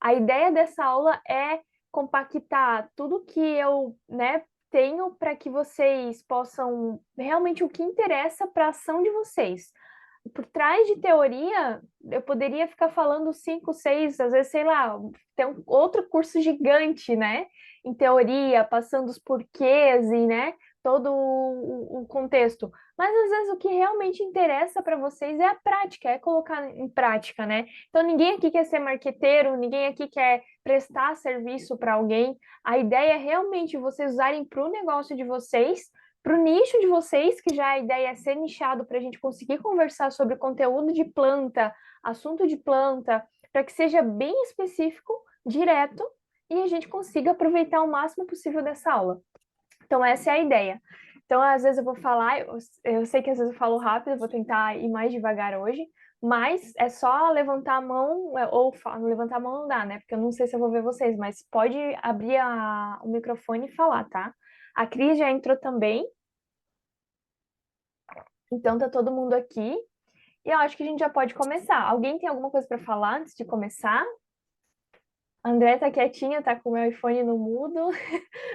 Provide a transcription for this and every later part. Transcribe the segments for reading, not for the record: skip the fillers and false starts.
A ideia dessa aula é compactar tudo que eu, né, tenho para que vocês possam realmente o que interessa para a ação de vocês. Por trás de teoria, eu poderia ficar falando 5, 6, às vezes, sei lá, tem outro curso gigante, né? Em teoria, passando os porquês e, né, todo o contexto. Mas às vezes o que realmente interessa para vocês é a prática, é colocar em prática, né? Então ninguém aqui quer ser marqueteiro, ninguém aqui quer prestar serviço para alguém. A ideia é realmente vocês usarem para o negócio de vocês, para o nicho de vocês, que já a ideia é ser nichado para a gente conseguir conversar sobre conteúdo de planta, assunto de planta, para que seja bem específico, direto, e a gente consiga aproveitar o máximo possível dessa aula. Então, essa é a ideia. Então, às vezes eu vou falar, eu sei que às vezes eu falo rápido, eu vou tentar ir mais devagar hoje, mas é só levantar a mão, ou levantar a mão não dá, né? Porque eu não sei se eu vou ver vocês, mas pode abrir o microfone e falar, tá? A Cris já entrou também, então tá todo mundo aqui. E eu acho que a gente já pode começar. Alguém tem alguma coisa para falar antes de começar? A André tá quietinha, tá com o meu iPhone no mudo.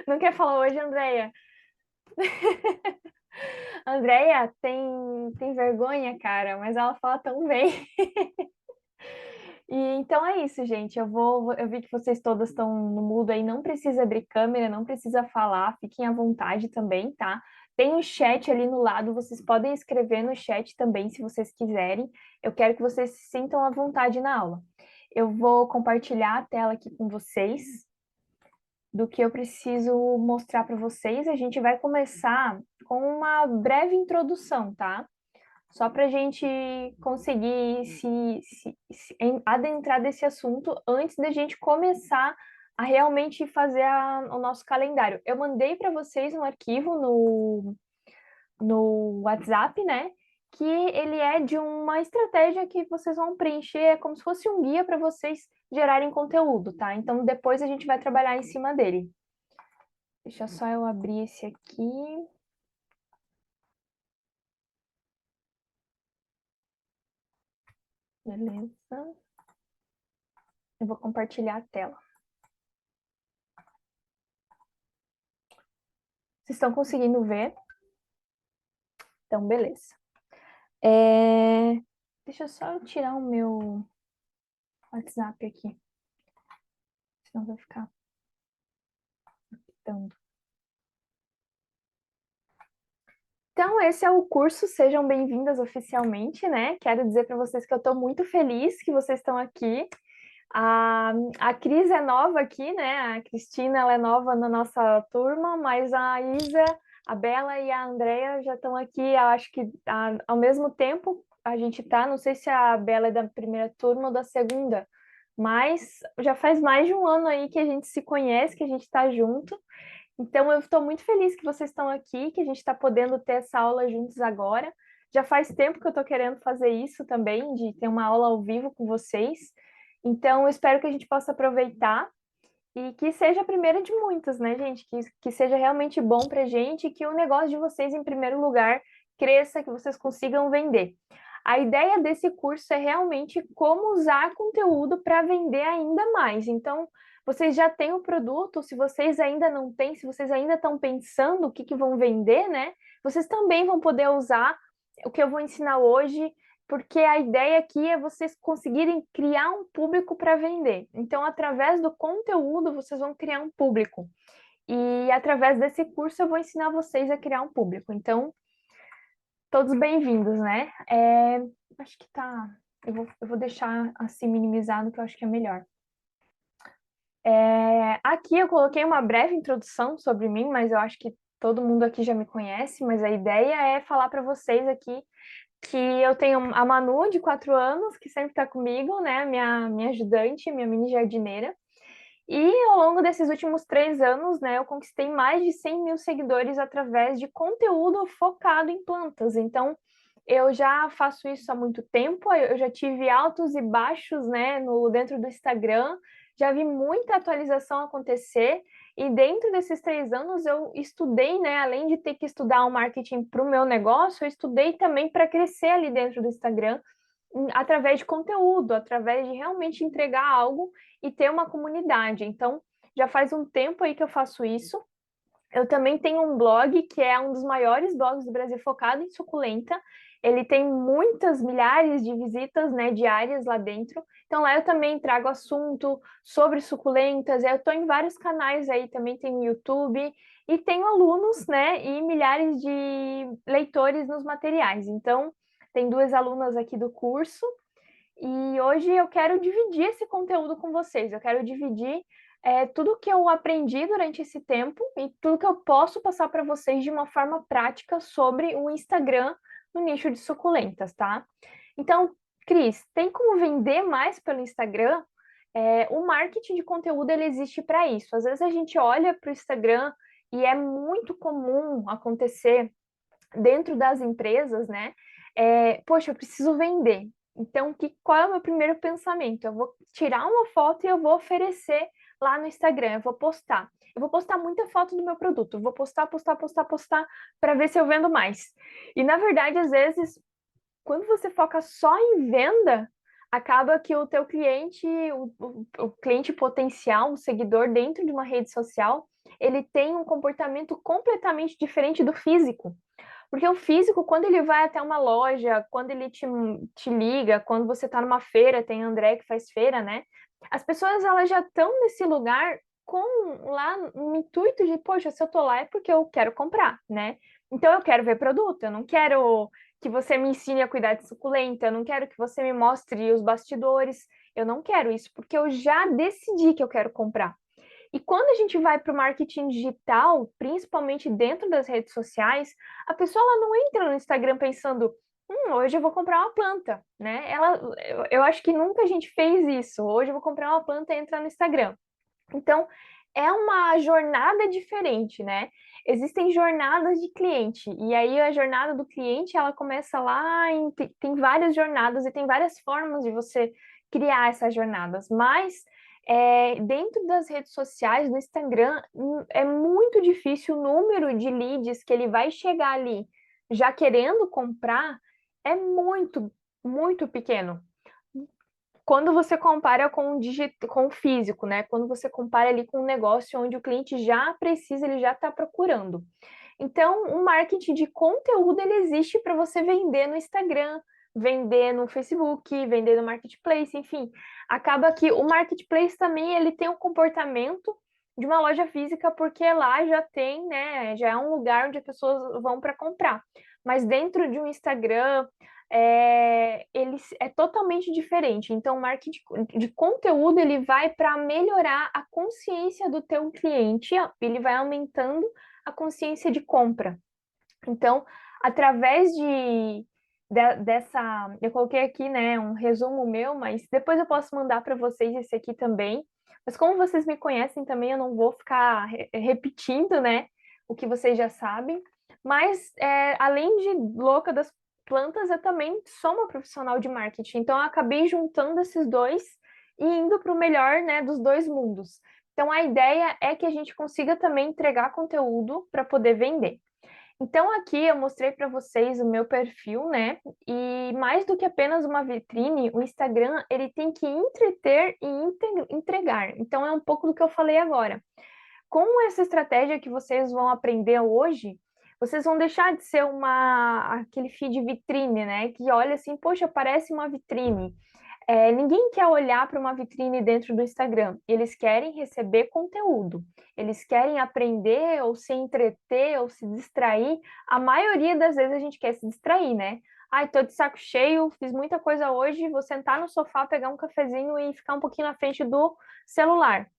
Não quer falar hoje, Andréia? Andréia tem vergonha, cara, mas ela fala tão bem. E então é isso, gente. Eu vi que vocês todas estão no mudo aí, não precisa abrir câmera, não precisa falar, fiquem à vontade também, tá? Tem o chat ali no lado, vocês podem escrever no chat também, se vocês quiserem. Eu quero que vocês se sintam à vontade na aula. Eu vou compartilhar a tela aqui com vocês do que eu preciso mostrar para vocês. A gente vai começar com uma breve introdução, tá? Só para a gente conseguir se adentrar desse assunto antes da gente começar a realmente fazer o nosso calendário. Eu mandei para vocês um arquivo no WhatsApp, né? Que ele é de uma estratégia que vocês vão preencher, é como se fosse um guia para vocês gerarem conteúdo, tá? Então depois a gente vai trabalhar em cima dele. Deixa só eu abrir esse aqui. Beleza. Eu vou compartilhar a tela. Vocês estão conseguindo ver? Então, beleza. Deixa eu só tirar o meu WhatsApp aqui, senão vai ficar apitando. Então, esse é o curso, sejam bem-vindas oficialmente, né? Quero dizer para vocês que eu estou muito feliz que vocês estão aqui. A Cris é nova aqui, né? A Cristina, ela é nova na nossa turma, mas a Isa, a Bela e a Andrea já estão aqui, eu acho que ao mesmo tempo a gente tá, não sei se a Bela é da primeira turma ou da segunda, mas já faz mais de um ano aí que a gente se conhece, que a gente está junto. Então, eu estou muito feliz que vocês estão aqui, que a gente está podendo ter essa aula juntos agora. Já faz tempo que eu estou querendo fazer isso também, de ter uma aula ao vivo com vocês. Então, eu espero que a gente possa aproveitar e que seja a primeira de muitas, né, gente? Que seja realmente bom para a gente e que o negócio de vocês, em primeiro lugar, cresça, que vocês consigam vender. A ideia desse curso é realmente como usar conteúdo para vender ainda mais. Então, vocês já têm o produto, se vocês ainda não têm, se vocês ainda estão pensando o que vão vender, né? Vocês também vão poder usar o que eu vou ensinar hoje, porque a ideia aqui é vocês conseguirem criar um público para vender. Então, através do conteúdo, vocês vão criar um público. E através desse curso, eu vou ensinar vocês a criar um público. Então, todos bem-vindos, né? Acho que tá. Eu vou deixar assim minimizado, que eu acho que é melhor. Aqui eu coloquei uma breve introdução sobre mim, mas eu acho que todo mundo aqui já me conhece. Mas a ideia é falar para vocês aqui que eu tenho a Manu, de 4 anos, que sempre está comigo, né? Minha ajudante, minha mini jardineira. E ao longo desses últimos 3 anos, né, eu conquistei mais de 100 mil seguidores através de conteúdo focado em plantas. Então, eu já faço isso há muito tempo, eu já tive altos e baixos, né, dentro do Instagram, já vi muita atualização acontecer, e dentro desses 3 anos eu estudei, né, além de ter que estudar o marketing para o meu negócio, eu estudei também para crescer ali dentro do Instagram, através de conteúdo, através de realmente entregar algo e ter uma comunidade. Então, já faz um tempo aí que eu faço isso. Eu também tenho um blog que é um dos maiores blogs do Brasil focado em suculenta. Ele tem muitas milhares de visitas, né, diárias lá dentro. Então lá eu também trago assunto sobre suculentas. Eu estou em vários canais aí, também tenho YouTube e tenho alunos, né, e milhares de leitores nos materiais. Então tem duas alunas aqui do curso e hoje eu quero dividir esse conteúdo com vocês. Eu quero dividir tudo que eu aprendi durante esse tempo e tudo que eu posso passar para vocês de uma forma prática sobre o Instagram no nicho de suculentas, tá? Então, Cris, tem como vender mais pelo Instagram? O marketing de conteúdo ele existe para isso. Às vezes a gente olha para o Instagram e é muito comum acontecer dentro das empresas, né? Poxa, eu preciso vender. Então, qual é o meu primeiro pensamento? Eu vou tirar uma foto e eu vou oferecer lá no Instagram, eu vou postar. Eu vou postar muita foto do meu produto, eu vou postar, para ver se eu vendo mais. E na verdade, às vezes, quando você foca só em venda, acaba que o teu cliente, o cliente potencial, o seguidor dentro de uma rede social, ele tem um comportamento completamente diferente do físico. Porque o físico, quando ele vai até uma loja, quando ele te liga, quando você está numa feira, tem André que faz feira, né? As pessoas elas já estão nesse lugar com lá um intuito de, poxa, se eu tô lá é porque eu quero comprar, né? Então eu quero ver produto, eu não quero que você me ensine a cuidar de suculenta, eu não quero que você me mostre os bastidores, eu não quero isso, porque eu já decidi que eu quero comprar. E quando a gente vai para o marketing digital, principalmente dentro das redes sociais, a pessoa ela não entra no Instagram pensando, hoje eu vou comprar uma planta, né? Eu acho que nunca a gente fez isso. Hoje eu vou comprar uma planta e entrar no Instagram. Então, é uma jornada diferente, né? Existem jornadas de cliente, e aí a jornada do cliente, ela começa lá, tem várias jornadas e tem várias formas de você criar essas jornadas, mas dentro das redes sociais, no Instagram, é muito difícil o número de leads que ele vai chegar ali já querendo comprar é muito, muito pequeno quando você compara com o físico, né? Quando você compara ali com um negócio onde o cliente já precisa, ele já está procurando. Então, o marketing de conteúdo ele existe para você vender no Instagram, vender no Facebook, vender no Marketplace, enfim. Acaba que o Marketplace também ele tem um comportamento de uma loja física, porque lá já tem, né? Já é um lugar onde as pessoas vão para comprar. Mas dentro de um Instagram, ele é totalmente diferente. Então, o marketing de conteúdo ele vai para melhorar a consciência do teu cliente, ele vai aumentando a consciência de compra. Então, através dessa, eu coloquei aqui, né, um resumo meu, mas depois eu posso mandar para vocês esse aqui também. Mas como vocês me conhecem também, eu não vou ficar repetindo, né, o que vocês já sabem. Mas além de louca das plantas, eu também sou uma profissional de marketing. Então, eu acabei juntando esses dois e indo para o melhor, né, dos dois mundos. Então, a ideia é que a gente consiga também entregar conteúdo para poder vender. Então, aqui eu mostrei para vocês o meu perfil, né? E mais do que apenas uma vitrine, o Instagram ele tem que entreter e entregar. Então, é um pouco do que eu falei agora. Com essa estratégia que vocês vão aprender hoje, vocês vão deixar de ser aquele feed vitrine, né? Que olha assim, poxa, parece uma vitrine. Ninguém quer olhar para uma vitrine dentro do Instagram. Eles querem receber conteúdo. Eles querem aprender ou se entreter ou se distrair. A maioria das vezes a gente quer se distrair, né? Ai, tô de saco cheio, fiz muita coisa hoje, vou sentar no sofá, pegar um cafezinho e ficar um pouquinho na frente do celular.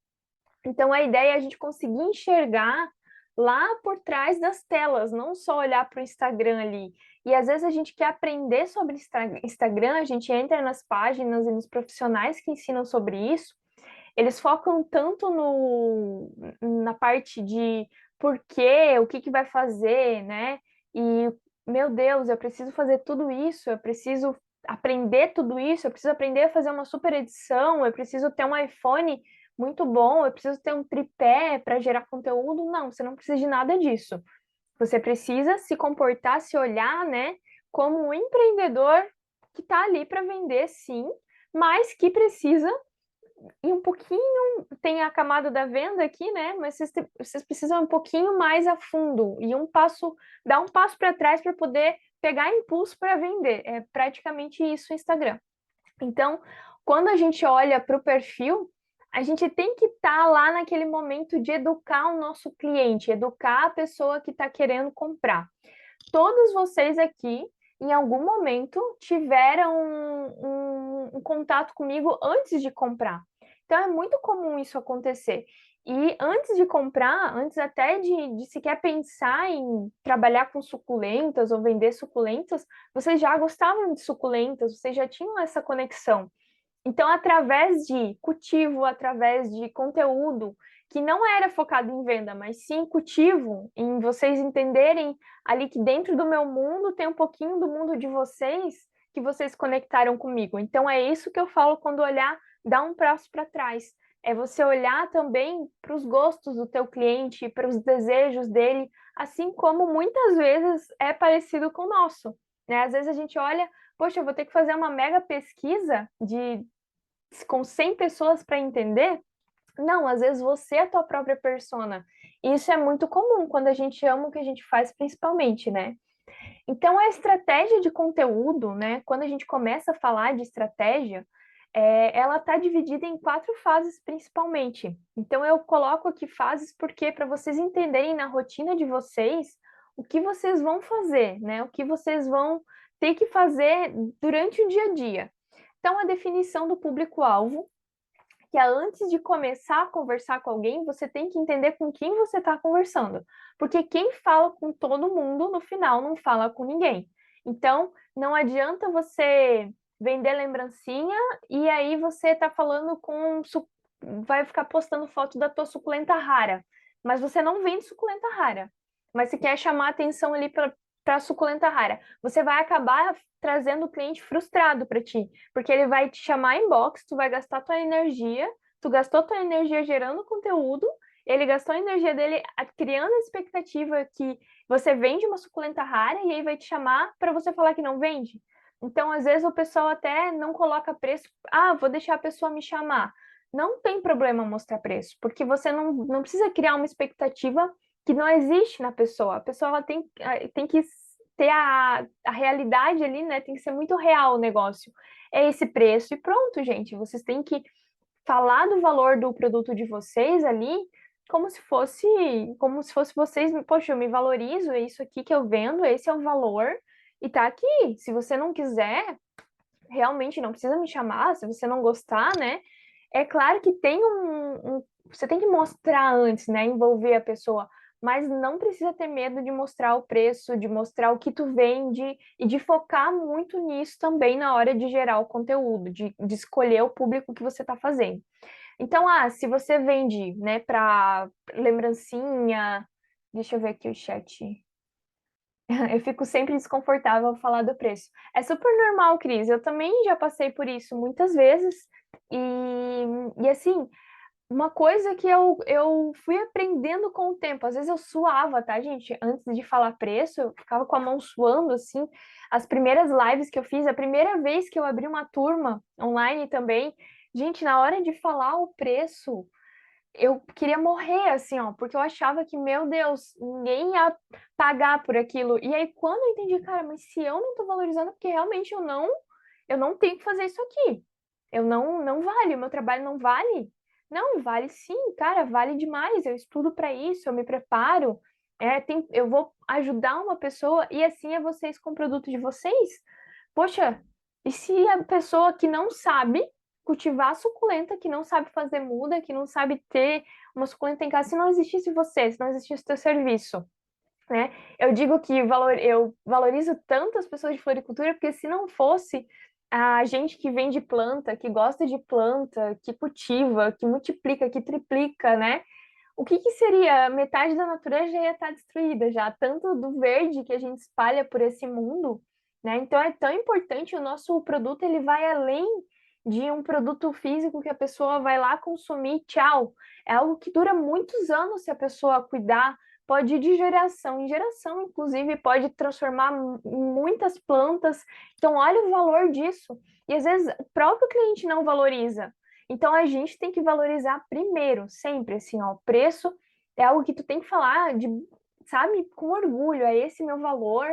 Então, a ideia é a gente conseguir enxergar lá por trás das telas, não só olhar para o Instagram ali. E às vezes a gente quer aprender sobre Instagram, a gente entra nas páginas e nos profissionais que ensinam sobre isso, eles focam tanto na parte de por quê, o que que vai fazer, né? E, meu Deus, eu preciso fazer tudo isso, eu preciso aprender tudo isso, eu preciso aprender a fazer uma super edição, eu preciso ter um iPhone muito bom, eu preciso ter um tripé para gerar conteúdo. Não, você não precisa de nada disso. Você precisa se comportar, se olhar, né, como um empreendedor que está ali para vender, sim, mas que precisa ir um pouquinho, tem a camada da venda aqui, né? Mas vocês precisam ir um pouquinho mais a fundo e dar um passo para trás para poder pegar impulso para vender. É praticamente isso o Instagram. Então, quando a gente olha para o perfil, a gente tem que estar lá naquele momento de educar o nosso cliente, educar a pessoa que está querendo comprar. Todos vocês aqui, em algum momento, tiveram um contato comigo antes de comprar. Então, é muito comum isso acontecer. E antes de comprar, antes até de sequer pensar em trabalhar com suculentas ou vender suculentas, vocês já gostavam de suculentas, vocês já tinham essa conexão. Então, através de cultivo, através de conteúdo que não era focado em venda, mas sim cultivo, em vocês entenderem ali que dentro do meu mundo tem um pouquinho do mundo de vocês que vocês conectaram comigo. Então, é isso que eu falo quando olhar, dá um passo para trás. É você olhar também para os gostos do teu cliente, para os desejos dele, assim como muitas vezes é parecido com o nosso, né? Às vezes a gente olha, poxa, eu vou ter que fazer uma mega pesquisa com 100 pessoas para entender? Não, às vezes você é a tua própria persona. E isso é muito comum quando a gente ama o que a gente faz, principalmente, né? Então, a estratégia de conteúdo, né? Quando a gente começa a falar de estratégia, ela está dividida em 4 fases, principalmente. Então, eu coloco aqui fases porque para vocês entenderem na rotina de vocês o que vocês vão fazer, né? O que vocês vão ter que fazer durante o dia a dia. Então, a definição do público-alvo, que é antes de começar a conversar com alguém, você tem que entender com quem você está conversando. Porque quem fala com todo mundo, no final, não fala com ninguém. Então, não adianta você vender lembrancinha e aí você está falando com. Vai ficar postando foto da tua suculenta rara. Mas você não vende suculenta rara. Mas você quer chamar atenção ali para a suculenta rara. Você vai acabar trazendo o cliente frustrado para ti, porque ele vai te chamar inbox, tu vai gastar tua energia, tu gastou tua energia gerando conteúdo, ele gastou a energia dele criando a expectativa que você vende uma suculenta rara e aí vai te chamar para você falar que não vende. Então, às vezes o pessoal até não coloca preço, vou deixar a pessoa me chamar. Não tem problema mostrar preço, porque você não precisa criar uma expectativa que não existe na pessoa. A pessoa ela tem que ter a realidade ali, né? Tem que ser muito real o negócio. É esse preço e pronto, gente. Vocês têm que falar do valor do produto de vocês ali como se fosse vocês, poxa, eu me valorizo, é isso aqui que eu vendo, esse é o valor e tá aqui. Se você não quiser, realmente não precisa me chamar, se você não gostar, né? É claro que tem você tem que mostrar antes, né? Envolver a pessoa, mas não precisa ter medo de mostrar o preço, de mostrar o que tu vende e de focar muito nisso também na hora de gerar o conteúdo, de escolher o público que você está fazendo. Então, se você vende, né, para lembrancinha, deixa eu ver aqui o chat. Eu fico sempre desconfortável ao falar do preço. É super normal, Cris. Eu também já passei por isso muitas vezes. E assim, uma coisa que eu fui aprendendo com o tempo. Às vezes eu suava, tá, gente? Antes de falar preço, eu ficava com a mão suando, assim. As primeiras lives que eu fiz, a primeira vez que eu abri uma turma online também, gente, na hora de falar o preço eu queria morrer, assim, ó, porque eu achava que, meu Deus, ninguém ia pagar por aquilo. E aí, quando eu entendi, cara, mas se eu não tô valorizando, porque realmente eu não tenho que fazer isso aqui. Eu não vale, o meu trabalho não vale. Não, vale sim, cara, vale demais. Eu estudo para isso, eu me preparo, eu vou ajudar uma pessoa e assim é vocês com o produto de vocês. Poxa, e se a pessoa que não sabe cultivar suculenta, que não sabe fazer muda, que não sabe ter uma suculenta em casa, se não existisse você, se não existisse o teu serviço, né? Eu digo que eu valorizo tanto as pessoas de floricultura, porque se não fosse a gente que vende planta, que gosta de planta, que cultiva, que multiplica, que triplica, né? O que que seria? Metade da natureza já ia estar destruída já, tanto do verde que a gente espalha por esse mundo, né? Então é tão importante, o nosso produto ele vai além de um produto físico que a pessoa vai lá consumir, tchau. É algo que dura muitos anos se a pessoa cuidar, pode ir de geração em geração, inclusive pode transformar muitas plantas. Então olha o valor disso. E às vezes o próprio cliente não valoriza. Então a gente tem que valorizar primeiro, sempre assim, ó, o preço é algo que tu tem que falar de, sabe, com orgulho, é esse meu valor.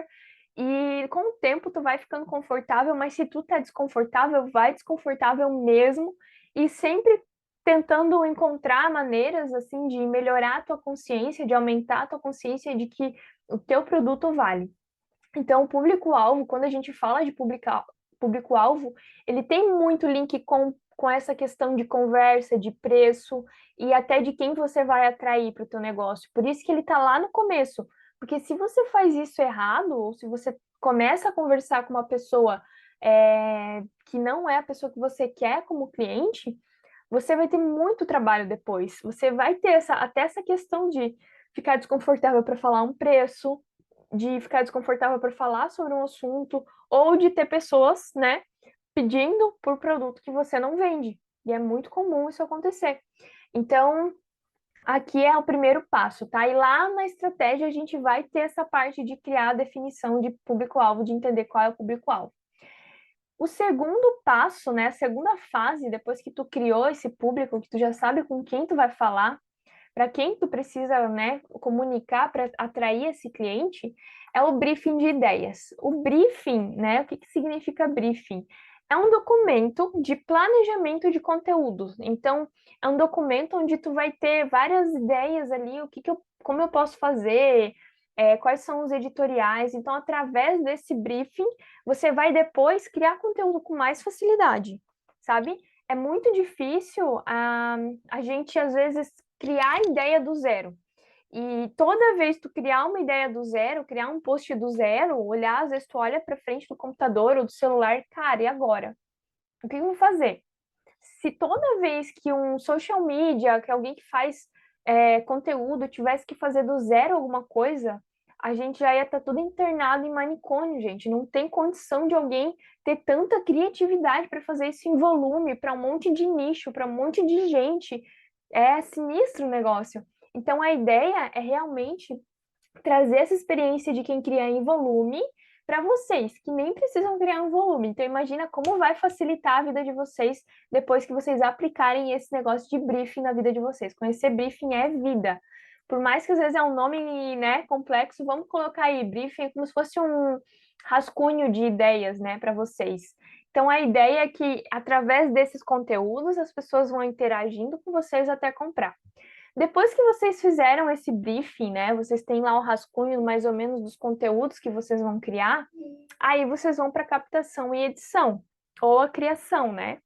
E com o tempo tu vai ficando confortável, mas se tu tá desconfortável, vai desconfortável mesmo, e sempre tentando encontrar maneiras assim de melhorar a tua consciência, de aumentar a tua consciência de que o teu produto vale. Então, o público-alvo, quando a gente fala de público-alvo, ele tem muito link com essa questão de conversa, de preço e até de quem você vai atrair para o teu negócio. Por isso que ele está lá no começo. Porque se você faz isso errado, ou se você começa a conversar com uma pessoa que não é a pessoa que você quer como cliente, você vai ter muito trabalho depois. Você vai ter até essa questão de ficar desconfortável para falar um preço, de ficar desconfortável para falar sobre um assunto, ou de ter pessoas, né, pedindo por produto que você não vende. E é muito comum isso acontecer. Então, aqui é o primeiro passo, tá? E lá na estratégia a gente vai ter essa parte de criar a definição de público-alvo, de entender qual é o público-alvo. O segundo passo, né, a segunda fase, depois que tu criou esse público, que tu já sabe com quem tu vai falar, para quem tu precisa, né, comunicar para atrair esse cliente, é o briefing de ideias. O briefing, né, o que que significa briefing? É um documento de planejamento de conteúdos. Então, é um documento onde tu vai ter várias ideias ali, como eu posso fazer, quais são os editoriais. Então, através desse briefing, você vai depois criar conteúdo com mais facilidade, sabe? É muito difícil a gente, às vezes, criar a ideia do zero. E toda vez que tu criar uma ideia do zero, criar um post do zero, olhar, às vezes tu olha para frente do computador ou do celular, cara, e agora? O que eu vou fazer? Se toda vez que um social media, que alguém que faz conteúdo, tivesse que fazer do zero alguma coisa, a gente já ia estar tudo internado em manicômio, gente. Não tem condição de alguém ter tanta criatividade para fazer isso em volume, para um monte de nicho, para um monte de gente. É sinistro o negócio. Então, a ideia é realmente trazer essa experiência de quem cria em volume para vocês, que nem precisam criar um volume. Então, imagina como vai facilitar a vida de vocês depois que vocês aplicarem esse negócio de briefing na vida de vocês. Conhecer briefing é vida. Por mais que às vezes é um nome, né, complexo, vamos colocar aí briefing é como se fosse um rascunho de ideias, né, para vocês. Então, a ideia é que, através desses conteúdos, as pessoas vão interagindo com vocês até comprar. Depois que vocês fizeram esse briefing, né? Vocês têm lá o rascunho mais ou menos dos conteúdos que vocês vão criar, aí vocês vão para captação e edição, ou a criação, né?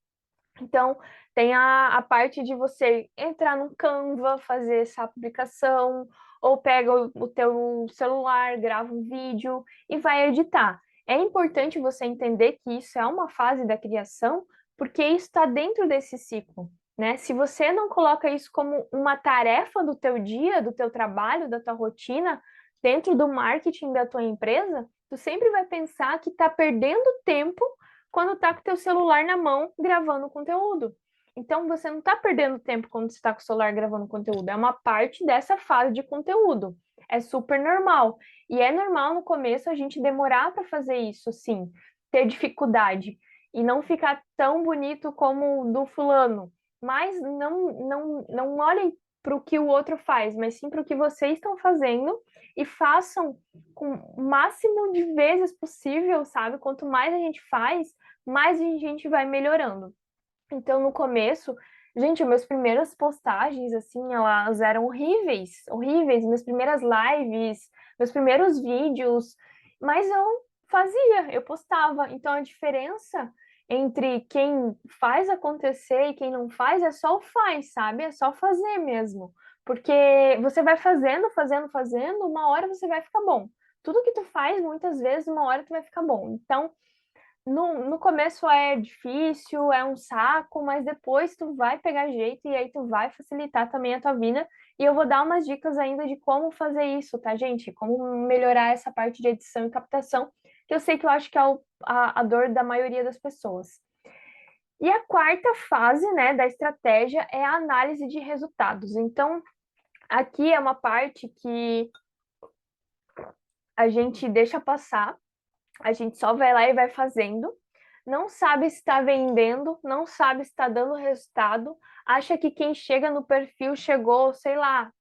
Então, tem a parte de você entrar no Canva, fazer essa publicação, ou pega o teu celular, grava um vídeo e vai editar. É importante você entender que isso é uma fase da criação, porque isso está dentro desse ciclo, né? Se você não coloca isso como uma tarefa do teu dia, do teu trabalho, da tua rotina, dentro do marketing da tua empresa, tu sempre vai pensar que está perdendo tempo quando tá com o teu celular na mão gravando conteúdo. Então, você não está perdendo tempo quando você está com o celular gravando conteúdo. É uma parte dessa fase de conteúdo. É super normal. E é normal no começo a gente demorar para fazer isso, sim. Ter dificuldade. E não ficar tão bonito como o do fulano. Mas não olhem para o que o outro faz, mas sim para o que vocês estão fazendo e façam com o máximo de vezes possível, sabe? Quanto mais a gente faz, mais a gente vai melhorando. Então, no começo, gente, minhas primeiras postagens, assim, elas eram horríveis, horríveis, minhas primeiras lives, meus primeiros vídeos, mas eu fazia, eu postava. Então, a diferença entre quem faz acontecer e quem não faz é só o faz, sabe? É só fazer mesmo. Porque você vai fazendo, fazendo, fazendo, uma hora você vai ficar bom. Tudo que tu faz, muitas vezes, uma hora tu vai ficar bom. Então, no começo é difícil, é um saco, mas depois tu vai pegar jeito e aí tu vai facilitar também a tua vida. E eu vou dar umas dicas ainda de como fazer isso, tá, gente? Como melhorar essa parte de edição e captação, que eu sei que eu acho que é a dor da maioria das pessoas. E a quarta fase, né, da estratégia é a análise de resultados. Então, aqui é uma parte que a gente deixa passar, a gente só vai lá e vai fazendo. não sabe se está vendendo, não sabe se está dando resultado, acha que quem chega no perfil chegou, sei lá,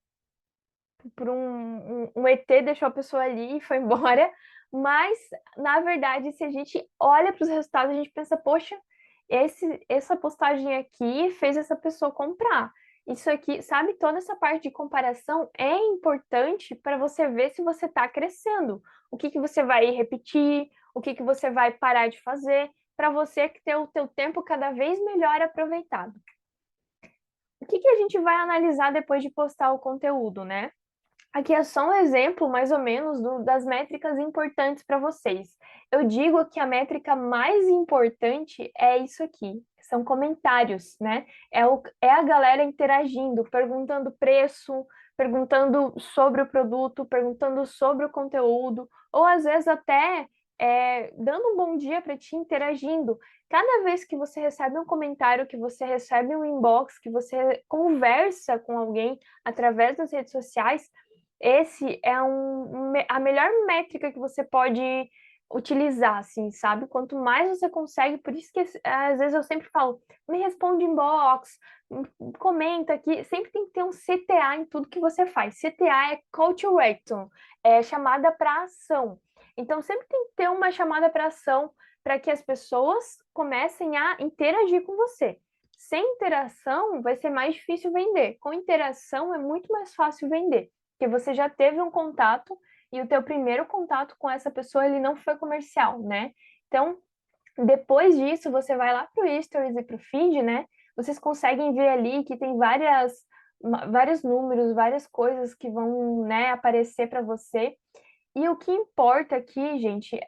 por um ET, deixou a pessoa ali e foi embora. Mas, na verdade, se a gente olha para os resultados, a gente pensa, poxa, essa postagem aqui fez essa pessoa comprar. Isso aqui, sabe, toda essa parte de comparação é importante para você ver se você está crescendo. O que que você vai repetir, o que que você vai parar de fazer, para você ter o teu tempo cada vez melhor aproveitado. O que que a gente vai analisar depois de postar o conteúdo, né? Aqui é só um exemplo, mais ou menos, das métricas importantes para vocês. Eu digo que a métrica mais importante é isso aqui, são comentários, né? É a galera interagindo, perguntando preço, perguntando sobre o produto, perguntando sobre o conteúdo, ou às vezes até dando um bom dia para ti, interagindo. Cada vez que você recebe um comentário, que você recebe um inbox, que você conversa com alguém através das redes sociais, esse é a melhor métrica que você pode utilizar, assim, sabe? Quanto mais você consegue, por isso que às vezes eu sempre falo, me responde inbox, comenta aqui, sempre tem que ter um CTA em tudo que você faz. CTA é Call to Action, é chamada para ação. Então sempre tem que ter uma chamada para ação para que as pessoas comecem a interagir com você. Sem interação vai ser mais difícil vender. Com interação é muito mais fácil vender, porque você já teve um contato e o teu primeiro contato com essa pessoa ele não foi comercial, né? Então, depois disso, você vai lá para o Stories e para o Feed, né? Vocês conseguem ver ali que tem vários números, várias coisas que vão, né, aparecer para você. E o que importa aqui, gente,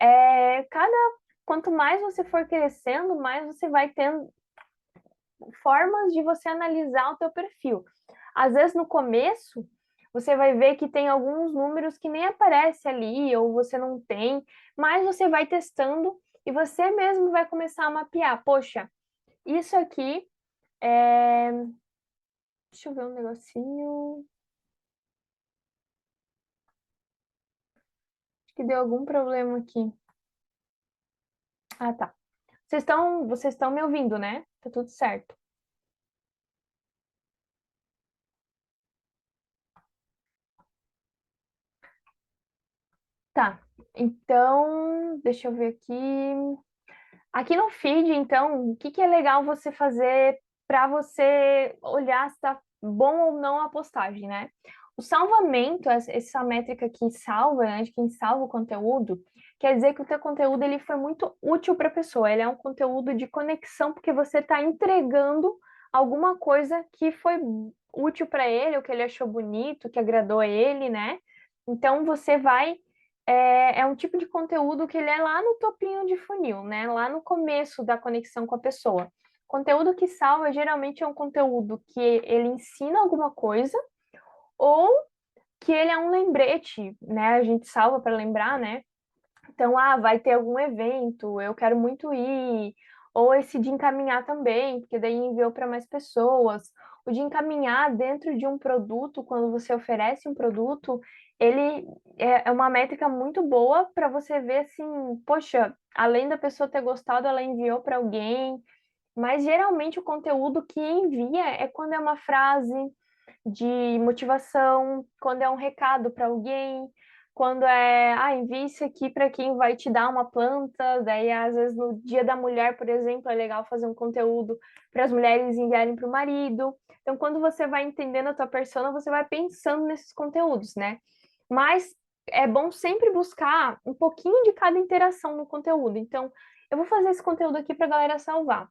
quanto mais você for crescendo, mais você vai tendo formas de você analisar o teu perfil. Às vezes no começo você vai ver que tem alguns números que nem aparece ali ou você não tem, mas você vai testando e você mesmo vai começar a mapear. Poxa, isso aqui é... Deixa eu ver um negocinho. Acho que deu algum problema aqui. Ah, tá. Vocês estão me ouvindo, né? Tá tudo certo. Tá. Então, deixa eu ver aqui. Aqui no feed, então, o que que é legal você fazer para você olhar se está bom ou não a postagem, né? O salvamento, essa métrica que salva, né, de quem salva o conteúdo, quer dizer que o teu conteúdo ele foi muito útil para a pessoa. Ele é um conteúdo de conexão porque você está entregando alguma coisa que foi útil para ele, ou que ele achou bonito, que agradou a ele, né? Então você vai é um tipo de conteúdo que ele é lá no topinho de funil, né? Lá no começo da conexão com a pessoa. Conteúdo que salva geralmente é um conteúdo que ele ensina alguma coisa ou que ele é um lembrete, né? A gente salva para lembrar, né? Então, vai ter algum evento, eu quero muito ir, ou esse de encaminhar também, porque daí enviou para mais pessoas. O de encaminhar dentro de um produto, quando você oferece um produto, ele é uma métrica muito boa para você ver assim, poxa, além da pessoa ter gostado, ela enviou para alguém, mas geralmente o conteúdo que envia é quando é uma frase de motivação, quando é um recado para alguém, quando envie isso aqui para quem vai te dar uma planta, daí às vezes no Dia da Mulher, por exemplo, é legal fazer um conteúdo para as mulheres enviarem para o marido. Então, quando você vai entendendo a tua persona, você vai pensando nesses conteúdos, né? Mas é bom sempre buscar um pouquinho de cada interação no conteúdo. Então, eu vou fazer esse conteúdo aqui para a galera salvar.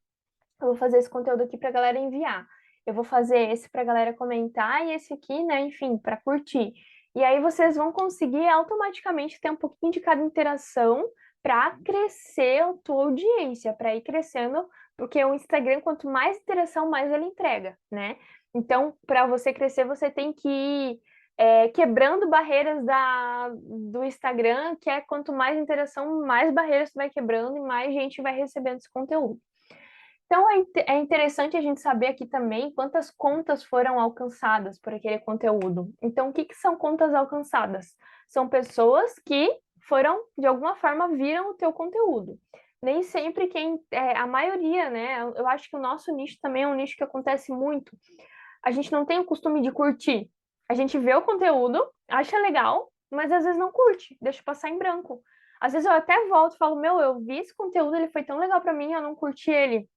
Eu vou fazer esse conteúdo aqui para a galera enviar. Eu vou fazer esse para a galera comentar e esse aqui, né, enfim, para curtir. E aí vocês vão conseguir automaticamente ter um pouquinho de cada interação para crescer a tua audiência, para ir crescendo, porque o Instagram, quanto mais interação, mais ele entrega, né? Então, para você crescer, você tem que ir quebrando barreiras do Instagram, que é quanto mais interação, mais barreiras tu vai quebrando e mais gente vai recebendo esse conteúdo. Então, é interessante a gente saber aqui também quantas contas foram alcançadas por aquele conteúdo. Então, o que que são contas alcançadas? São pessoas que foram, de alguma forma, viram o teu conteúdo. Nem sempre a maioria, né? Eu acho que o nosso nicho também é um nicho que acontece muito. A gente não tem o costume de curtir. A gente vê o conteúdo, acha legal, mas às vezes não curte, deixa passar em branco. Às vezes eu até volto e falo, meu, eu vi esse conteúdo, ele foi tão legal para mim, eu não curti ele.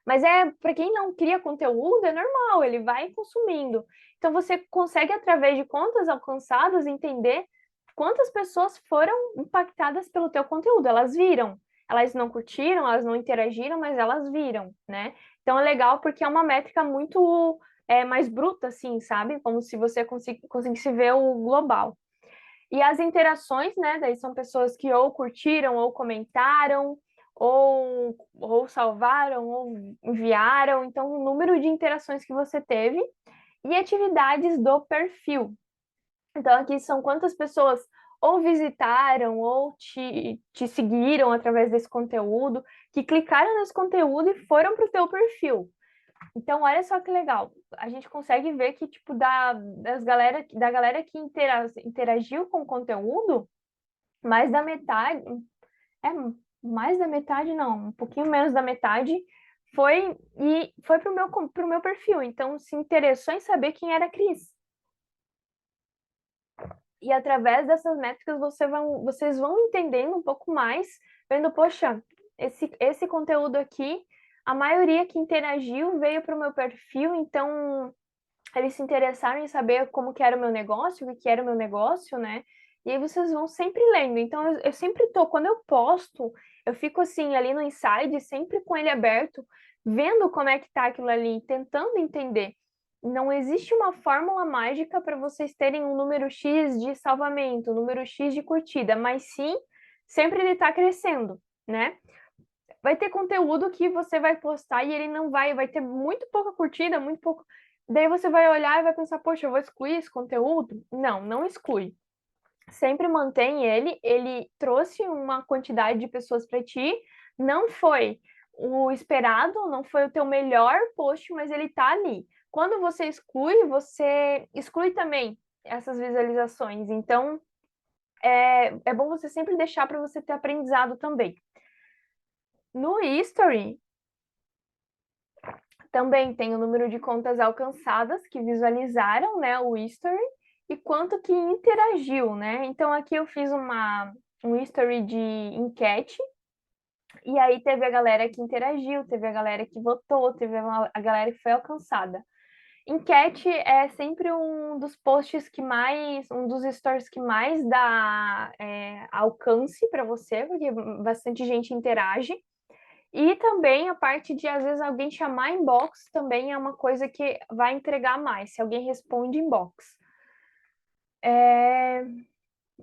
Mas para quem não cria conteúdo, é normal, ele vai consumindo. Então você consegue, através de contas alcançadas, entender quantas pessoas foram impactadas pelo teu conteúdo. Elas viram. Elas não curtiram, elas não interagiram, mas elas viram, né? Então é legal porque é uma métrica muito mais bruta, assim, sabe? Como se você conseguisse ver o global. E as interações, né? Daí são pessoas que ou curtiram, ou comentaram, ou salvaram, ou enviaram. Então, o número de interações que você teve e atividades do perfil. Então, aqui são quantas pessoas ou visitaram ou te seguiram através desse conteúdo, que clicaram nesse conteúdo e foram para o teu perfil. Então, olha só que legal. A gente consegue ver que, tipo, da galera que interagiu com o conteúdo, mais da metade, é, mais da metade não, um pouquinho menos da metade, foi pro meu perfil. Então, se interessou em saber quem era a Cris. E através dessas métricas vocês vão entendendo um pouco mais, vendo, poxa, esse conteúdo aqui, a maioria que interagiu veio para o meu perfil, então eles se interessaram em saber como que era o meu negócio, o que era o meu negócio, né? E aí vocês vão sempre lendo. Então eu sempre tô, quando eu posto, eu fico assim ali no Inside, sempre com ele aberto, vendo como é que tá aquilo ali, tentando entender. Não existe uma fórmula mágica para vocês terem um número X de salvamento, um número X de curtida, mas sim, sempre ele está crescendo, né? Vai ter conteúdo que você vai postar e ele não vai ter muito pouca curtida, muito pouco. Daí você vai olhar e vai pensar, poxa, eu vou excluir esse conteúdo? Não, não exclui. Sempre mantém ele trouxe uma quantidade de pessoas para ti, não foi o esperado, não foi o teu melhor post, mas ele tá ali. Quando você exclui também essas visualizações. Então, é bom você sempre deixar para você ter aprendizado também. No History, também tem o número de contas alcançadas que visualizaram, né, o history e quanto que interagiu, né? Então aqui eu fiz um history de enquete e aí teve a galera que interagiu, teve a galera que votou, teve a galera que foi alcançada. Enquete é sempre um dos posts que mais, um dos stories que mais dá alcance para você, porque bastante gente interage. E também a parte de, às vezes, alguém chamar inbox também é uma coisa que vai entregar mais, se alguém responde inbox.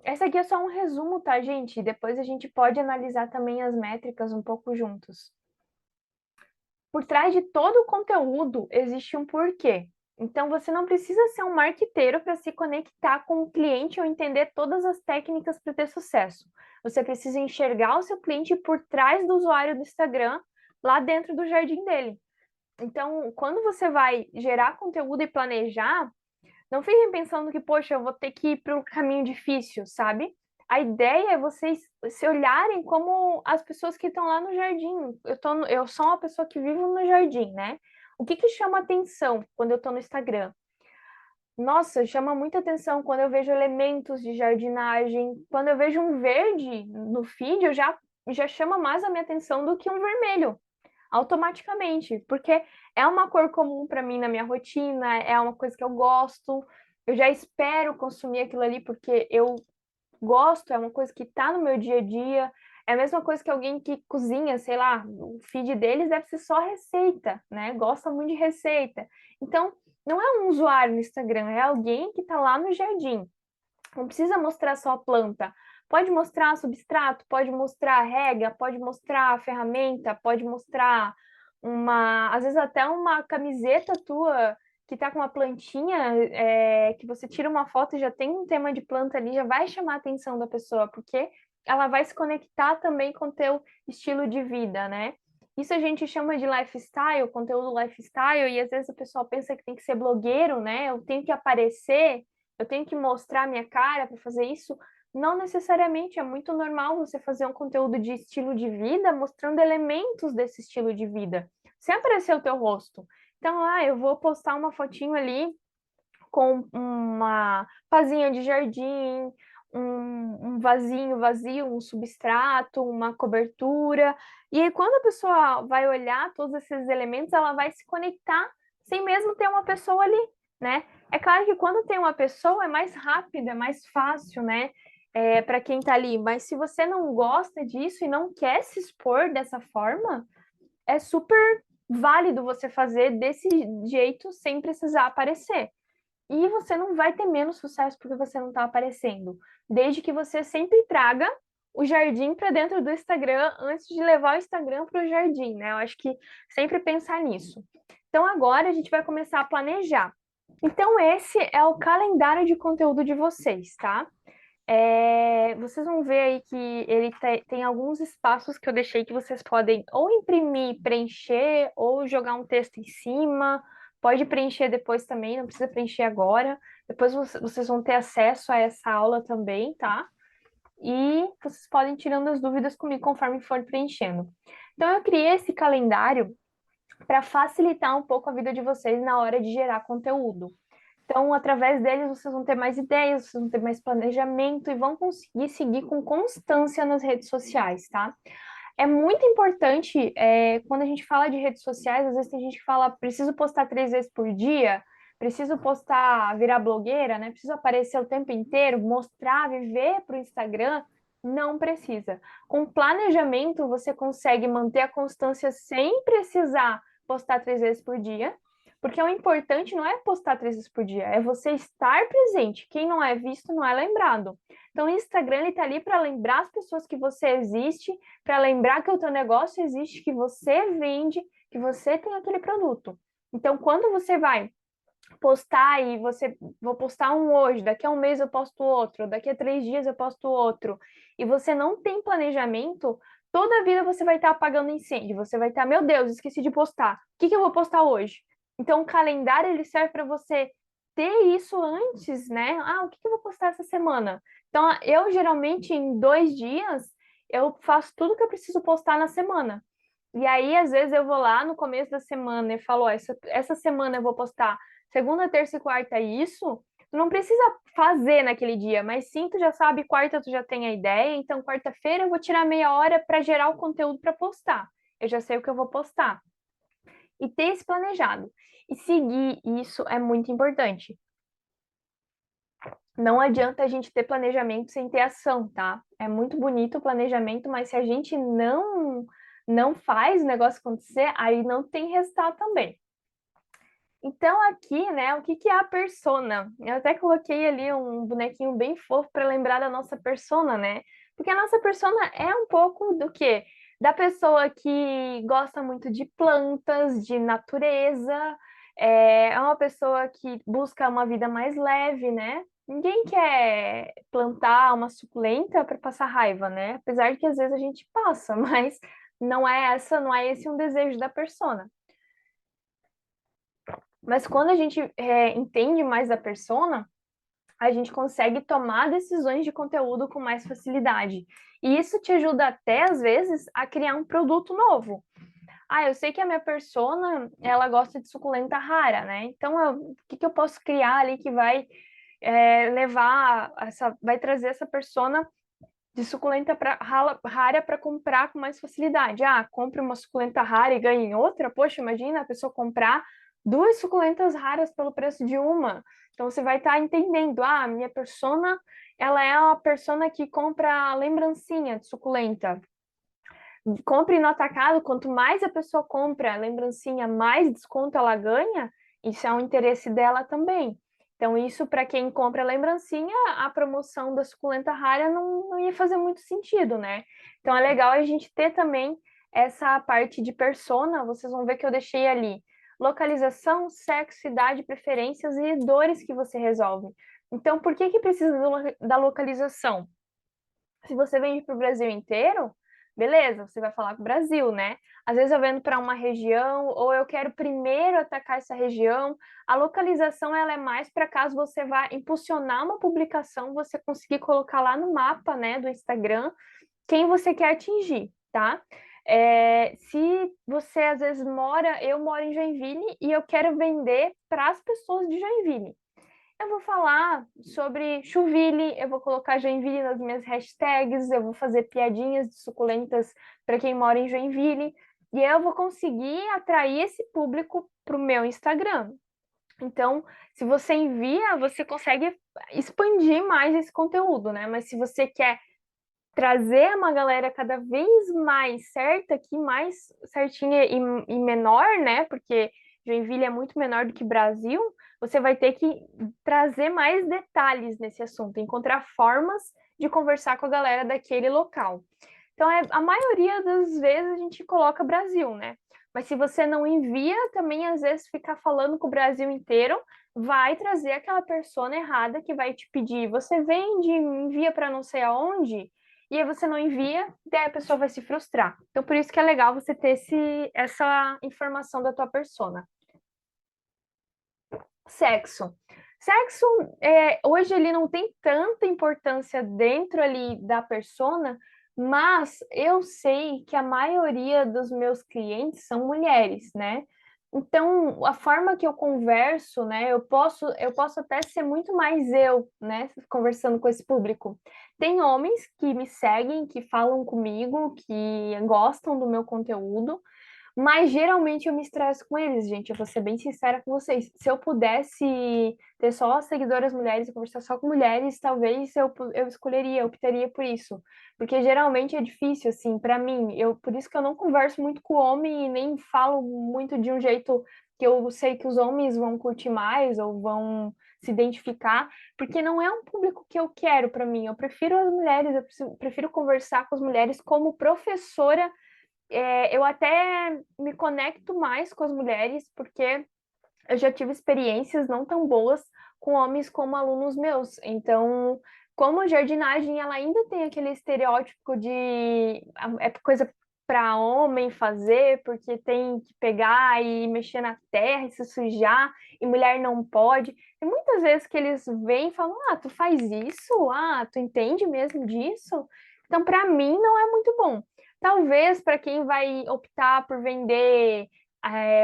Essa aqui é só um resumo, tá, gente? Depois a gente pode analisar também as métricas um pouco juntos. Por trás de todo o conteúdo existe um porquê. Então, você não precisa ser um marqueteiro para se conectar com o cliente ou entender todas as técnicas para ter sucesso. Você precisa enxergar o seu cliente por trás do usuário do Instagram, lá dentro do jardim dele. Então, quando você vai gerar conteúdo e planejar, não fiquem pensando que, poxa, eu vou ter que ir para um caminho difícil, sabe? A ideia é vocês se olharem como as pessoas que estão lá no jardim. Eu sou uma pessoa que vive no jardim, né? O que que chama atenção quando eu estou no Instagram? Nossa, chama muita atenção quando eu vejo elementos de jardinagem. Quando eu vejo um verde no feed, já chama mais a minha atenção do que um vermelho automaticamente, porque é uma cor comum para mim na minha rotina, é uma coisa que eu gosto, eu já espero consumir aquilo ali porque eu gosto, é uma coisa que está no meu dia a dia, é a mesma coisa que alguém que cozinha, sei lá, o feed deles deve ser só receita, né? Gosta muito de receita. Então, não é um usuário no Instagram, é alguém que está lá no jardim. Não precisa mostrar só a planta. Pode mostrar substrato, pode mostrar rega, pode mostrar ferramenta, pode mostrar às vezes até uma camiseta tua que tá com uma plantinha, que você tira uma foto e já tem um tema de planta ali, já vai chamar a atenção da pessoa, porque ela vai se conectar também com o teu estilo de vida, né? Isso a gente chama de lifestyle, conteúdo lifestyle, e às vezes o pessoal pensa que tem que ser blogueiro, né? Eu tenho que aparecer, eu tenho que mostrar minha cara para fazer isso. Não necessariamente, é muito normal você fazer um conteúdo de estilo de vida mostrando elementos desse estilo de vida, sem aparecer o teu rosto. Então, eu vou postar uma fotinho ali com uma pazinha de jardim, um vasinho vazio, um substrato, uma cobertura. E aí, quando a pessoa vai olhar todos esses elementos, ela vai se conectar sem mesmo ter uma pessoa ali, né? É claro que quando tem uma pessoa é mais rápido, é mais fácil, né? Para quem tá ali. Mas se você não gosta disso e não quer se expor dessa forma, é super válido você fazer desse jeito sem precisar aparecer. E você não vai ter menos sucesso porque você não está aparecendo. Desde que você sempre traga o jardim para dentro do Instagram antes de levar o Instagram para o jardim, né? Eu acho que sempre pensar nisso. Então agora a gente vai começar a planejar. Então esse é o calendário de conteúdo de vocês, tá? Vocês vão ver aí que ele tem alguns espaços que eu deixei que vocês podem ou imprimir, preencher, ou jogar um texto em cima. Pode preencher depois também, não precisa preencher agora. Depois vocês vão ter acesso a essa aula também, tá? E vocês podem ir tirando as dúvidas comigo conforme for preenchendo. Então, eu criei esse calendário para facilitar um pouco a vida de vocês na hora de gerar conteúdo. Então, através deles, vocês vão ter mais ideias, vocês vão ter mais planejamento e vão conseguir seguir com constância nas redes sociais, tá? É muito importante, quando a gente fala de redes sociais, às vezes tem gente que fala, preciso postar 3 vezes por dia, preciso postar, virar blogueira, né? Preciso aparecer o tempo inteiro, mostrar, viver para o Instagram. Não precisa. Com planejamento, você consegue manter a constância sem precisar postar 3 vezes por dia, porque o importante não é postar 3 vezes por dia, é você estar presente. Quem não é visto não é lembrado. Então, o Instagram ele tá ali para lembrar as pessoas que você existe, para lembrar que o teu negócio existe, que você vende, que você tem aquele produto. Então, quando você vai postar e vou postar um hoje, daqui a um mês eu posto outro, daqui a 3 dias eu posto outro, e você não tem planejamento, toda a vida você vai estar apagando incêndio, você vai estar, meu Deus, esqueci de postar, o que que eu vou postar hoje? Então, o calendário ele serve para você ter isso antes, né? O que que eu vou postar essa semana? Então, eu geralmente em 2 dias eu faço tudo que eu preciso postar na semana. E aí, às vezes, eu vou lá no começo da semana e falo, essa semana eu vou postar segunda, terça e quarta isso, tu não precisa fazer naquele dia, mas sim, tu já sabe, quarta tu já tem a ideia, então quarta-feira eu vou tirar meia hora para gerar o conteúdo para postar. Eu já sei o que eu vou postar. E ter esse planejado. E seguir isso é muito importante. Não adianta a gente ter planejamento sem ter ação, tá? É muito bonito o planejamento, mas se a gente não faz o negócio acontecer, aí não tem resultado também. Então, aqui, né, o que que é a persona? Eu até coloquei ali um bonequinho bem fofo para lembrar da nossa persona, né? Porque a nossa persona é um pouco do quê? Da pessoa que gosta muito de plantas, de natureza, é uma pessoa que busca uma vida mais leve, né? Ninguém quer plantar uma suculenta para passar raiva, né? Apesar de que às vezes a gente passa, mas não é esse um desejo da persona. Mas quando a gente entende mais da persona, a gente consegue tomar decisões de conteúdo com mais facilidade. E isso te ajuda até, às vezes, a criar um produto novo. Eu sei que a minha persona, ela gosta de suculenta rara, né? Então, o que que eu posso criar ali que vai vai trazer essa persona de suculenta rara para comprar com mais facilidade. Compre uma suculenta rara e ganhe outra. Poxa, imagina a pessoa comprar 2 suculentas raras pelo preço de uma. Então você vai estar entendendo, a minha persona, ela é a persona que compra lembrancinha de suculenta. Compre no atacado, quanto mais a pessoa compra a lembrancinha, mais desconto ela ganha, isso é um interesse dela também. Então, isso para quem compra a lembrancinha, a promoção da suculenta rara não ia fazer muito sentido, né? Então, é legal a gente ter também essa parte de persona, vocês vão ver que eu deixei ali localização, sexo, idade, preferências e dores que você resolve. Então, por que que precisa da localização? Se você vende para o Brasil inteiro, Beleza, você vai falar com o Brasil, né? Às vezes eu vendo para uma região, ou eu quero primeiro atacar essa região. A localização ela é mais para caso você vá impulsionar uma publicação, você conseguir colocar lá no mapa, né, do Instagram, quem você quer atingir, tá? Se você às vezes eu moro em Joinville e eu quero vender para as pessoas de Joinville. Eu vou falar sobre Chuville, eu vou colocar Joinville nas minhas hashtags, eu vou fazer piadinhas de suculentas para quem mora em Joinville, e eu vou conseguir atrair esse público para o meu Instagram. Então, se você envia, você consegue expandir mais esse conteúdo, né? Mas se você quer trazer uma galera cada vez mais certa aqui, mais certinha e menor, né? Porque Joinville é muito menor do que Brasil, você vai ter que trazer mais detalhes nesse assunto, encontrar formas de conversar com a galera daquele local. Então, a maioria das vezes a gente coloca Brasil, né? Mas se você não envia, também às vezes ficar falando com o Brasil inteiro vai trazer aquela persona errada que vai te pedir, você vende, envia para não sei aonde, e aí você não envia, daí a pessoa vai se frustrar. Então, por isso que é legal você ter essa informação da tua persona. Sexo. Sexo, hoje ele não tem tanta importância dentro ali da persona, mas eu sei que a maioria dos meus clientes são mulheres, né? Então, a forma que eu converso, né, eu posso até ser muito mais eu, né, conversando com esse público. Tem homens que me seguem, que falam comigo, que gostam do meu conteúdo, mas geralmente eu me estresso com eles, gente. Eu vou ser bem sincera com vocês. Se eu pudesse ter só seguidoras mulheres e conversar só com mulheres, talvez eu escolheria, eu optaria por isso. Porque geralmente é difícil, assim, para mim. Por isso que eu não converso muito com homem e nem falo muito de um jeito que eu sei que os homens vão curtir mais ou vão se identificar, porque não é um público que eu quero para mim. Eu prefiro as mulheres, prefiro conversar com as mulheres como professora. Eu até me conecto mais com as mulheres, porque eu já tive experiências não tão boas com homens como alunos meus. Então, como a jardinagem ela ainda tem aquele estereótipo de é coisa para homem fazer, porque tem que pegar e mexer na terra e se sujar, e mulher não pode. E muitas vezes que eles vêm e falam: Ah, tu faz isso? Ah, tu entende mesmo disso? Então, para mim, não é muito bom. Talvez para quem vai optar por vender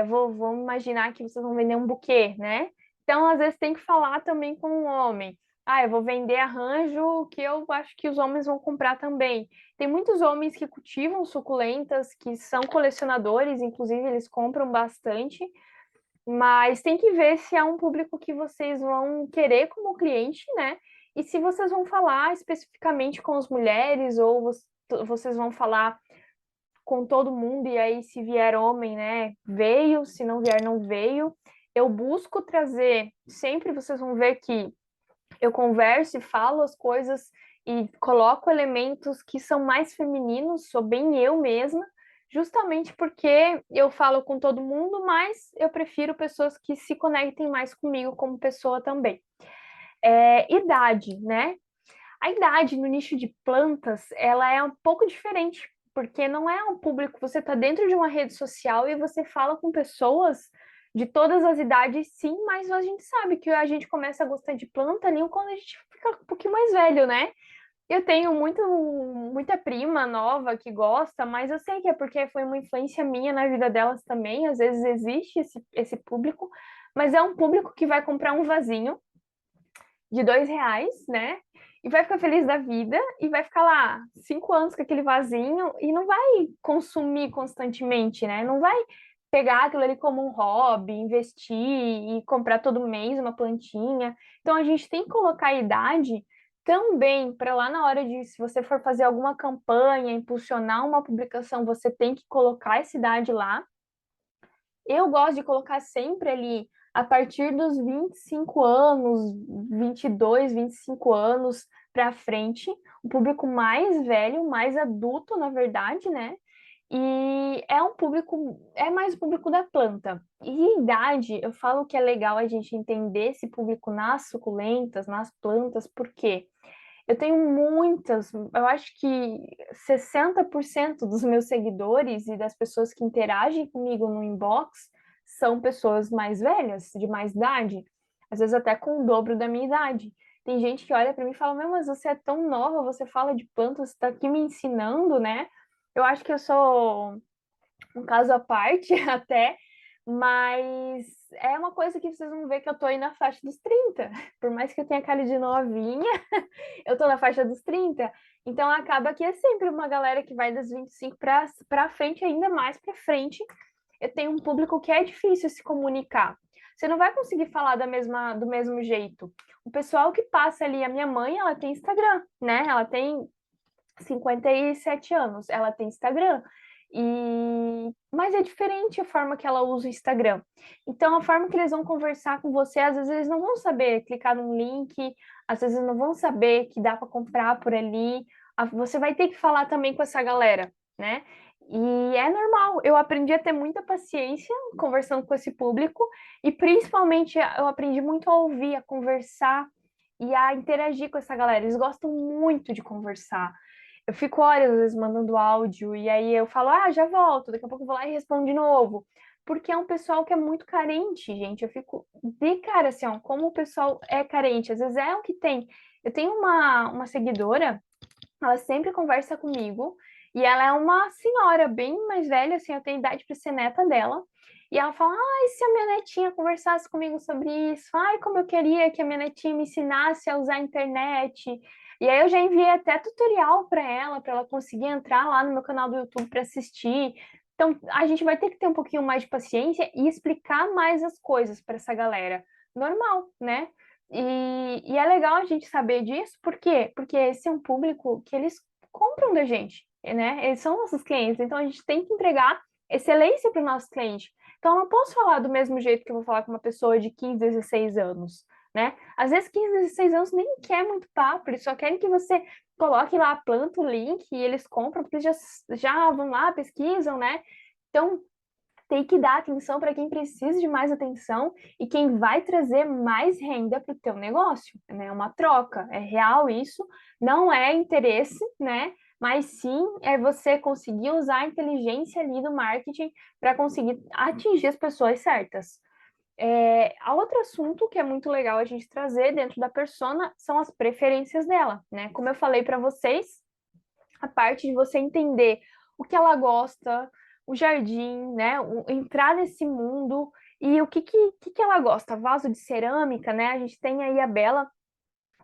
vamos imaginar que vocês vão vender um buquê, né? Então, às vezes, tem que falar também com um homem. Ah, eu vou vender arranjo que eu acho que os homens vão comprar também. Tem muitos homens que cultivam suculentas, que são colecionadores, inclusive eles compram bastante, mas tem que ver se é um público que vocês vão querer como cliente, né? E se vocês vão falar especificamente com as mulheres ou vocês vão falar com todo mundo, e aí se vier homem, né, veio, se não vier, não veio. Eu busco trazer, sempre vocês vão ver que eu converso e falo as coisas e coloco elementos que são mais femininos, sou bem eu mesma, justamente porque eu falo com todo mundo, mas eu prefiro pessoas que se conectem mais comigo como pessoa também. Idade, né? A idade no nicho de plantas, ela é um pouco diferente, porque não é um público, você está dentro de uma rede social e você fala com pessoas de todas as idades, sim, mas a gente sabe que a gente começa a gostar de planta ali quando a gente fica um pouquinho mais velho, né? Eu tenho muita prima nova que gosta, mas eu sei que é porque foi uma influência minha na vida delas também. Às vezes existe esse público, mas é um público que vai comprar um vasinho de R$ 2, né? E vai ficar feliz da vida e vai ficar lá 5 anos com aquele vasinho e não vai consumir constantemente, né? Não vai pegar aquilo ali como um hobby, investir e comprar todo mês uma plantinha. Então a gente tem que colocar a idade também para lá na hora de, se você for fazer alguma campanha, impulsionar uma publicação, você tem que colocar essa idade lá. Eu gosto de colocar sempre ali a partir dos 25 anos, 22, 25 anos para frente, o público mais velho, mais adulto, na verdade, né? E é um público, é mais o público da planta. E idade, eu falo que é legal a gente entender esse público nas suculentas, nas plantas, por quê? Eu tenho muitas, eu acho que 60% dos meus seguidores e das pessoas que interagem comigo no inbox são pessoas mais velhas, de mais idade, às vezes até com o dobro da minha idade. Tem gente que olha para mim e fala: Meu, mas você é tão nova, você fala de plantas, você está aqui me ensinando, né? Eu acho que eu sou um caso à parte até, mas é uma coisa que vocês vão ver que eu tô aí na faixa dos 30. Por mais que eu tenha cara de novinha, eu tô na faixa dos 30. Então acaba que é sempre uma galera que vai das 25 para frente, ainda mais para frente. Eu tenho um público que é difícil se comunicar. Você não vai conseguir falar do mesmo jeito. O pessoal que passa ali, a minha mãe, ela tem Instagram, né? Ela tem 57 anos, ela tem Instagram. Mas é diferente a forma que ela usa o Instagram. Então, a forma que eles vão conversar com você, às vezes eles não vão saber clicar num link, às vezes não vão saber que dá para comprar por ali. Você vai ter que falar também com essa galera, né? E é normal. Eu aprendi a ter muita paciência conversando com esse público e principalmente eu aprendi muito a ouvir, a conversar e a interagir com essa galera. Eles gostam muito de conversar. Eu fico horas, às vezes, mandando áudio, e aí eu falo, já volto, daqui a pouco eu vou lá e respondo de novo. Porque é um pessoal que é muito carente, gente. Eu fico de cara, assim, ó, como o pessoal é carente. Às vezes é o que tem. Eu tenho uma seguidora, ela sempre conversa comigo, e ela é uma senhora bem mais velha, assim, eu tenho idade para ser neta dela. E ela fala, ai, se a minha netinha conversasse comigo sobre isso, ai, como eu queria que a minha netinha me ensinasse a usar a internet. E aí eu já enviei até tutorial para ela conseguir entrar lá no meu canal do YouTube para assistir. Então, a gente vai ter que ter um pouquinho mais de paciência e explicar mais as coisas para essa galera. Normal, né? E é legal a gente saber disso, por quê? Porque esse é um público que eles compram da gente, né? Eles são nossos clientes, então a gente tem que entregar excelência para o nosso cliente. Então, eu não posso falar do mesmo jeito que eu vou falar com uma pessoa de 15, 16 anos, né? Às vezes, 15, 16 anos nem quer muito papo, eles só querem que você coloque lá, planta o link e eles compram, porque eles já vão lá, pesquisam, né? Então, tem que dar atenção para quem precisa de mais atenção e quem vai trazer mais renda para o teu negócio, né? É uma troca, é real isso, não é interesse, né? Mas sim é você conseguir usar a inteligência ali do marketing para conseguir atingir as pessoas certas. A outro assunto que é muito legal a gente trazer dentro da persona são as preferências dela, né? Como eu falei para vocês, a parte de você entender o que ela gosta, o jardim, né? Entrar nesse mundo e o que ela gosta. Vaso de cerâmica, né? A gente tem aí a Bela,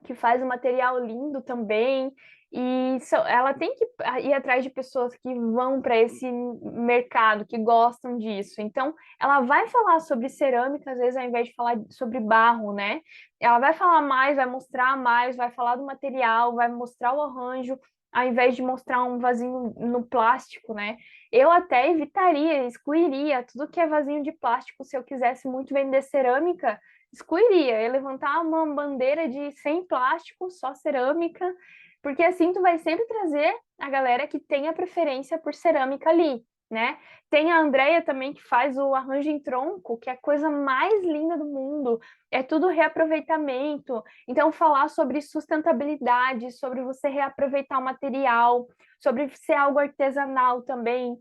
que faz um material lindo também. E ela tem que ir atrás de pessoas que vão para esse mercado, que gostam disso. Então, ela vai falar sobre cerâmica, às vezes, ao invés de falar sobre barro, né? Ela vai falar mais, vai mostrar mais, vai falar do material, vai mostrar o arranjo, ao invés de mostrar um vasinho no plástico, né? Eu até evitaria, excluiria tudo que é vasinho de plástico se eu quisesse muito vender cerâmica, excluiria, ia levantar uma bandeira de sem plástico, só cerâmica, porque assim tu vai sempre trazer a galera que tem a preferência por cerâmica ali, né? Tem a Andrea também que faz o arranjo em tronco, que é a coisa mais linda do mundo, é tudo reaproveitamento. Então, falar sobre sustentabilidade, sobre você reaproveitar o material, sobre ser algo artesanal também,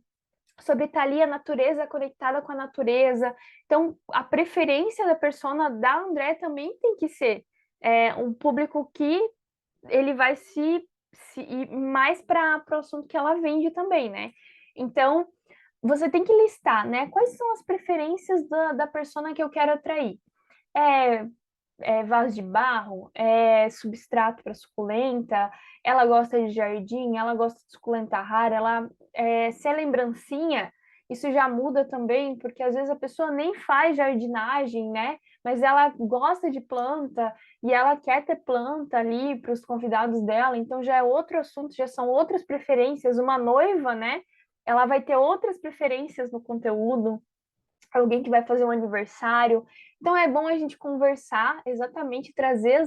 sobre estar ali a natureza conectada com a natureza. Então, a preferência da persona da André também tem que ser um público que ele vai se ir mais para o assunto que ela vende também, né? Então, você tem que listar, né? Quais são as preferências da persona que eu quero atrair? É, vaso de barro, substrato para suculenta, ela gosta de jardim, ela gosta de suculenta rara, se é lembrancinha, isso já muda também, porque às vezes a pessoa nem faz jardinagem, né? Mas ela gosta de planta e ela quer ter planta ali para os convidados dela, então já é outro assunto, já são outras preferências. Uma noiva, né? Ela vai ter outras preferências no conteúdo, alguém que vai fazer um aniversário. Então é bom a gente conversar, exatamente trazer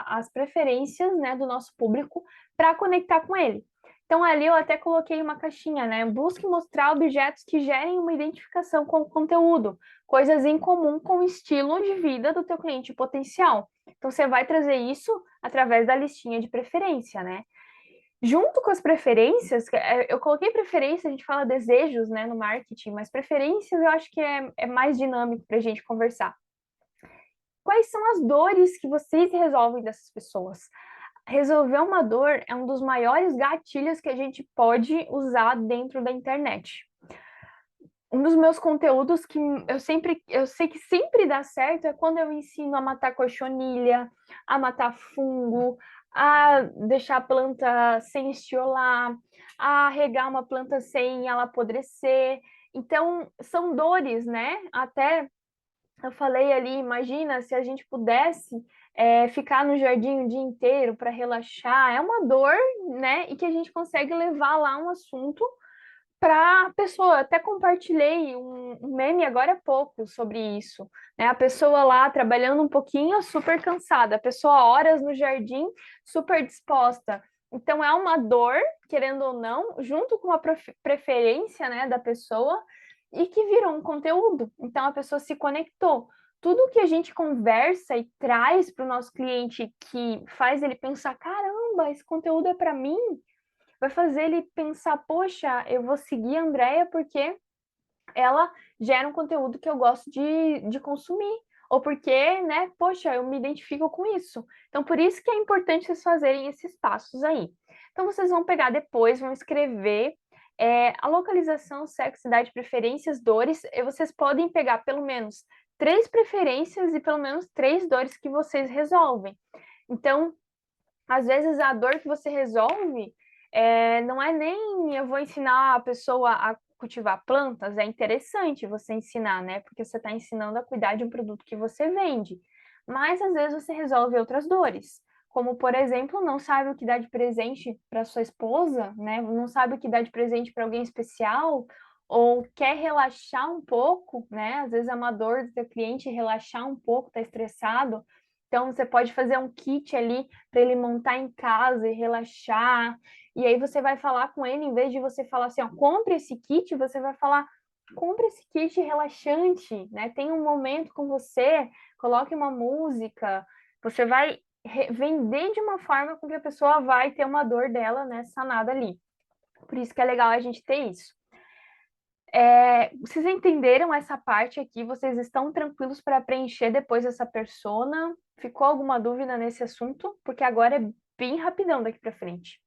as preferências, né, do nosso público para conectar com ele. Então ali eu até coloquei uma caixinha, né? Busque mostrar objetos que gerem uma identificação com o conteúdo, coisas em comum com o estilo de vida do teu cliente potencial. Então, você vai trazer isso através da listinha de preferência, né? Junto com as preferências, eu coloquei preferência, a gente fala desejos, né, no marketing, mas preferências eu acho que é mais dinâmico para a gente conversar. Quais são as dores que vocês resolvem dessas pessoas? Resolver uma dor é um dos maiores gatilhos que a gente pode usar dentro da internet. Um dos meus conteúdos que eu sei que sempre dá certo é quando eu ensino a matar cochonilha, a matar fungo, a deixar a planta sem estiolar, a regar uma planta sem ela apodrecer. Então, são dores, né? Até eu falei ali, imagina se a gente pudesse ficar no jardim o dia inteiro para relaxar. É uma dor, né? E que a gente consegue levar lá um assunto para a pessoa. Até compartilhei um meme agora há pouco sobre isso, né? A pessoa lá trabalhando um pouquinho, super cansada, a pessoa horas no jardim, super disposta. Então é uma dor, querendo ou não, junto com a preferência, né, da pessoa, e que virou um conteúdo. Então a pessoa se conectou. Tudo que a gente conversa e traz para o nosso cliente que faz ele pensar, caramba, esse conteúdo é para mim, vai fazer ele pensar, poxa, eu vou seguir a Andrea porque ela gera um conteúdo que eu gosto de consumir. Ou porque, né, poxa, eu me identifico com isso. Então, por isso que é importante vocês fazerem esses passos aí. Então, vocês vão pegar depois, vão escrever a localização, sexo, idade, preferências, dores. E vocês podem pegar pelo menos 3 preferências e pelo menos 3 dores que vocês resolvem. Então, às vezes a dor que você resolve não é nem eu vou ensinar a pessoa a cultivar plantas, é interessante você ensinar, né? Porque você está ensinando a cuidar de um produto que você vende. Mas às vezes você resolve outras dores, como por exemplo, não sabe o que dar de presente para sua esposa, né? Não sabe o que dar de presente para alguém especial, ou quer relaxar um pouco, né? Às vezes é uma dor do seu cliente relaxar um pouco, tá estressado. Então, você pode fazer um kit ali para ele montar em casa e relaxar. E aí você vai falar com ele, em vez de você falar assim, ó, compre esse kit, você vai falar, compre esse kit relaxante, né? Tem um momento com você, coloque uma música, você vai vender de uma forma com que a pessoa vai ter uma dor dela, né, sanada ali. Por isso que é legal a gente ter isso. Vocês entenderam essa parte aqui? Vocês estão tranquilos para preencher depois essa persona? Ficou alguma dúvida nesse assunto? Porque agora é bem rapidão daqui para frente.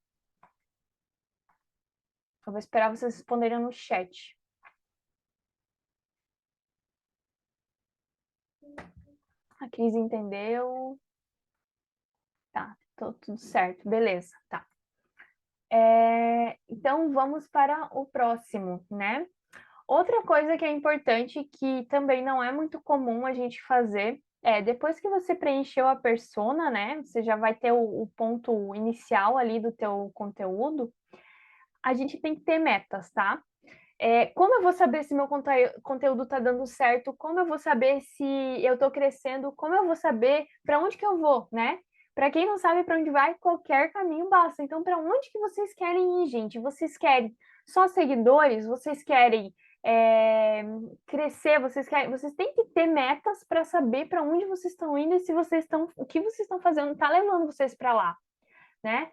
Eu vou esperar vocês responderem no chat. A Cris entendeu. Tá, tudo certo, beleza, tá. Então vamos para o próximo, né? Outra coisa que é importante, que também não é muito comum a gente fazer, depois que você preencheu a persona, né? Você já vai ter o ponto inicial ali do teu conteúdo. A gente tem que ter metas, tá? Como eu vou saber se meu conteúdo está dando certo? Como eu vou saber se eu estou crescendo? Como eu vou saber para onde que eu vou, né? Para quem não sabe para onde vai, qualquer caminho basta. Então, para onde que vocês querem ir, gente? Vocês querem só seguidores? Vocês querem crescer? Vocês têm que ter metas para saber para onde vocês estão indo e se vocês estão, o que vocês estão fazendo está levando vocês para lá, né?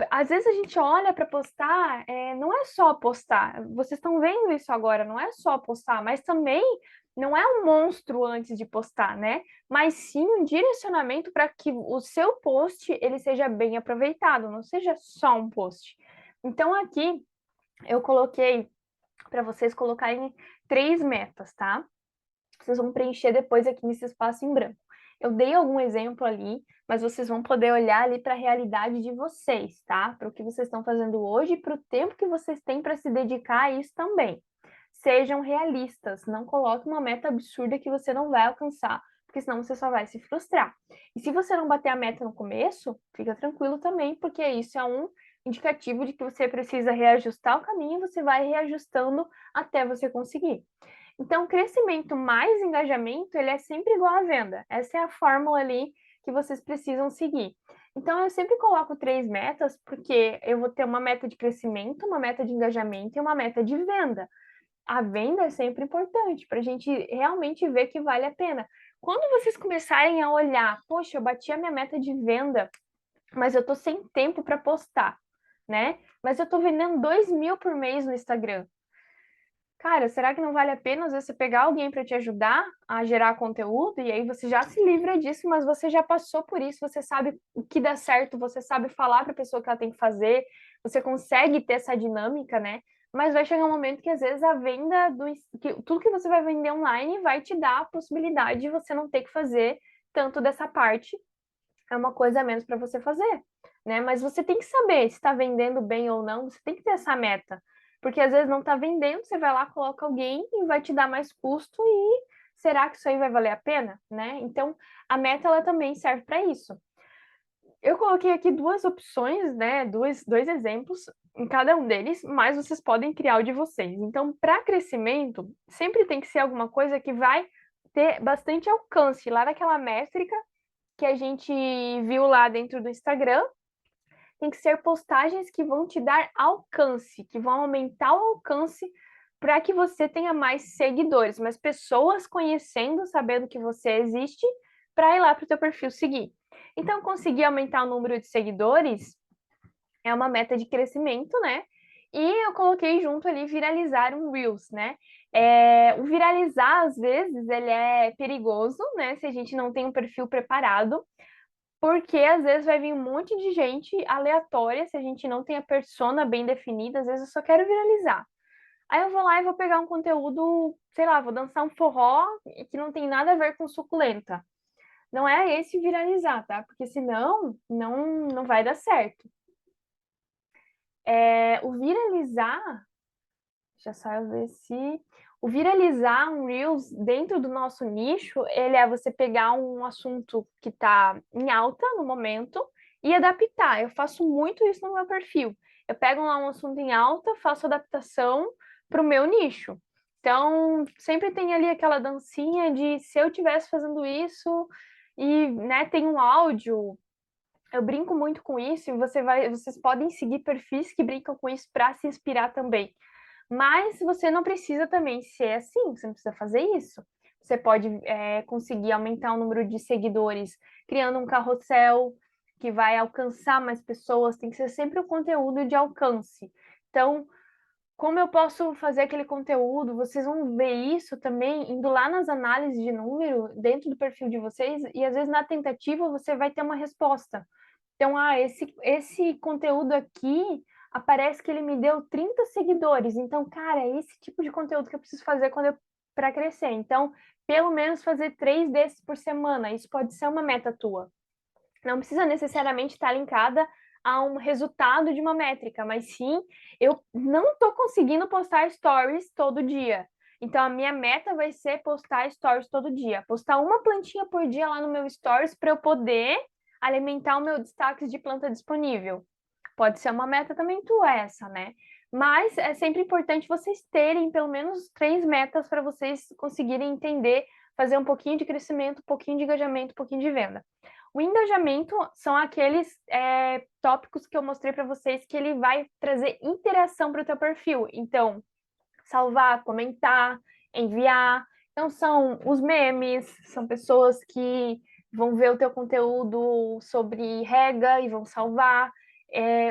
Às vezes a gente olha para postar, não é só postar, vocês estão vendo isso agora, não é só postar, mas também não é um monstro antes de postar, né? Mas sim um direcionamento para que o seu post ele seja bem aproveitado, não seja só um post. Então aqui eu coloquei para vocês colocarem 3 metas, tá? Vocês vão preencher depois aqui nesse espaço em branco. Eu dei algum exemplo ali, mas vocês vão poder olhar ali para a realidade de vocês, tá? Para o que vocês estão fazendo hoje e para o tempo que vocês têm para se dedicar a isso também. Sejam realistas, não coloque uma meta absurda que você não vai alcançar, porque senão você só vai se frustrar. E se você não bater a meta no começo, fica tranquilo também, porque isso é um indicativo de que você precisa reajustar o caminho e você vai reajustando até você conseguir. Então, crescimento mais engajamento, ele é sempre igual à venda. Essa é a fórmula ali que vocês precisam seguir. Então, eu sempre coloco 3 metas, porque eu vou ter uma meta de crescimento, uma meta de engajamento e uma meta de venda. A venda é sempre importante para a gente realmente ver que vale a pena. Quando vocês começarem a olhar, poxa, eu bati a minha meta de venda, mas eu tô sem tempo para postar, né? Mas eu tô vendendo 2.000 por mês no Instagram. Cara, será que não vale a pena às vezes você pegar alguém para te ajudar a gerar conteúdo e aí você já se livra disso, mas você já passou por isso, você sabe o que dá certo, você sabe falar para a pessoa que ela tem que fazer, você consegue ter essa dinâmica, né? Mas vai chegar um momento que às vezes a venda tudo que você vai vender online vai te dar a possibilidade de você não ter que fazer tanto dessa parte, é uma coisa a menos para você fazer, né? Mas você tem que saber se está vendendo bem ou não, você tem que ter essa meta. Porque às vezes não está vendendo, você vai lá, coloca alguém e vai te dar mais custo e será que isso aí vai valer a pena, né? Então, a meta ela também serve para isso. Eu coloquei aqui duas opções, né? Dois exemplos em cada um deles, mas vocês podem criar o de vocês. Então, para crescimento, sempre tem que ser alguma coisa que vai ter bastante alcance lá naquela métrica que a gente viu lá dentro do Instagram, tem que ser postagens que vão te dar alcance, que vão aumentar o alcance para que você tenha mais seguidores, mais pessoas conhecendo, sabendo que você existe, para ir lá para o teu perfil seguir. Então, conseguir aumentar o número de seguidores é uma meta de crescimento, né? E eu coloquei junto ali viralizar um Reels, né? O viralizar, às vezes, ele é perigoso, né? Se a gente não tem um perfil preparado, porque às vezes vai vir um monte de gente aleatória, se a gente não tem a persona bem definida, às vezes eu só quero viralizar. Aí eu vou lá e vou pegar um conteúdo, sei lá, vou dançar um forró que não tem nada a ver com suculenta. Não é esse viralizar, tá? Porque senão não vai dar certo. O viralizar, deixa só eu ver se. O viralizar um Reels dentro do nosso nicho, ele é você pegar um assunto que está em alta no momento e adaptar. Eu faço muito isso no meu perfil. Eu pego lá um assunto em alta, faço adaptação para o meu nicho. Então, sempre tem ali aquela dancinha de se eu estivesse fazendo isso e, né, tem um áudio. Eu brinco muito com isso e vocês podem seguir perfis que brincam com isso para se inspirar também. Mas você não precisa também ser assim, você não precisa fazer isso. Você pode conseguir aumentar o número de seguidores criando um carrossel que vai alcançar mais pessoas, tem que ser sempre o conteúdo de alcance. Então, como eu posso fazer aquele conteúdo? Vocês vão ver isso também indo lá nas análises de número dentro do perfil de vocês, e às vezes na tentativa você vai ter uma resposta. Então, esse conteúdo aqui aparece que ele me deu 30 seguidores. Então, cara, é esse tipo de conteúdo que eu preciso fazer para crescer. Então, pelo menos fazer 3 desses por semana. Isso pode ser uma meta tua. Não precisa necessariamente estar linkada a um resultado de uma métrica, mas sim, eu não estou conseguindo postar stories todo dia. Então, a minha meta vai ser postar stories todo dia. Postar uma plantinha por dia lá no meu stories para eu poder alimentar o meu destaque de planta disponível. Pode ser uma meta também tua essa, né? Mas é sempre importante vocês terem pelo menos 3 metas para vocês conseguirem entender, fazer um pouquinho de crescimento, um pouquinho de engajamento, um pouquinho de venda. O engajamento são aqueles tópicos que eu mostrei para vocês que ele vai trazer interação para o teu perfil. Então, salvar, comentar, enviar. Então, são os memes, são pessoas que vão ver o teu conteúdo sobre rega e vão salvar.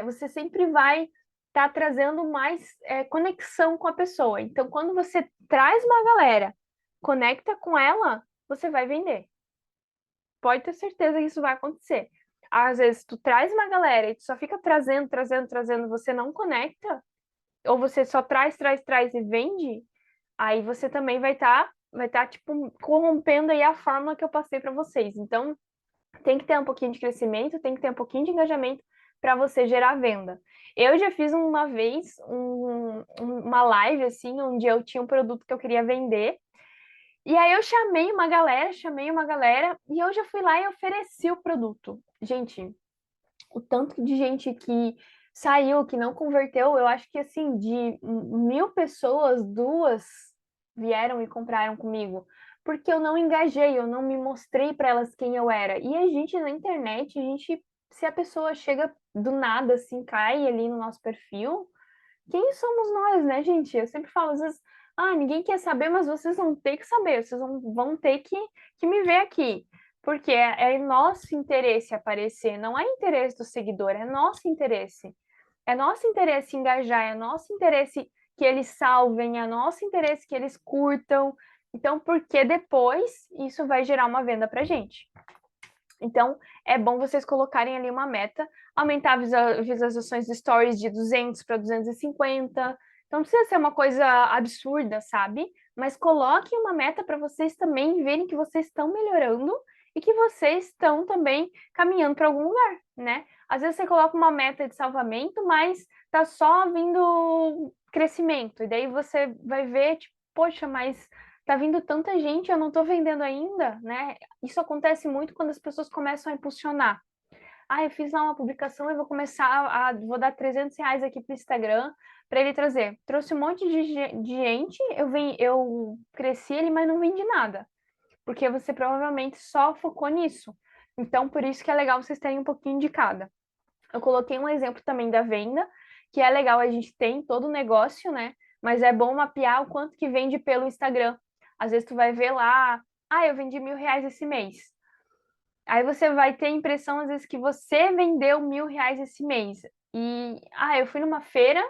Você sempre vai estar trazendo mais conexão com a pessoa. Então, quando você traz uma galera, conecta com ela, você vai vender. Pode ter certeza que isso vai acontecer. Às vezes, tu traz uma galera e tu só fica trazendo, você não conecta, ou você só traz e vende, aí você também vai tá tipo corrompendo aí a fórmula que eu passei para vocês. Então, tem que ter um pouquinho de crescimento, tem que ter um pouquinho de engajamento para você gerar venda. Eu já fiz uma vez uma live assim, onde eu tinha um produto que eu queria vender. E aí eu chamei uma galera e eu já fui lá e ofereci o produto. Gente, o tanto de gente que saiu, que não converteu, eu acho que assim, de 1.000 pessoas, 2 vieram e compraram comigo. Porque eu não engajei, eu não me mostrei para elas quem eu era. E a gente na internet, se a pessoa chega do nada, assim, cai ali no nosso perfil, quem somos nós, né, gente? Eu sempre falo, às vezes Ah, ninguém quer saber, mas vocês vão ter que saber, vocês vão ter que me ver aqui. Porque é nosso interesse aparecer, não é interesse do seguidor, é nosso interesse. É nosso interesse engajar, é nosso interesse que eles salvem, é nosso interesse que eles curtam. Então, porque depois isso vai gerar uma venda para gente. Então, é bom vocês colocarem ali uma meta, aumentar visualizações de stories de 200 para 250. Então, não precisa ser uma coisa absurda, sabe? Mas coloquem uma meta para vocês também verem que vocês estão melhorando e que vocês estão também caminhando para algum lugar, né? Às vezes você coloca uma meta de salvamento, mas tá só vindo crescimento. E daí você vai ver, tipo, poxa, mas tá vindo tanta gente, eu não tô vendendo ainda, né? Isso acontece muito quando as pessoas começam a impulsionar. Ah, eu fiz lá uma publicação e vou começar vou dar R$ 300 aqui pro Instagram para ele trazer. Trouxe um monte de gente, eu cresci ele, mas não vendi nada, porque você provavelmente só focou nisso. Então, por isso que é legal vocês terem um pouquinho de cada. Eu coloquei um exemplo também da venda, que é legal, a gente tem todo o negócio, né? Mas é bom mapear o quanto que vende pelo Instagram. Às vezes tu vai ver lá, ah, eu vendi R$ 1.000 esse mês. Aí você vai ter a impressão, às vezes, que você vendeu R$ 1.000 esse mês. E, eu fui numa feira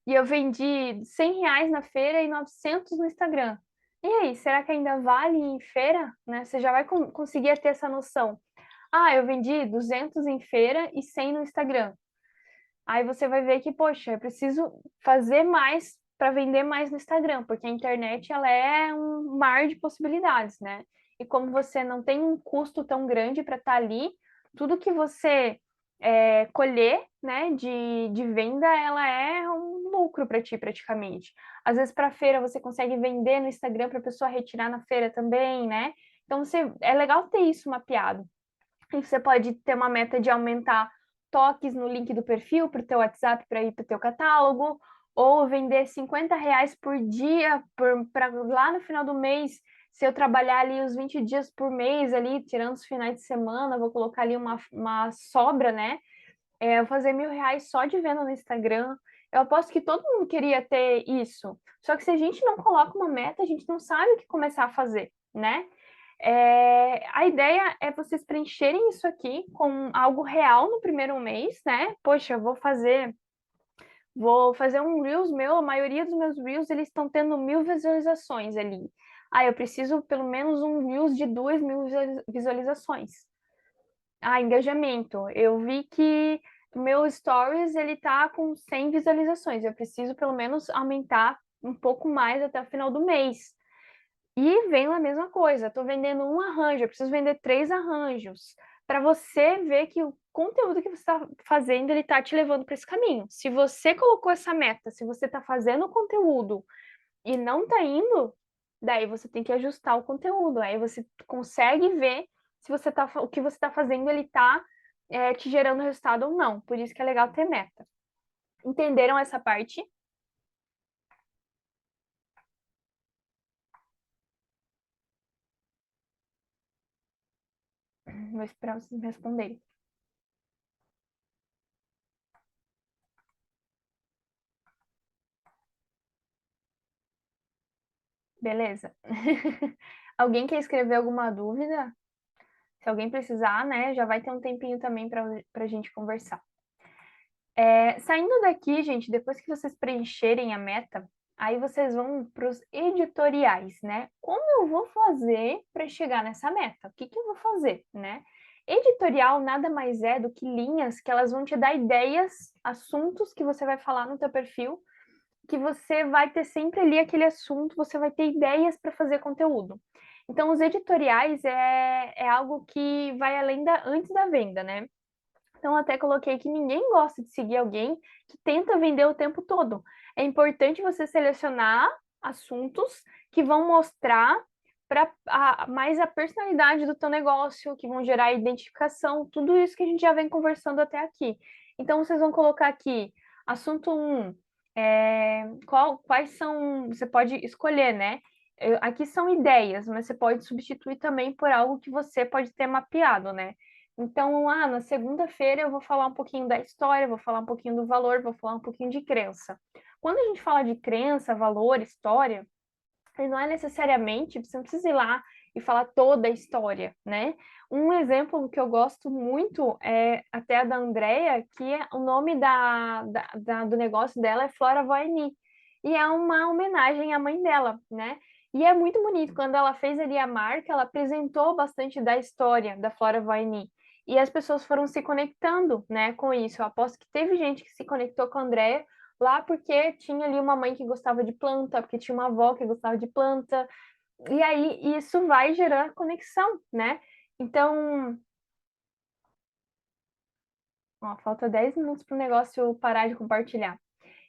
e eu vendi R$ 100 na feira e 900 no Instagram. E aí, será que ainda vale em feira? Né? Você já vai conseguir ter essa noção. Ah, eu vendi 200 em feira e 100 no Instagram. Aí você vai ver que, poxa, eu preciso fazer mais para vender mais no Instagram, porque a internet ela é um mar de possibilidades, né? E como você não tem um custo tão grande para estar ali, tudo que você colher, né, de venda, ela é um lucro para ti praticamente. Às vezes para feira você consegue vender no Instagram para a pessoa retirar na feira também, né? Então é legal ter isso mapeado. E você pode ter uma meta de aumentar toques no link do perfil para o teu WhatsApp para ir para o teu catálogo, ou vender R$ 50 por dia para lá no final do mês, se eu trabalhar ali os 20 dias por mês, ali, tirando os finais de semana, vou colocar ali uma sobra, né? Eu vou fazer R$ 1.000 só de venda no Instagram. Eu aposto que todo mundo queria ter isso. Só que se a gente não coloca uma meta, a gente não sabe o que começar a fazer, né? A ideia é vocês preencherem isso aqui com algo real no primeiro mês, né? Poxa, eu vou fazer um Reels meu, a maioria dos meus Reels, eles estão tendo 1.000 visualizações ali. Eu preciso pelo menos um Reels de 2.000 visualizações. Engajamento. Eu vi que o meu Stories, ele tá com 100 visualizações. Eu preciso pelo menos aumentar um pouco mais até o final do mês. E vem a mesma coisa, estou vendendo um arranjo, eu preciso vender 3 arranjos, para você ver que o conteúdo que você está fazendo, ele está te levando para esse caminho. Se você colocou essa meta, se você está fazendo o conteúdo e não está indo, daí você tem que ajustar o conteúdo, aí você consegue ver se o que você está fazendo, ele está te gerando resultado ou não. Por isso que é legal ter meta. Entenderam essa parte? Vou esperar vocês me responderem. Beleza? Alguém quer escrever alguma dúvida? Se alguém precisar, né, já vai ter um tempinho também para a gente conversar. Saindo daqui, gente, depois que vocês preencherem a meta, aí vocês vão para os editoriais, né? Como eu vou fazer para chegar nessa meta? O que que eu vou fazer, né? Editorial nada mais é do que linhas que elas vão te dar ideias, assuntos que você vai falar no teu perfil, que você vai ter sempre ali aquele assunto, você vai ter ideias para fazer conteúdo. Então, os editoriais é algo que vai além antes da venda, né? Então, até coloquei que ninguém gosta de seguir alguém que tenta vender o tempo todo. É importante você selecionar assuntos que vão mostrar mais a personalidade do teu negócio, que vão gerar identificação, tudo isso que a gente já vem conversando até aqui. Então, vocês vão colocar aqui, assunto 1, quais são, você pode escolher, né? Aqui são ideias, mas você pode substituir também por algo que você pode ter mapeado, né? Então, na segunda-feira eu vou falar um pouquinho da história, vou falar um pouquinho do valor, vou falar um pouquinho de crença. Quando a gente fala de crença, valor, história, e não é necessariamente, você não precisa ir lá e falar toda a história, né? Um exemplo que eu gosto muito é até a da Andrea, que o nome do negócio dela é Flora Voini, e é uma homenagem à mãe dela, né? E é muito bonito, quando ela fez ali a marca, ela apresentou bastante da história da Flora Voini, e as pessoas foram se conectando, né, com isso. Eu aposto que teve gente que se conectou com a Andrea lá porque tinha ali uma mãe que gostava de planta, porque tinha uma avó que gostava de planta, e aí isso vai gerar conexão, né? Então, ó, falta 10 minutos para o negócio parar de compartilhar.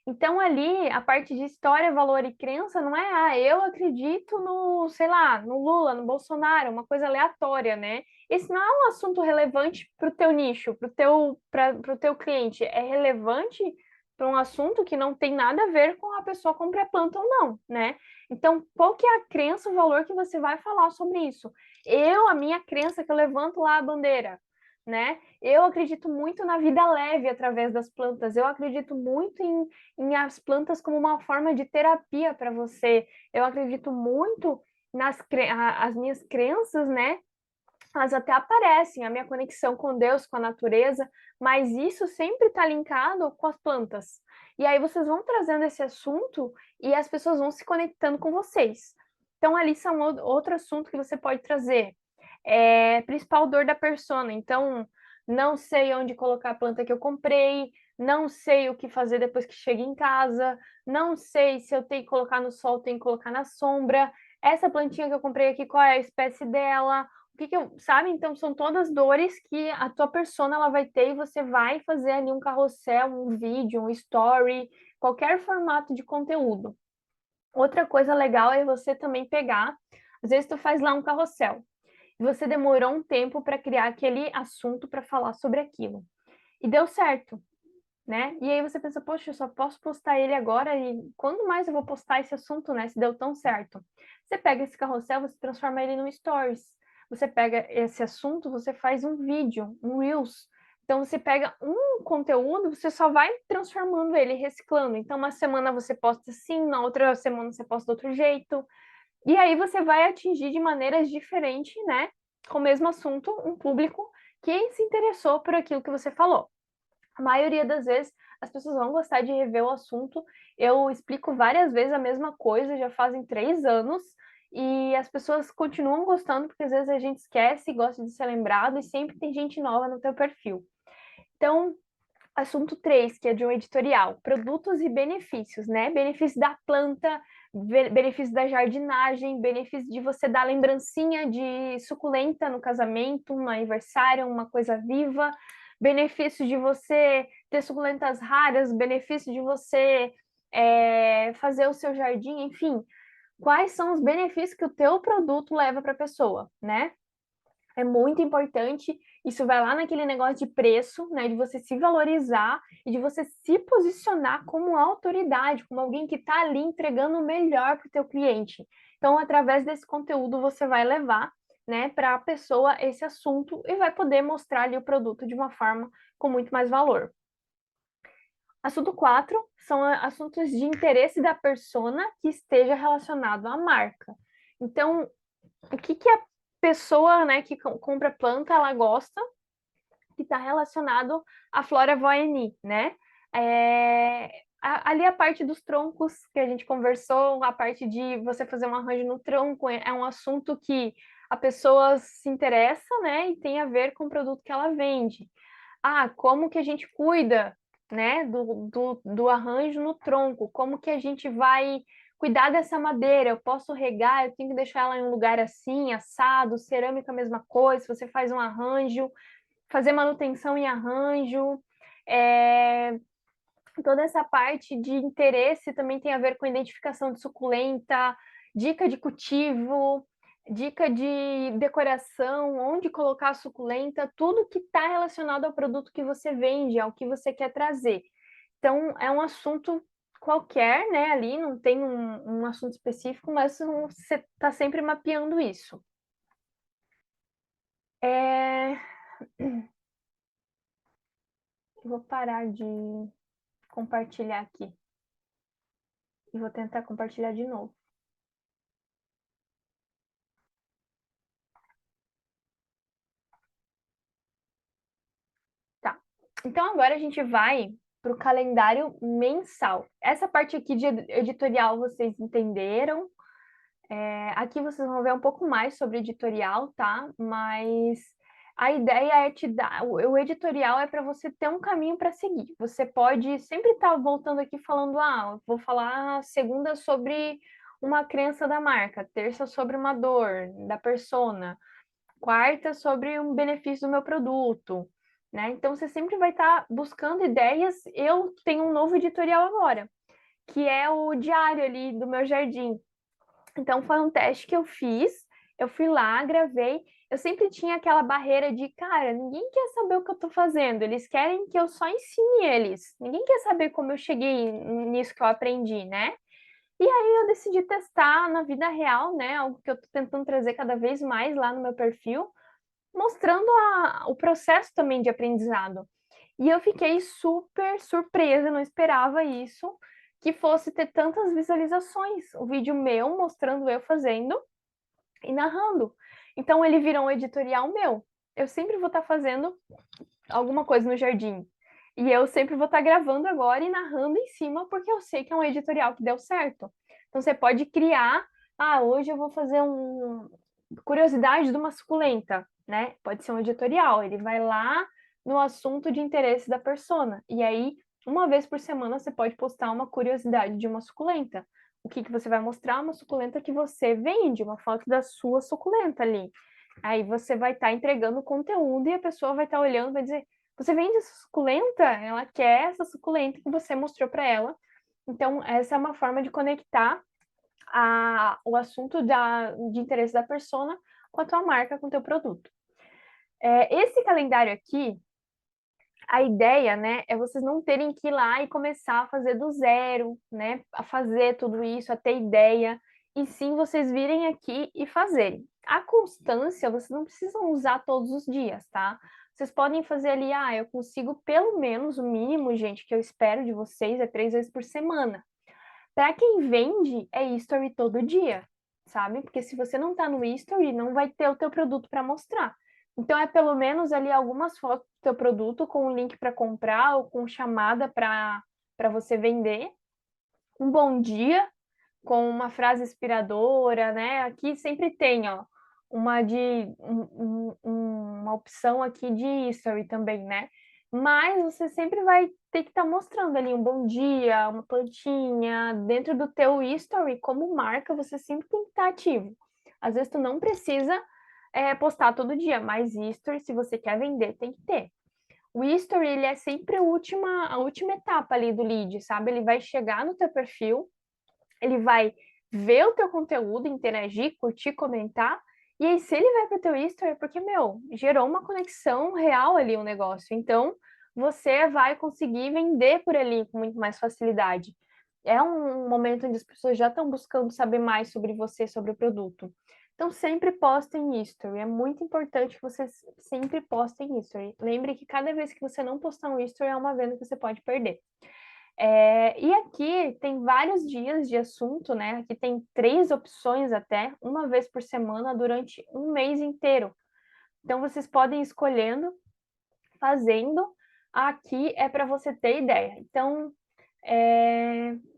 Então, ali, a parte de história, valor e crença não é, eu acredito no, sei lá, no Lula, no Bolsonaro, uma coisa aleatória, né? Esse não é um assunto relevante para o teu nicho, para o teu cliente. É relevante para um assunto que não tem nada a ver com a pessoa comprar planta ou não, né? Então, qual que é a crença, o valor que você vai falar sobre isso? A minha crença que eu levanto lá a bandeira, né? Eu acredito muito na vida leve através das plantas. Eu acredito muito em as plantas como uma forma de terapia para você. Eu acredito muito as minhas crenças, né? Elas até aparecem, a minha conexão com Deus, com a natureza, mas isso sempre está linkado com as plantas. E aí vocês vão trazendo esse assunto e as pessoas vão se conectando com vocês. Então, ali são outro assunto que você pode trazer. Principal dor da persona. Então, não sei onde colocar a planta que eu comprei, não sei o que fazer depois que chega em casa, não sei se eu tenho que colocar no sol, tenho que colocar na sombra. Essa plantinha que eu comprei aqui, qual é a espécie dela? Sabe? Então, são todas dores que a tua persona ela vai ter e você vai fazer ali um carrossel, um vídeo, um story, qualquer formato de conteúdo. Outra coisa legal é você também pegar, às vezes tu faz lá um carrossel, e você demorou um tempo para criar aquele assunto para falar sobre aquilo. E deu certo, né? E aí você pensa, poxa, eu só posso postar ele agora e quando mais eu vou postar esse assunto, né? Se deu tão certo. Você pega esse carrossel, você transforma ele num stories. Você pega esse assunto, você faz um vídeo, um Reels. Então você pega um conteúdo, você só vai transformando ele, reciclando. Então uma semana você posta assim, na outra semana você posta de outro jeito. E aí você vai atingir de maneiras diferentes, né? Com o mesmo assunto, um público que se interessou por aquilo que você falou. A maioria das vezes as pessoas vão gostar de rever o assunto. Eu explico várias vezes a mesma coisa, já fazem 3 anos, e as pessoas continuam gostando, porque às vezes a gente esquece e gosta de ser lembrado, e sempre tem gente nova no teu perfil. Então, assunto 3, que é de um editorial, produtos e benefícios, né? Benefícios da planta, benefícios da jardinagem, benefícios de você dar lembrancinha de suculenta no casamento, no aniversário, uma coisa viva, benefícios de você ter suculentas raras, benefício de você fazer o seu jardim, enfim, quais são os benefícios que o teu produto leva para a pessoa, né? É muito importante. Isso vai lá naquele negócio de preço, né? De você se valorizar e de você se posicionar como autoridade, como alguém que está ali entregando o melhor para o teu cliente. Então, através desse conteúdo, você vai levar, né, para a pessoa esse assunto e vai poder mostrar ali o produto de uma forma com muito mais valor. Assunto 4 são assuntos de interesse da persona que esteja relacionado à marca. Então, o que a pessoa, né, que compra planta, ela gosta, que está relacionado à Flora Voini, né? Ali a parte dos troncos que a gente conversou, a parte de você fazer um arranjo no tronco, é um assunto que a pessoa se interessa, né, e tem a ver com o produto que ela vende. Como que a gente cuida, né, do arranjo no tronco? Como que a gente vai cuidar dessa madeira? Eu posso regar, eu tenho que deixar ela em um lugar assim, assado, cerâmica, a mesma coisa. Se você faz um arranjo, fazer manutenção em arranjo, é, toda essa parte de interesse também tem a ver com identificação de suculenta, dica de cultivo, dica de decoração, onde colocar a suculenta, tudo que está relacionado ao produto que você vende, ao que você quer trazer. Então, é um assunto qualquer, né? Ali não tem um assunto específico, mas você está sempre mapeando isso. Vou parar de compartilhar aqui. E vou tentar compartilhar de novo. Tá. Então agora a gente vai para o calendário mensal. Essa parte aqui de editorial vocês entenderam. Aqui vocês vão ver um pouco mais sobre editorial, tá? Mas a ideia é te dar. O editorial é para você ter um caminho para seguir. Você pode sempre estar voltando aqui falando: vou falar segunda sobre uma crença da marca, terça sobre uma dor da persona, quarta sobre um benefício do meu produto, né? Então você sempre vai estar buscando ideias. Eu tenho um novo editorial agora, que é o diário ali do meu jardim. Então foi um teste que eu fiz, eu fui lá, gravei. Eu sempre tinha aquela barreira de, cara, ninguém quer saber o que eu tô fazendo, eles querem que eu só ensine eles. Ninguém quer saber como eu cheguei nisso que eu aprendi, né? E aí eu decidi testar na vida real, né? Algo que eu tô tentando trazer cada vez mais lá no meu perfil, mostrando o processo também de aprendizado. E eu fiquei super surpresa, não esperava isso, que fosse ter tantas visualizações. O vídeo meu mostrando eu fazendo e narrando. Então ele virou um editorial meu. Eu sempre vou estar fazendo alguma coisa no jardim. E eu sempre vou estar gravando agora e narrando em cima, porque eu sei que é um editorial que deu certo. Então você pode criar, hoje eu vou fazer curiosidade de uma suculenta, né? Pode ser um editorial, ele vai lá no assunto de interesse da persona. E aí, uma vez por semana, você pode postar uma curiosidade de uma suculenta. O que você vai mostrar? Uma suculenta que você vende, uma foto da sua suculenta ali. Aí você vai estar entregando conteúdo e a pessoa vai estar olhando e vai dizer: você vende essa suculenta? Ela quer essa suculenta que você mostrou para ela. Então, essa é uma forma de conectar o assunto de interesse da persona com a tua marca, com o teu produto. Esse calendário aqui, a ideia, né, é vocês não terem que ir lá e começar a fazer do zero, né, a fazer tudo isso, a ter ideia, e sim vocês virem aqui e fazerem. A constância, vocês não precisam usar todos os dias, tá? Vocês podem fazer ali, eu consigo pelo menos o mínimo, gente, que eu espero de vocês é 3 vezes por semana. Para quem vende, é history todo dia, sabe? Porque se você não está no history, não vai ter o teu produto para mostrar. Então, é pelo menos ali algumas fotos do teu produto com um link para comprar ou com chamada para você vender. Um bom dia com uma frase inspiradora, né? Aqui sempre tem, ó, uma opção aqui de history também, né? Mas você sempre vai ter que estar mostrando ali um bom dia, uma plantinha, dentro do teu history, como marca, você sempre tem que estar ativo. Às vezes tu não precisa postar todo dia, mas history, se você quer vender, tem que ter. O history, ele é sempre a última etapa ali do lead, sabe? Ele vai chegar no teu perfil, ele vai ver o teu conteúdo, interagir, curtir, comentar, e aí se ele vai para o teu history, é porque, gerou uma conexão real ali o negócio. Então, você vai conseguir vender por ali com muito mais facilidade. É um momento onde as pessoas já estão buscando saber mais sobre você, sobre o produto. Então, sempre postem history. É muito importante que vocês sempre postem history. Lembre que cada vez que você não postar um history, é uma venda que você pode perder. E aqui tem vários dias de assunto, né? Aqui tem 3 opções até, uma vez por semana, durante um mês inteiro. Então, vocês podem ir escolhendo, fazendo. Aqui é para você ter ideia. Então,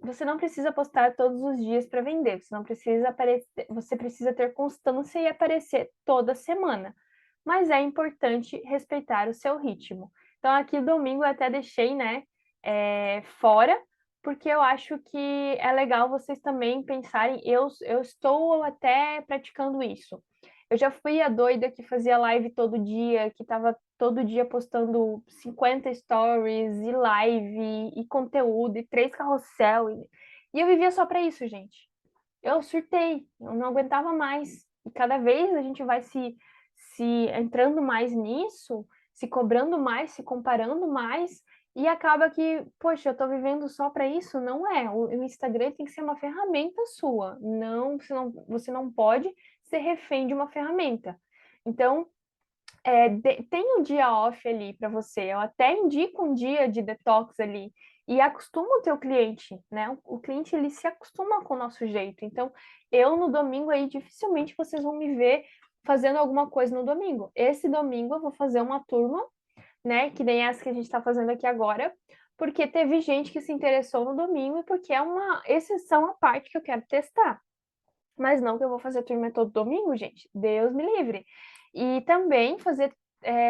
você não precisa postar todos os dias para vender, você não precisa aparecer, você precisa ter constância e aparecer toda semana. Mas é importante respeitar o seu ritmo. Então, aqui domingo eu até deixei, né, fora, porque eu acho que é legal vocês também pensarem, eu estou até praticando isso. Eu já fui a doida que fazia live todo dia, que estava todo dia postando 50 stories e live e conteúdo e 3 carrossel. E eu vivia só para isso, gente. Eu surtei, eu não aguentava mais. E cada vez a gente vai se entrando mais nisso, se cobrando mais, se comparando mais, e acaba que, poxa, eu tô vivendo só para isso? Não é. O Instagram tem que ser uma ferramenta sua. Não, você não pode ser refém de uma ferramenta. Então, tem um dia off ali para você. Eu até indico um dia de detox ali, e acostuma o teu cliente, né? O cliente, ele se acostuma com o nosso jeito. Então, eu no domingo aí, dificilmente vocês vão me ver fazendo alguma coisa no domingo. Esse domingo eu vou fazer uma turma, né? Que nem essa que a gente está fazendo aqui agora, porque teve gente que se interessou no domingo e porque é uma exceção à parte que eu quero testar. Mas não que eu vou fazer turma todo domingo, gente. Deus me livre. E também fazer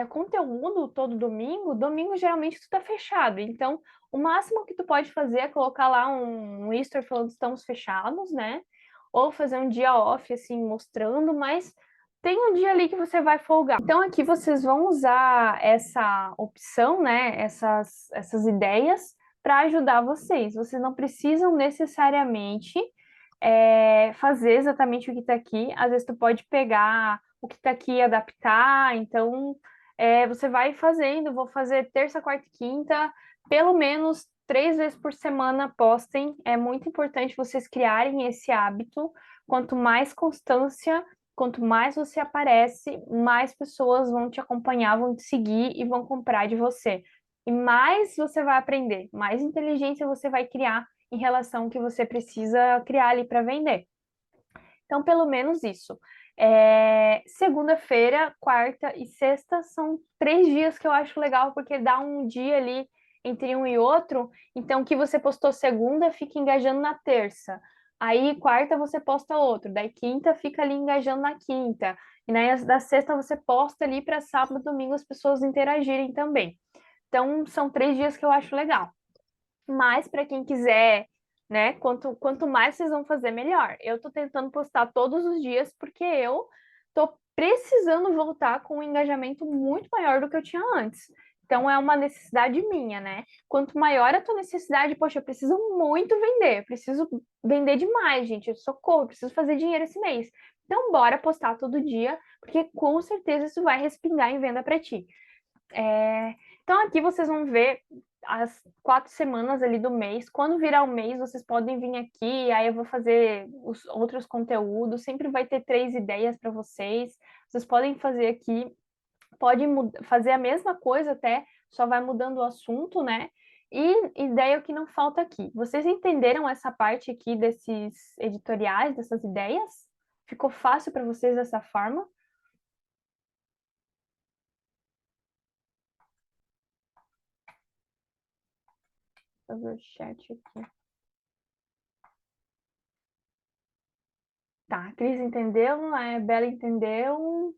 conteúdo todo domingo. Domingo geralmente tu tá fechado. Então, o máximo que tu pode fazer é colocar lá um history falando que estamos fechados, né? Ou fazer um dia off, assim, mostrando, mas tem um dia ali que você vai folgar. Então, aqui vocês vão usar essa opção, né? Essas ideias para ajudar vocês. Vocês não precisam necessariamente fazer exatamente o que está aqui. Às vezes tu pode pegar o que está aqui e adaptar. Então, você vai fazendo. Vou fazer terça, quarta e quinta, pelo menos 3 vezes por semana postem. É muito importante vocês criarem esse hábito. Quanto mais constância, quanto mais você aparece, mais pessoas vão te acompanhar, vão te seguir e vão comprar de você. E mais você vai aprender, mais inteligência você vai criar em relação ao que você precisa criar ali para vender. Então, pelo menos isso. Segunda-feira, quarta e sexta são 3 dias que eu acho legal, porque dá um dia ali entre um e outro. Então, o que você postou segunda fica engajando na terça. Aí, quarta, você posta outro. Daí, quinta, fica ali engajando na quinta. E na da sexta, você posta ali para sábado, domingo, as pessoas interagirem também. Então, são 3 dias que eu acho legal. Mas para quem quiser, né, quanto mais vocês vão fazer, melhor. Eu tô tentando postar todos os dias porque eu tô precisando voltar com um engajamento muito maior do que eu tinha antes. Então é uma necessidade minha, né? Quanto maior a tua necessidade, poxa, eu preciso muito vender, eu preciso vender demais, gente. Socorro, eu preciso fazer dinheiro esse mês. Então bora postar todo dia, porque com certeza isso vai respingar em venda para ti. Então aqui vocês vão ver as 4 semanas ali do mês. Quando virar o mês, vocês podem vir aqui, aí eu vou fazer os outros conteúdos. Sempre vai ter 3 ideias para vocês. Vocês podem fazer aqui, pode fazer a mesma coisa até, só vai mudando o assunto, né? E ideia que não falta aqui. Vocês entenderam essa parte aqui desses editoriais, dessas ideias? Ficou fácil para vocês dessa forma? Vou fazer o chat aqui. Tá, a Cris entendeu, a Bela entendeu.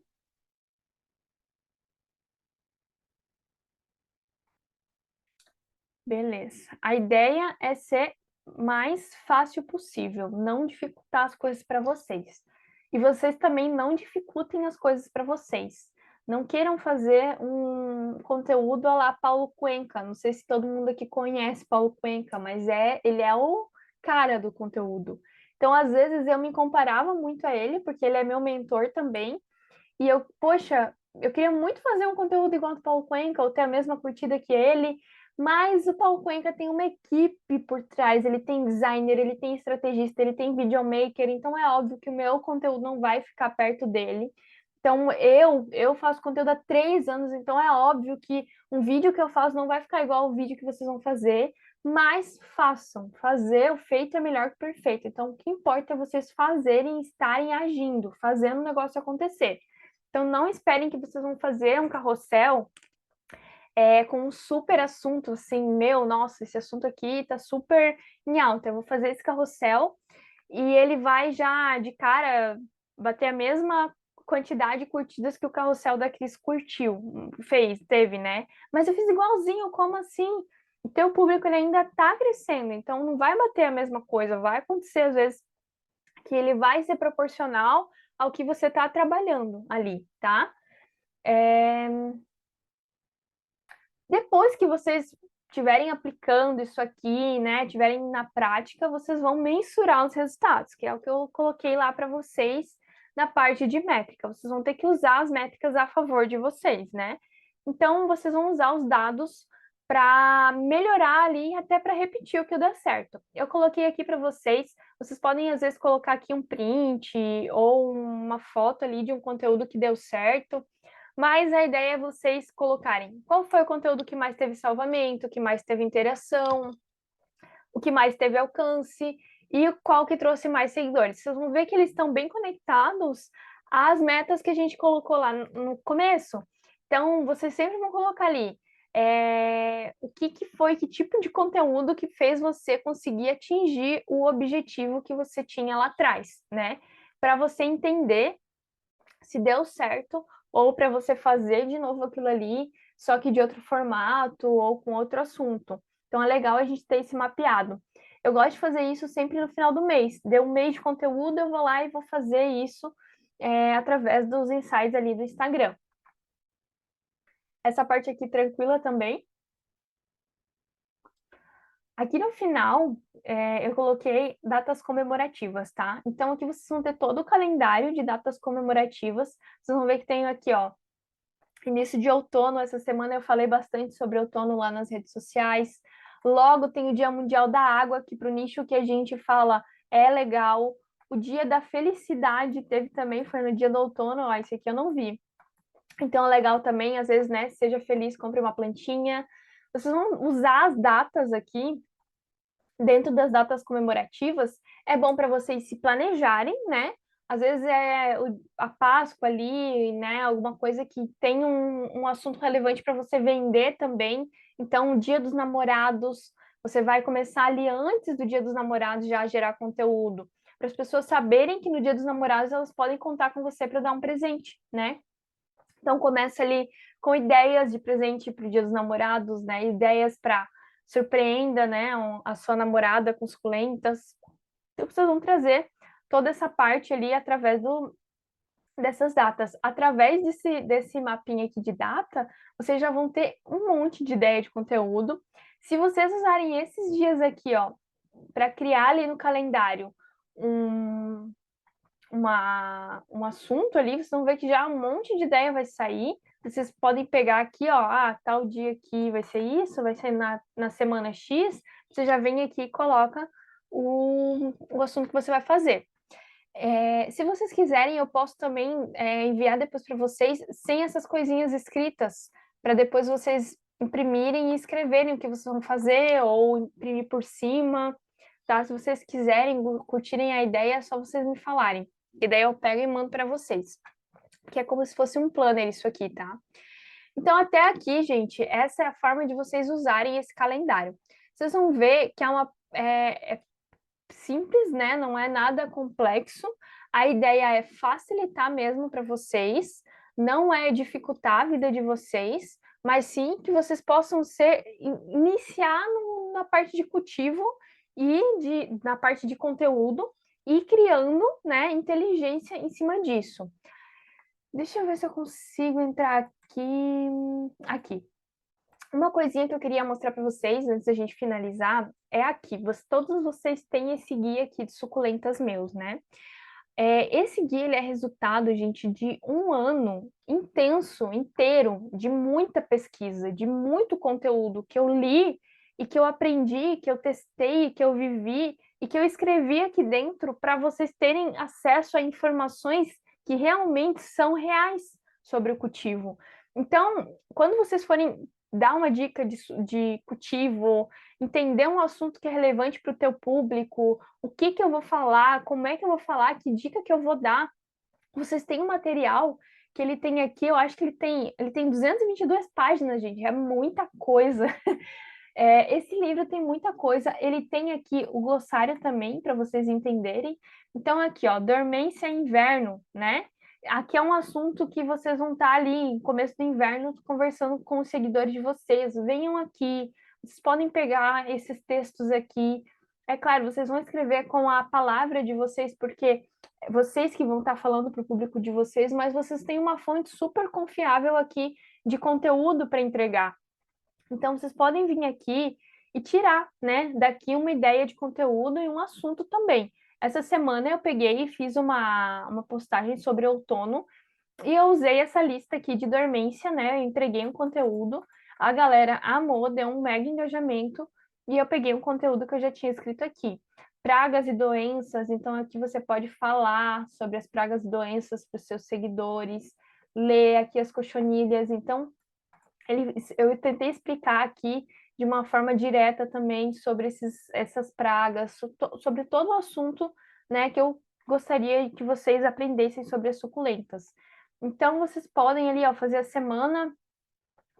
Beleza. A ideia é ser mais fácil possível, não dificultar as coisas para vocês. E vocês também não dificultem as coisas para vocês. Não queiram fazer um conteúdo à la Paulo Cuenca. Não sei se todo mundo aqui conhece Paulo Cuenca, mas ele é o cara do conteúdo. Então, às vezes, eu me comparava muito a ele, porque ele é meu mentor também. E eu, poxa, eu queria muito fazer um conteúdo igual ao do Paulo Cuenca, ou ter a mesma curtida que ele, mas o Paulo Cuenca tem uma equipe por trás, ele tem designer, ele tem estrategista, ele tem videomaker, então é óbvio que o meu conteúdo não vai ficar perto dele. Então, eu faço conteúdo há 3 anos, então é óbvio que um vídeo que eu faço não vai ficar igual ao vídeo que vocês vão fazer, mas façam. Fazer o feito é melhor que o perfeito. Então, o que importa é vocês fazerem, estarem agindo, fazendo o negócio acontecer. Então, não esperem que vocês vão fazer um carrossel com um super assunto, assim, meu, nossa, esse assunto aqui tá super em alta. Eu vou fazer esse carrossel e ele vai já, de cara, bater a mesma quantidade de curtidas que o carrossel da Cris teve, né? Mas eu fiz igualzinho, como assim? O teu público ele ainda tá crescendo, então não vai bater a mesma coisa, vai acontecer às vezes que ele vai ser proporcional ao que você está trabalhando ali, tá? É, Depois que vocês estiverem aplicando isso aqui, né, tiverem na prática, vocês vão mensurar os resultados, que é o que eu coloquei lá para vocês na parte de métrica. Vocês vão ter que usar as métricas a favor de vocês, né? Então, vocês vão usar os dados para melhorar ali, até para repetir o que deu certo. Eu coloquei aqui para vocês podem às vezes colocar aqui um print ou uma foto ali de um conteúdo que deu certo. Mas a ideia é vocês colocarem qual foi o conteúdo que mais teve salvamento, que mais teve interação, o que mais teve alcance e qual que trouxe mais seguidores. Vocês vão ver que eles estão bem conectados às metas que a gente colocou lá no começo. Então, vocês sempre vão colocar ali o que foi, que tipo de conteúdo que fez você conseguir atingir o objetivo que você tinha lá atrás, né? Para você entender se deu certo ou para você fazer de novo aquilo ali, só que de outro formato ou com outro assunto. Então é legal a gente ter esse mapeado. Eu gosto de fazer isso sempre no final do mês. Deu um mês de conteúdo, eu vou lá e vou fazer isso através dos insights ali do Instagram. Essa parte aqui tranquila também. Aqui no final, eu coloquei datas comemorativas, tá? Então, aqui vocês vão ter todo o calendário de datas comemorativas. Vocês vão ver que tem aqui, ó, início de outono. Essa semana eu falei bastante sobre outono lá nas redes sociais. Logo tem o Dia Mundial da Água, que para o nicho que a gente fala é legal. O Dia da Felicidade teve também, foi no dia do outono. Ó, esse aqui eu não vi. Então é legal também, às vezes, né? Seja feliz, compre uma plantinha. Vocês vão usar as datas aqui dentro das datas comemorativas, é bom para vocês se planejarem, né? Às vezes é a Páscoa ali, né? Alguma coisa que tem um assunto relevante para você vender também. Então, o Dia dos Namorados, você vai começar ali antes do Dia dos Namorados já a gerar conteúdo, para as pessoas saberem que no Dia dos Namorados elas podem contar com você para dar um presente, né? Então, começa ali com ideias de presente para o Dia dos Namorados, né? Ideias para surpreenda, né? A sua namorada com suculentas. Então, vocês vão trazer toda essa parte ali através dessas datas. Através desse mapinha aqui de data, vocês já vão ter um monte de ideia de conteúdo. Se vocês usarem esses dias aqui, ó, para criar ali no calendário um assunto ali, vocês vão ver que já um monte de ideia vai sair. Vocês podem pegar aqui, ó, tal dia aqui vai ser isso, vai ser na semana X. Você já vem aqui e coloca o assunto que você vai fazer. Se vocês quiserem, eu posso também enviar depois para vocês sem essas coisinhas escritas, para depois vocês imprimirem e escreverem o que vocês vão fazer, ou imprimir por cima, tá? Se vocês quiserem, curtirem a ideia, é só vocês me falarem. E daí eu pego e mando para vocês. Que é como se fosse um planner isso aqui, tá? Então, até aqui, gente, essa é a forma de vocês usarem esse calendário. Vocês vão ver que é simples, né? Não é nada complexo. A ideia é facilitar mesmo para vocês, não é dificultar a vida de vocês, mas sim que vocês possam iniciar na parte de cultivo e na parte de conteúdo e criando, né, inteligência em cima disso. Deixa eu ver se eu consigo entrar aqui. Uma coisinha que eu queria mostrar para vocês antes da gente finalizar é aqui. Todos vocês têm esse guia aqui de suculentas meus, né? Esse guia ele é resultado, gente, de um ano intenso, inteiro, de muita pesquisa, de muito conteúdo que eu li e que eu aprendi, que eu testei, que eu vivi e que eu escrevi aqui dentro para vocês terem acesso a informações que realmente são reais sobre o cultivo. Então, quando vocês forem dar uma dica de cultivo, entender um assunto que é relevante para o teu público, o que eu vou falar, como é que eu vou falar, que dica que eu vou dar. Vocês têm um material que ele tem aqui, eu acho que ele tem 222 páginas, gente, é muita coisa. Esse livro tem muita coisa, ele tem aqui o glossário também, para vocês entenderem. Então, aqui, ó, dormência inverno, né? Aqui é um assunto que vocês vão estar ali, no começo do inverno, conversando com os seguidores de vocês. Venham aqui, vocês podem pegar esses textos aqui. É claro, vocês vão escrever com a palavra de vocês, porque vocês que vão estar falando para o público de vocês, mas vocês têm uma fonte super confiável aqui de conteúdo para entregar. Então, vocês podem vir aqui e tirar, né, daqui uma ideia de conteúdo e um assunto também. Essa semana eu peguei e fiz uma postagem sobre outono e eu usei essa lista aqui de dormência, né? Eu entreguei um conteúdo, a galera amou, deu um mega engajamento e eu peguei um conteúdo que eu já tinha escrito aqui. Pragas e doenças, então aqui você pode falar sobre as pragas e doenças para os seus seguidores, ler aqui as cochonilhas, então eu tentei explicar aqui de uma forma direta também sobre essas pragas, sobre todo o assunto, né, que eu gostaria que vocês aprendessem sobre as suculentas. Então, vocês podem ali, ó, fazer a semana.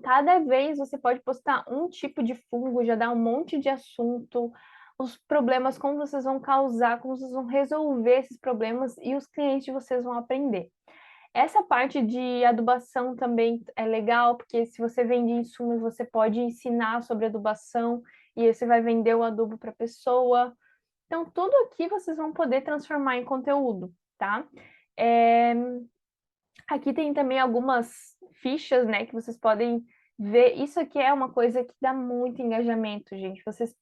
Cada vez você pode postar um tipo de fungo, já dá um monte de assunto, os problemas, como vocês vão causar, como vocês vão resolver esses problemas e os clientes de vocês vão aprender. Essa parte de adubação também é legal, porque se você vende insumos, você pode ensinar sobre adubação e aí você vai vender o adubo para a pessoa. Então, tudo aqui vocês vão poder transformar em conteúdo, tá? Aqui tem também algumas fichas, né, que vocês podem ver. Isso aqui é uma coisa que dá muito engajamento, gente. Vocês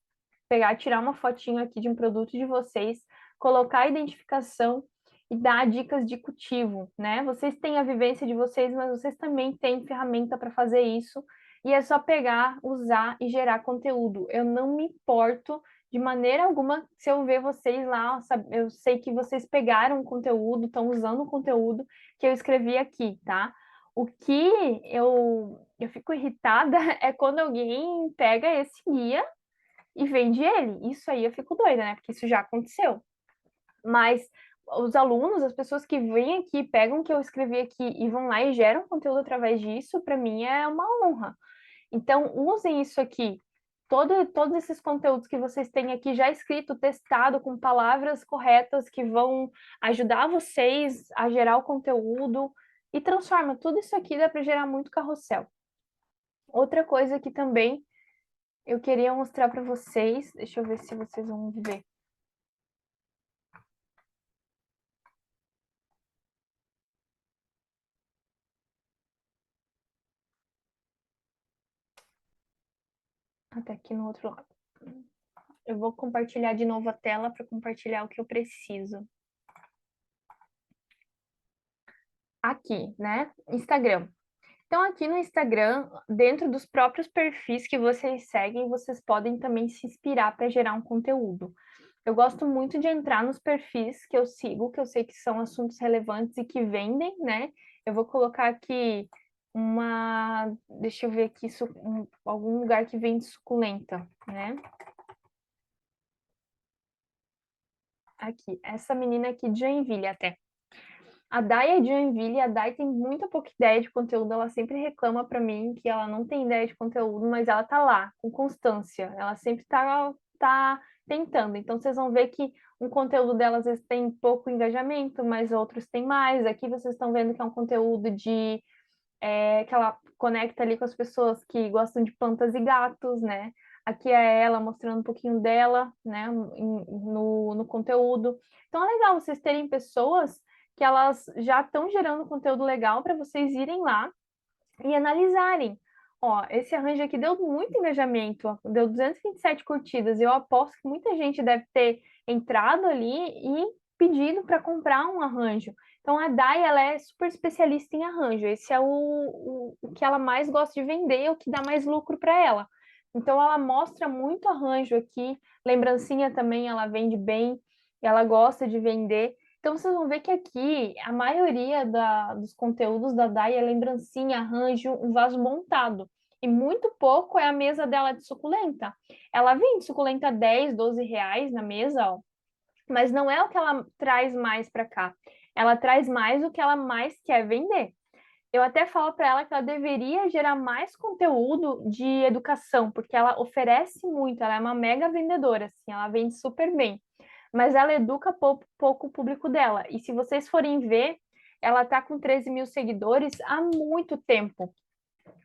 pegar, tirar uma fotinho aqui de um produto de vocês, colocar a identificação e dar dicas de cultivo, né? Vocês têm a vivência de vocês, mas vocês também têm ferramenta para fazer isso. E é só pegar, usar e gerar conteúdo. Eu não me importo de maneira alguma se eu ver vocês lá, eu sei que vocês pegaram o conteúdo, estão usando o conteúdo que eu escrevi aqui, tá? O que eu fico irritada é quando alguém pega esse guia e vende ele. Isso aí eu fico doida, né? Porque isso já aconteceu. Mas os alunos, as pessoas que vêm aqui, pegam o que eu escrevi aqui e vão lá e geram conteúdo através disso, para mim é uma honra. Então, usem isso aqui. Todos esses conteúdos que vocês têm aqui já escrito, testado, com palavras corretas que vão ajudar vocês a gerar o conteúdo e transforma. Tudo isso aqui dá para gerar muito carrossel. Outra coisa que também eu queria mostrar para vocês, deixa eu ver se vocês vão ver. Até aqui no outro lado. Eu vou compartilhar de novo a tela para compartilhar o que eu preciso. Aqui, né? Instagram. Então, aqui no Instagram, dentro dos próprios perfis que vocês seguem, vocês podem também se inspirar para gerar um conteúdo. Eu gosto muito de entrar nos perfis que eu sigo, que eu sei que são assuntos relevantes e que vendem, né? Eu vou colocar aqui deixa eu ver aqui, algum lugar que vende suculenta, né? Aqui, essa menina aqui de Joinville até. A Dai é de Joinville, a Dai tem muita pouca ideia de conteúdo, ela sempre reclama para mim que ela não tem ideia de conteúdo, mas ela tá lá, com constância, ela sempre tá tentando. Então vocês vão ver que um conteúdo dela às vezes tem pouco engajamento, mas outros têm mais. Aqui vocês estão vendo que é um conteúdo que ela conecta ali com as pessoas que gostam de plantas e gatos, né? Aqui é ela mostrando um pouquinho dela, né, no conteúdo. Então é legal vocês terem pessoas que elas já estão gerando conteúdo legal para vocês irem lá e analisarem. Ó, esse arranjo aqui deu muito engajamento, ó, deu 227 curtidas. Eu aposto que muita gente deve ter entrado ali e pedido para comprar um arranjo. Então a Dai, ela é super especialista em arranjo. Esse é o que ela mais gosta de vender, o que dá mais lucro para ela. Então ela mostra muito arranjo aqui, lembrancinha também ela vende bem, ela gosta de vender. Então vocês vão ver que aqui a maioria dos conteúdos da Dai é lembrancinha, arranjo, um vaso montado. E muito pouco é a mesa dela de suculenta. Ela vende suculenta 10, 12 reais na mesa, ó, mas não é o que ela traz mais para cá. Ela traz mais o que ela mais quer vender. Eu até falo para ela que ela deveria gerar mais conteúdo de educação, porque ela oferece muito, ela é uma mega vendedora, assim, ela vende super bem. Mas ela educa pouco o público dela. E se vocês forem ver, ela tá com 13 mil seguidores há muito tempo.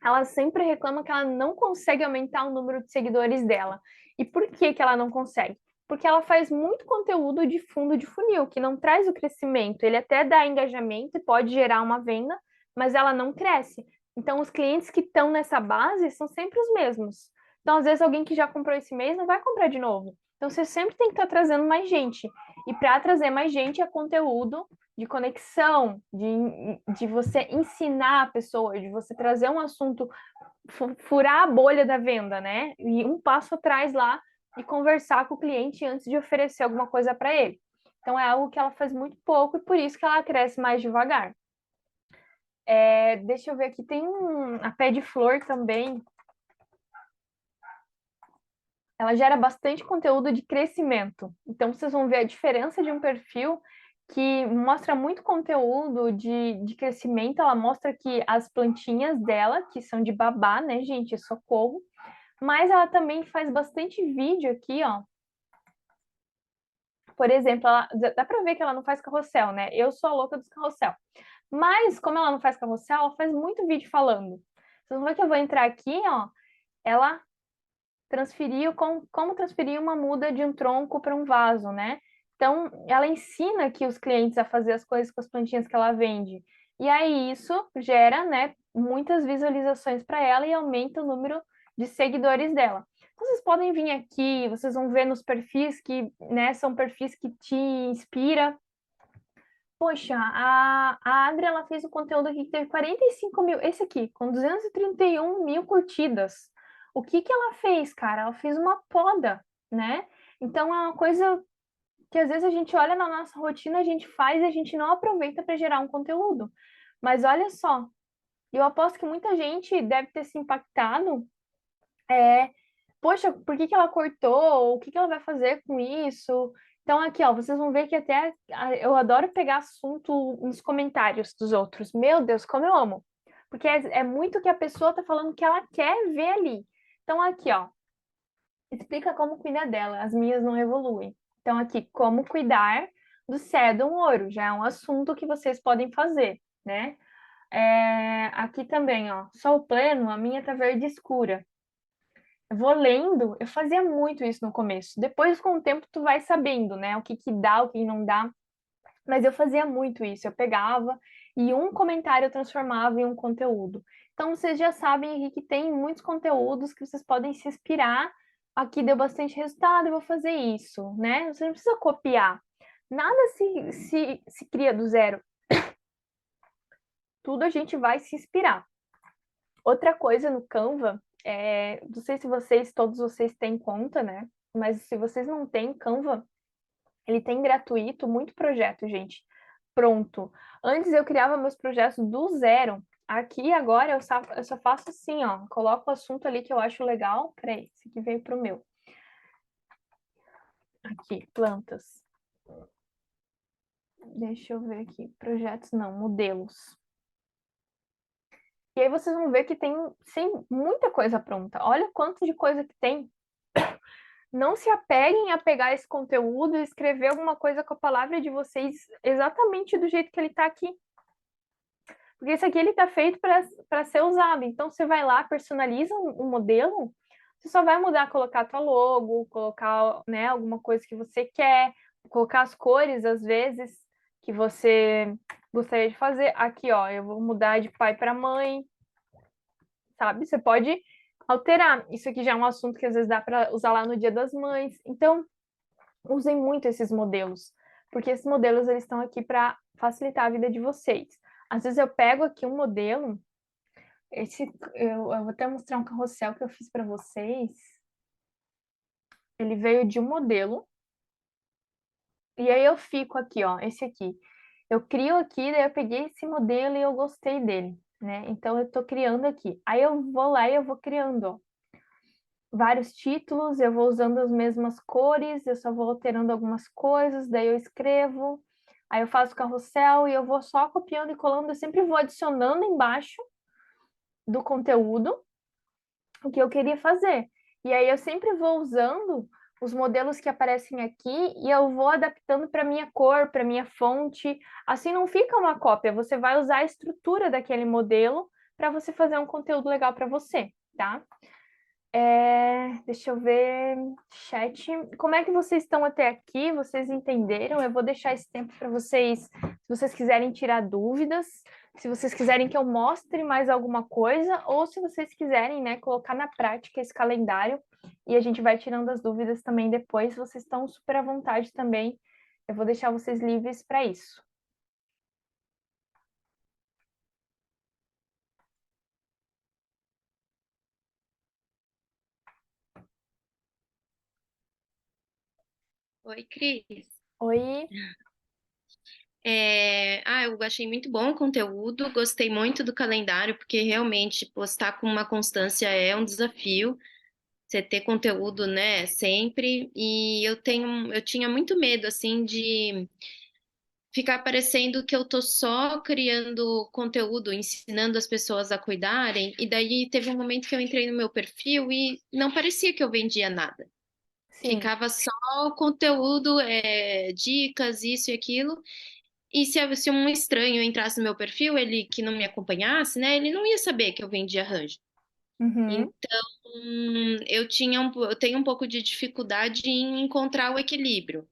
Ela sempre reclama que ela não consegue aumentar o número de seguidores dela. E por que que ela não consegue? Porque ela faz muito conteúdo de fundo de funil, que não traz o crescimento. Ele até dá engajamento e pode gerar uma venda, mas ela não cresce. Então, os clientes que estão nessa base são sempre os mesmos. Então, às vezes, alguém que já comprou esse mês não vai comprar de novo. Então, você sempre tem que estar trazendo mais gente. E para trazer mais gente é conteúdo de conexão, de você ensinar a pessoa, de você trazer um assunto, furar a bolha da venda, né? E um passo atrás lá e conversar com o cliente antes de oferecer alguma coisa para ele. Então, é algo que ela faz muito pouco e por isso que ela cresce mais devagar. Deixa eu ver aqui, tem a pé de flor também. ela gera bastante conteúdo de crescimento. Então, vocês vão ver a diferença de um perfil que mostra muito conteúdo de crescimento. Ela mostra que as plantinhas dela, que são de babá, né, gente? Socorro. Mas ela também faz bastante vídeo aqui, ó. Por exemplo, dá pra ver que ela não faz carrossel, né? Eu sou a louca dos carrossel. Mas, como ela não faz carrossel, ela faz muito vídeo falando. Vocês vão ver que eu vou entrar aqui, ó. Ela transferiu como transferir uma muda de um tronco para um vaso, né? Então, ela ensina aqui os clientes a fazer as coisas com as plantinhas que ela vende. E aí isso gera, né, muitas visualizações para ela e aumenta o número de seguidores dela. Então, vocês podem vir aqui, vocês vão ver nos perfis que, né, são perfis que te inspira. Poxa, a Adri, ela fez um conteúdo aqui que teve 45 mil, esse aqui, com 231 mil curtidas. O que que ela fez, cara? Ela fez uma poda, né? Então é uma coisa que às vezes a gente olha na nossa rotina, a gente faz e a gente não aproveita para gerar um conteúdo. Mas olha só, eu aposto que muita gente deve ter se impactado. Poxa, por que que ela cortou? O que que ela vai fazer com isso? Então, aqui, ó, vocês vão ver que até eu adoro pegar assunto nos comentários dos outros. Meu Deus, como eu amo! Porque é muito que a pessoa tá falando que ela quer ver ali. Então, aqui, ó, explica como cuidar dela. As minhas não evoluem. Então, aqui, como cuidar do cédum ouro. Já é um assunto que vocês podem fazer, né? Aqui também, ó, sol pleno, a minha tá verde escura. Eu vou lendo, eu fazia muito isso no começo. Depois, com o tempo, tu vai sabendo, né? O que que dá, o que não dá. Mas eu fazia muito isso. Eu pegava e um comentário eu transformava em um conteúdo. Então, vocês já sabem aqui que tem muitos conteúdos que vocês podem se inspirar. Aqui deu bastante resultado, eu vou fazer isso, né? Você não precisa copiar. Nada se cria do zero. Tudo a gente vai se inspirar. Outra coisa no Canva, não sei se todos vocês têm conta, né? Mas se vocês não têm Canva, ele tem gratuito, muito projeto, gente. Pronto. Antes eu criava meus projetos do zero. Aqui agora eu só faço assim, ó. Coloco o assunto ali que eu acho legal. Peraí, esse aqui veio pro meu. Aqui, plantas. Deixa eu ver aqui. Projetos não, modelos. E aí vocês vão ver que tem muita coisa pronta. Olha quanto de coisa que tem. Não se apeguem a pegar esse conteúdo e escrever alguma coisa com a palavra de vocês exatamente do jeito que ele está aqui. Porque esse aqui ele está feito para ser usado. Então você vai lá, personaliza um modelo, você só vai mudar, colocar a tua logo, colocar, né, alguma coisa que você quer, colocar as cores às vezes que você gostaria de fazer. Aqui, ó, eu vou mudar de pai para mãe, sabe? Você pode alterar. Isso aqui já é um assunto que às vezes dá para usar lá no Dia das Mães. Então, usem muito esses modelos, porque esses modelos eles estão aqui para facilitar a vida de vocês. Às vezes eu pego aqui um modelo, eu vou até mostrar um carrossel que eu fiz para vocês. Ele veio de um modelo, e aí eu fico aqui, ó, esse aqui. Eu crio aqui, daí eu peguei esse modelo e eu gostei dele, né? Então eu estou criando aqui. Aí eu vou lá e eu vou criando, ó, vários títulos, eu vou usando as mesmas cores, eu só vou alterando algumas coisas, daí eu escrevo, aí eu faço carrossel e eu vou só copiando e colando, eu sempre vou adicionando embaixo do conteúdo o que eu queria fazer. E aí eu sempre vou usando os modelos que aparecem aqui e eu vou adaptando para minha cor, para minha fonte. Assim não fica uma cópia, você vai usar a estrutura daquele modelo para você fazer um conteúdo legal para você, tá? Deixa eu ver, chat. Como é que vocês estão até aqui? Vocês entenderam? Eu vou deixar esse tempo para vocês, se vocês quiserem tirar dúvidas, se vocês quiserem que eu mostre mais alguma coisa, ou se vocês quiserem, né, colocar na prática esse calendário e a gente vai tirando as dúvidas também depois. Vocês estão super à vontade também. Eu vou deixar vocês livres para isso. Oi, Cris. Oi. Eu achei muito bom o conteúdo, gostei muito do calendário, porque realmente postar com uma constância é um desafio. você ter conteúdo, né, sempre. E eu tinha muito medo, assim, de ficar parecendo que eu tô só criando conteúdo, ensinando as pessoas a cuidarem. E daí teve um momento que eu entrei no meu perfil e não parecia que eu vendia nada. Sim. Ficava só conteúdo, dicas, isso e aquilo. E se um estranho entrasse no meu perfil, ele que não me acompanhasse, né, ele não ia saber que eu vendia arranjo. Uhum. Então, eu tenho um pouco de dificuldade em encontrar o equilíbrio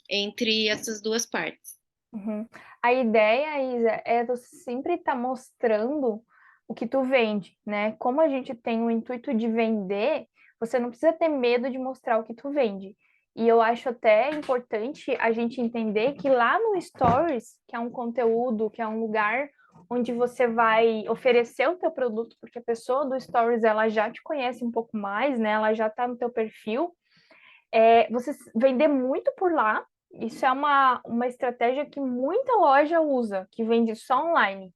entre essas duas partes. Uhum. A ideia, Isa, é você sempre estar mostrando o que tu vende, né? Como a gente tem o intuito de vender, você não precisa ter medo de mostrar o que tu vende. E eu acho até importante a gente entender que lá no Stories, que é um conteúdo, que é um lugar onde você vai oferecer o teu produto, porque a pessoa do Stories, ela já te conhece um pouco mais, né? Ela já está no teu perfil, você vender muito por lá, isso é uma estratégia que muita loja usa, que vende só online.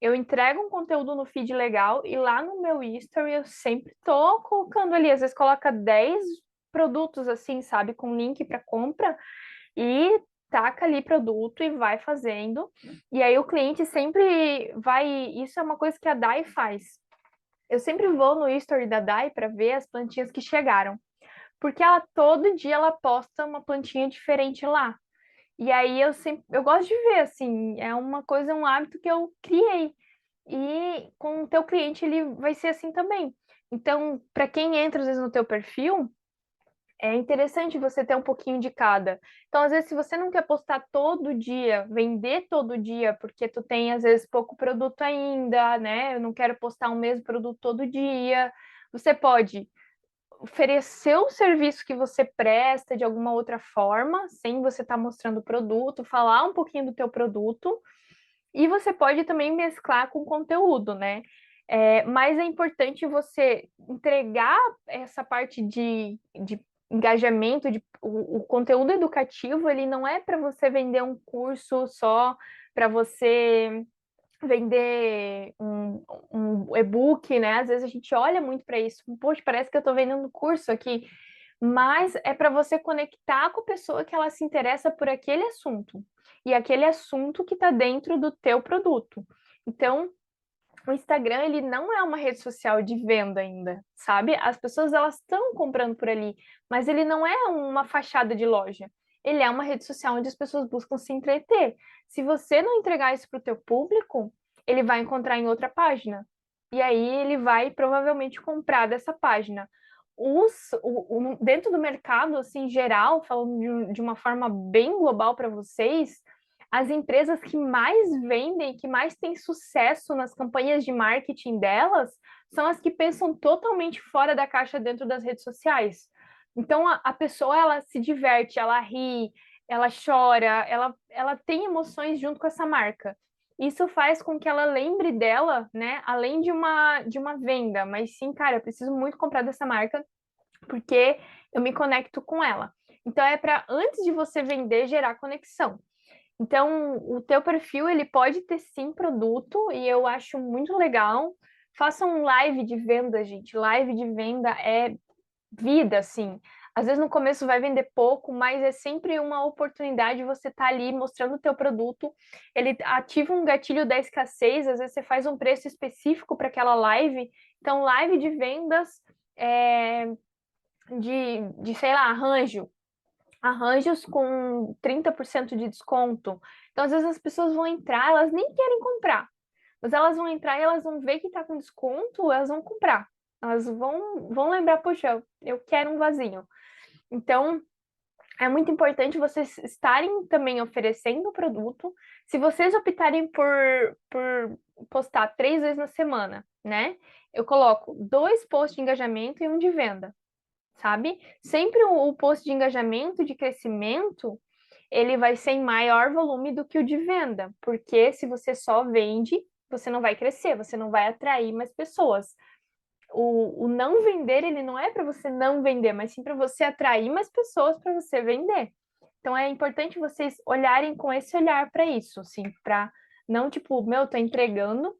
Eu entrego um conteúdo no feed legal e lá no meu history eu sempre tô colocando ali, às vezes coloca 10 produtos assim, sabe, com link para compra e taca ali produto e vai fazendo. E aí o cliente sempre vai, isso é uma coisa que a Dai faz. Eu sempre vou no history da Dai para ver as plantinhas que chegaram porque ela todo dia ela posta uma plantinha diferente lá. E aí eu gosto de ver assim, é uma coisa, um hábito que eu criei. E com o teu cliente ele vai ser assim também. Então, para quem entra às vezes no teu perfil, é interessante você ter um pouquinho de cada. Então, às vezes, se você não quer postar todo dia, vender todo dia, porque tu tem, às vezes, pouco produto ainda, né? Eu não quero postar o mesmo produto todo dia. Você pode oferecer o serviço que você presta de alguma outra forma, sem você estar mostrando o produto, falar um pouquinho do teu produto, e você pode também mesclar com conteúdo, né? Mas é importante você entregar essa parte de engajamento, o conteúdo educativo, ele não é para você vender um curso só, para você vender um e-book, né? Às vezes a gente olha muito para isso. Poxa, parece que eu estou vendendo um curso aqui, mas é para você conectar com a pessoa que ela se interessa por aquele assunto e aquele assunto que está dentro do teu produto. Então, o Instagram, ele não é uma rede social de venda ainda, sabe? As pessoas, elas estão comprando por ali, mas ele não é uma fachada de loja. Ele é uma rede social onde as pessoas buscam se entreter. Se você não entregar isso para o teu público, ele vai encontrar em outra página. E aí ele vai provavelmente comprar dessa página. Dentro do mercado, assim, geral, falando de uma forma bem global para vocês, as empresas que mais vendem, que mais têm sucesso nas campanhas de marketing delas, são as que pensam totalmente fora da caixa dentro das redes sociais. Então, a pessoa, ela se diverte, ela ri, ela chora, ela tem emoções junto com essa marca. Isso faz com que ela lembre dela, né, além de uma venda, mas sim, cara, eu preciso muito comprar dessa marca, porque eu me conecto com ela. Então, é para, antes de você vender, gerar conexão. Então, o teu perfil, ele pode ter sim produto e eu acho muito legal. Faça um live de venda, gente. Live de venda é vida, assim. Às vezes no começo vai vender pouco, mas é sempre uma oportunidade de você estar ali mostrando o teu produto. Ele ativa um gatilho da escassez, às vezes você faz um preço específico para aquela live. Então, live de vendas é, sei lá, arranjos com 30% de desconto. Então, às vezes as pessoas vão entrar, elas nem querem comprar, mas elas vão entrar e elas vão ver que está com desconto, elas vão comprar. Elas vão lembrar, poxa, eu quero um vasinho. Então, é muito importante vocês estarem também oferecendo o produto. Se vocês optarem por postar 3 vezes na semana, né? Eu coloco 2 posts de engajamento e um de venda, sabe? Sempre o post de engajamento, de crescimento, ele vai ser em maior volume do que o de venda, porque se você só vende, você não vai crescer, você não vai atrair mais pessoas. O não vender, ele não é para você não vender, mas sim para você atrair mais pessoas para você vender. Então é importante vocês olharem com esse olhar para isso, assim, para não tipo, meu, tô entregando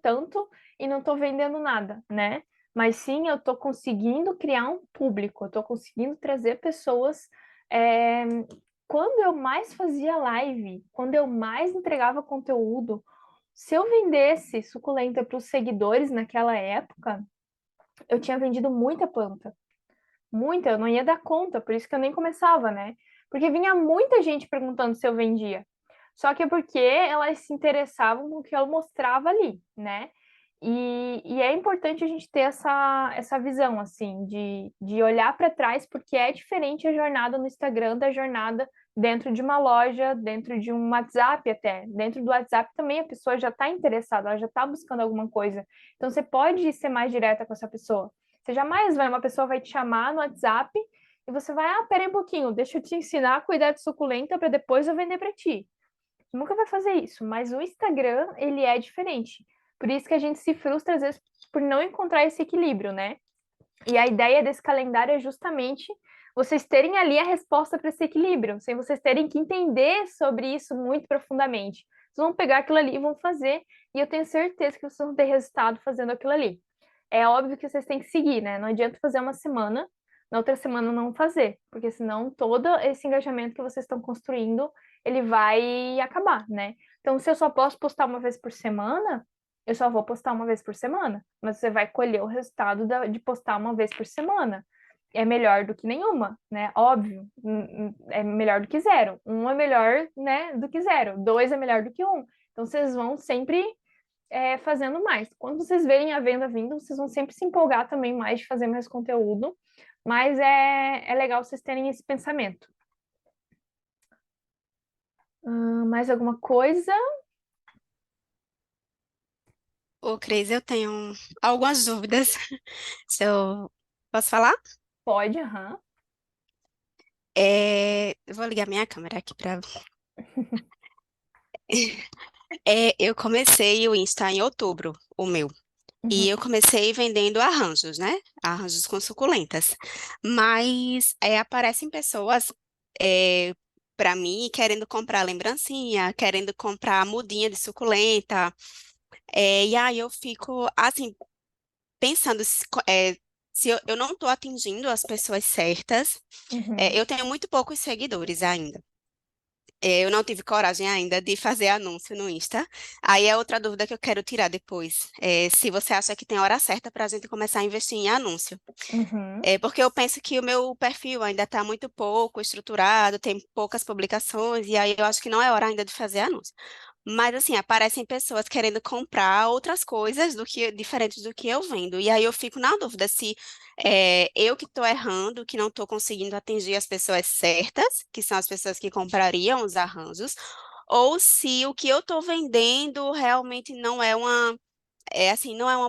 tanto e não tô vendendo nada, né? mas sim eu tô conseguindo criar um público, eu tô conseguindo trazer pessoas. é, Quando eu mais fazia live, quando eu mais entregava conteúdo, se eu vendesse suculenta para os seguidores naquela época, eu tinha vendido muita planta. Muita, eu não ia dar conta, por isso que eu nem começava, né? Porque vinha muita gente perguntando se eu vendia. Só que é porque elas se interessavam com o que eu mostrava ali, né? E é importante a gente ter essa visão, assim, de olhar para trás, porque é diferente a jornada no Instagram da jornada dentro de uma loja, dentro de um WhatsApp até. Dentro do WhatsApp também a pessoa já está interessada, ela já está buscando alguma coisa. Então você pode ser mais direta com essa pessoa. Você jamais vai, uma pessoa vai te chamar no WhatsApp e você vai, pera aí um pouquinho, deixa eu te ensinar a cuidar de suculenta para depois eu vender para ti. Você nunca vai fazer isso, mas o Instagram, ele é diferente. Por isso que a gente se frustra às vezes por não encontrar esse equilíbrio, né? E a ideia desse calendário é justamente vocês terem ali a resposta para esse equilíbrio, sem vocês terem que entender sobre isso muito profundamente. Vocês vão pegar aquilo ali e vão fazer, e eu tenho certeza que vocês vão ter resultado fazendo aquilo ali. É óbvio que vocês têm que seguir, né? Não adianta fazer uma semana, na outra semana não fazer, porque senão todo esse engajamento que vocês estão construindo, ele vai acabar, né? Então, se eu só posso postar uma vez por semana, eu só vou postar uma vez por semana, mas você vai colher o resultado de postar uma vez por semana. É melhor do que nenhuma, né? Óbvio, é melhor do que zero. Um é melhor, né, do que zero. Dois é melhor do que um. Então, vocês vão sempre fazendo mais. Quando vocês verem a venda vindo, vocês vão sempre se empolgar também mais de fazer mais conteúdo, mas é legal vocês terem esse pensamento. Mais alguma coisa? Ô, Cris, eu tenho algumas dúvidas. Se eu posso falar? Pode, aham. Eu vou ligar minha câmera aqui para. Eu comecei o Insta em outubro, o meu. E eu Uhum, comecei vendendo arranjos, né? Arranjos com suculentas. Mas aparecem pessoas para mim querendo comprar lembrancinha, querendo comprar mudinha de suculenta. E aí eu fico, assim, pensando se eu não estou atingindo as pessoas certas. uhum, Eu tenho muito poucos seguidores ainda. Eu não tive coragem ainda de fazer anúncio no Insta. Aí é outra dúvida que eu quero tirar depois. Se você acha que tem hora certa para a gente começar a investir em anúncio. uhum, Porque eu penso que o meu perfil ainda está muito pouco estruturado, tem poucas publicações, e aí eu acho que não é hora ainda de fazer anúncio. Mas assim, aparecem pessoas querendo comprar outras coisas diferentes do que eu vendo. E aí eu fico na dúvida se eu que estou errando, que não estou conseguindo atingir as pessoas certas, que são as pessoas que comprariam os arranjos, ou se o que eu estou vendendo realmente não é uma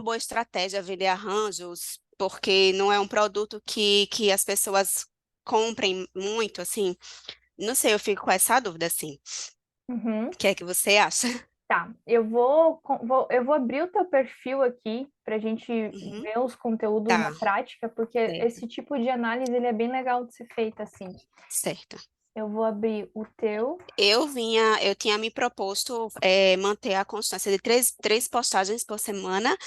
boa estratégia vender arranjos, porque não é um produto que as pessoas comprem muito, assim. Não sei, eu fico com essa dúvida, assim. uhum. O que é que você acha? Tá, eu vou abrir o teu perfil aqui para a gente Uhum, ver os conteúdos na tá, prática, porque certo, esse tipo de análise ele é bem legal de ser feito assim. certo. Eu vou abrir o teu. Eu tinha me proposto manter a constância de três postagens por semana.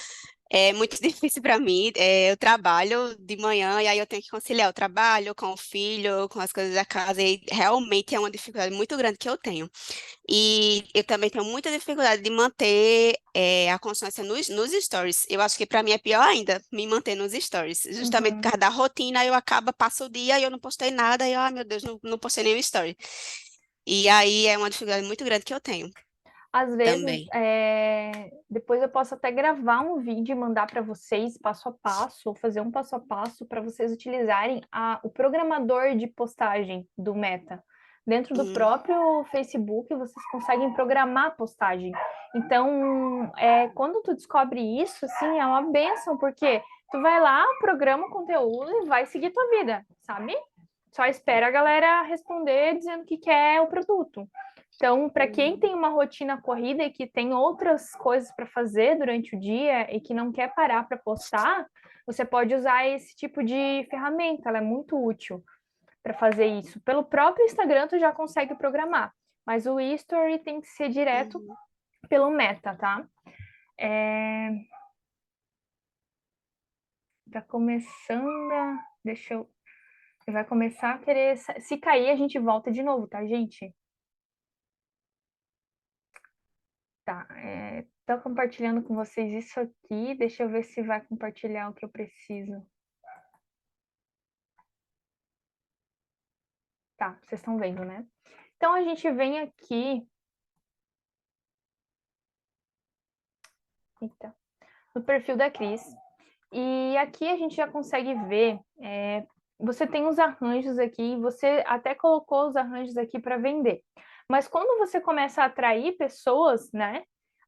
É muito difícil para mim. Eu trabalho de manhã e aí eu tenho que conciliar o trabalho com o filho, com as coisas da casa, e realmente é uma dificuldade muito grande que eu tenho. E eu também tenho muita dificuldade de manter a constância nos stories. Eu acho que para mim é pior ainda me manter nos stories. Justamente por Uhum. causa da rotina, eu acabo, passo o dia e eu não postei nada, e eu, ai meu Deus, não postei nenhum story. E aí é uma dificuldade muito grande que eu tenho Às vezes, também. depois eu posso até gravar um vídeo e mandar para vocês passo a passo, ou fazer um passo a passo para vocês utilizarem o programador de postagem do Meta. Dentro do Hum, próprio Facebook, vocês conseguem programar a postagem. Então, quando tu descobre isso, assim, é uma benção, porque tu vai lá, programa o conteúdo e vai seguir tua vida, sabe? Só espera a galera responder dizendo que quer o produto. Então, para quem tem uma rotina corrida e que tem outras coisas para fazer durante o dia e que não quer parar para postar, você pode usar esse tipo de ferramenta, ela é muito útil para fazer isso. Pelo próprio Instagram, tu já consegue programar, mas o History tem que ser direto uhum. pelo Meta, tá? É... Tá começando Deixa eu... Vai começar a querer... Se cair, a gente volta de novo, tá, gente? Tá, tô compartilhando com vocês isso aqui. Deixa eu ver se vai compartilhar o que eu preciso. Tá, vocês estão vendo, né? Então, a gente vem aqui... Eita. No perfil da Cris. E aqui a gente já consegue ver... você tem os arranjos aqui, você até colocou os arranjos aqui para vender. Mas quando você começa a atrair pessoas, né?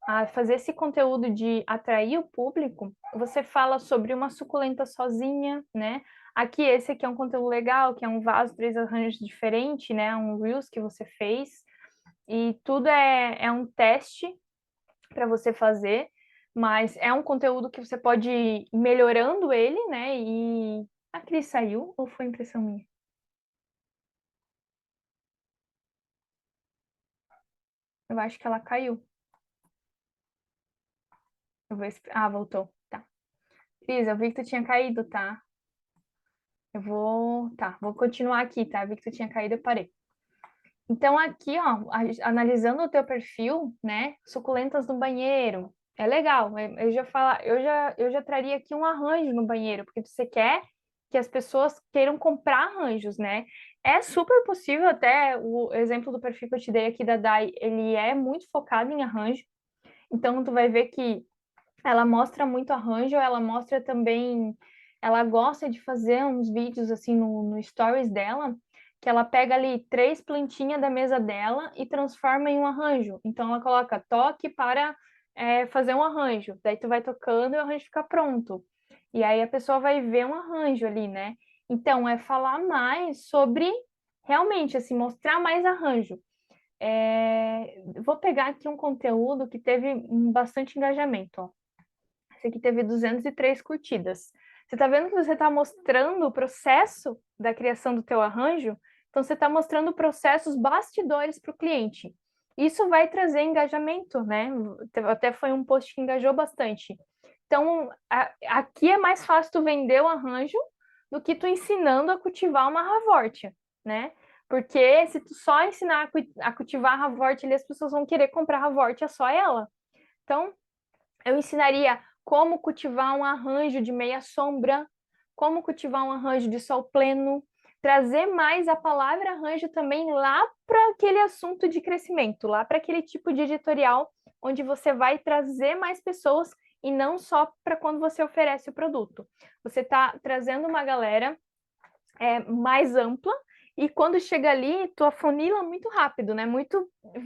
A fazer esse conteúdo de atrair o público, você fala sobre uma suculenta sozinha, né? Aqui, esse aqui é um conteúdo legal, que é um vaso, 3 arranjos diferentes, né? Um Reels que você fez. E tudo é um teste para você fazer, mas é um conteúdo que você pode ir melhorando ele, né? E a Cris saiu ou foi impressão minha? Eu acho que ela caiu. Eu vou... Ah, voltou. Tá. Cris, eu vi que tu tinha caído, tá? Eu vou... Tá, vou continuar aqui, tá? Eu vi que tu tinha caído, eu parei. Então, aqui, ó, analisando o teu perfil, né? Suculentas no banheiro. É legal. Eu já traria aqui um arranjo no banheiro, porque você quer que as pessoas queiram comprar arranjos, né? É super possível, até o exemplo do perfil que eu te dei aqui da Dai, ele é muito focado em arranjo. Então, tu vai ver que ela mostra muito arranjo, ela mostra também, ela gosta de fazer uns vídeos assim no stories dela, que ela pega ali 3 plantinhas da mesa dela e transforma em um arranjo. Então ela coloca toque para fazer um arranjo. Daí tu vai tocando e o arranjo fica pronto. E aí a pessoa vai ver um arranjo ali, né? Então é falar mais sobre realmente assim, mostrar mais arranjo. Vou pegar aqui um conteúdo que teve bastante engajamento, ó. Esse aqui teve 203 curtidas. Você está vendo que você está mostrando o processo da criação do teu arranjo? Então, você está mostrando processos bastidores para o cliente. Isso vai trazer engajamento, né? Até foi um post que engajou bastante. Então, aqui é mais fácil tu vender o arranjo do que tu ensinando a cultivar uma ravorte, né? Porque se tu só ensinar a cultivar a ravorte, as pessoas vão querer comprar a ravorte, é só ela. Então, eu ensinaria como cultivar um arranjo de meia sombra, como cultivar um arranjo de sol pleno, trazer mais a palavra arranjo também lá para aquele assunto de crescimento, lá para aquele tipo de editorial onde você vai trazer mais pessoas e não só para quando você oferece o produto. Você está trazendo uma galera mais ampla e quando chega ali, tu afunila muito rápido, né?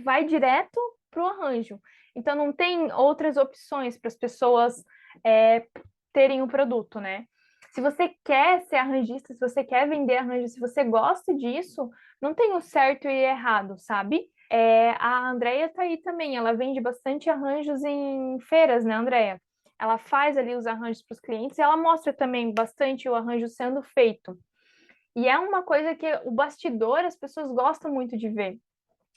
Vai direto para o arranjo. Então não tem outras opções para as pessoas terem o produto, né? Se você quer ser arranjista, se você quer vender arranjo, se você gosta disso, não tem o certo e errado, sabe? A Andrea tá aí também, ela vende bastante arranjos em feiras, né, Andrea? Ela faz ali os arranjos para os clientes e ela mostra também bastante o arranjo sendo feito. E é uma coisa que o bastidor as pessoas gostam muito de ver.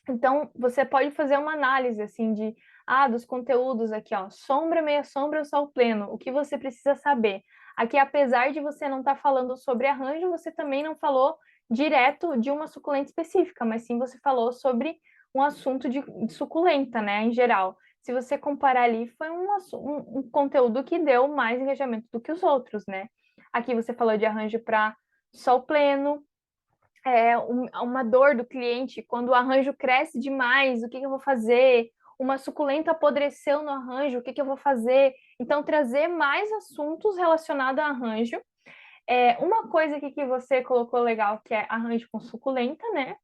Então, você pode fazer uma análise, assim, dos conteúdos aqui, ó, sombra, meia sombra, sol pleno, o que você precisa saber. Aqui, apesar de você não estar falando sobre arranjo, você também não falou direto de uma suculenta específica, mas sim você falou sobre um assunto de suculenta, né, em geral. Se você comparar ali, foi um conteúdo que deu mais engajamento do que os outros, né? Aqui você falou de arranjo para sol pleno, uma dor do cliente, quando o arranjo cresce demais, o que eu vou fazer? Uma suculenta apodreceu no arranjo, o que eu vou fazer? Então, trazer mais assuntos relacionados a arranjo. Uma coisa aqui que você colocou legal, que é arranjo com suculenta, né?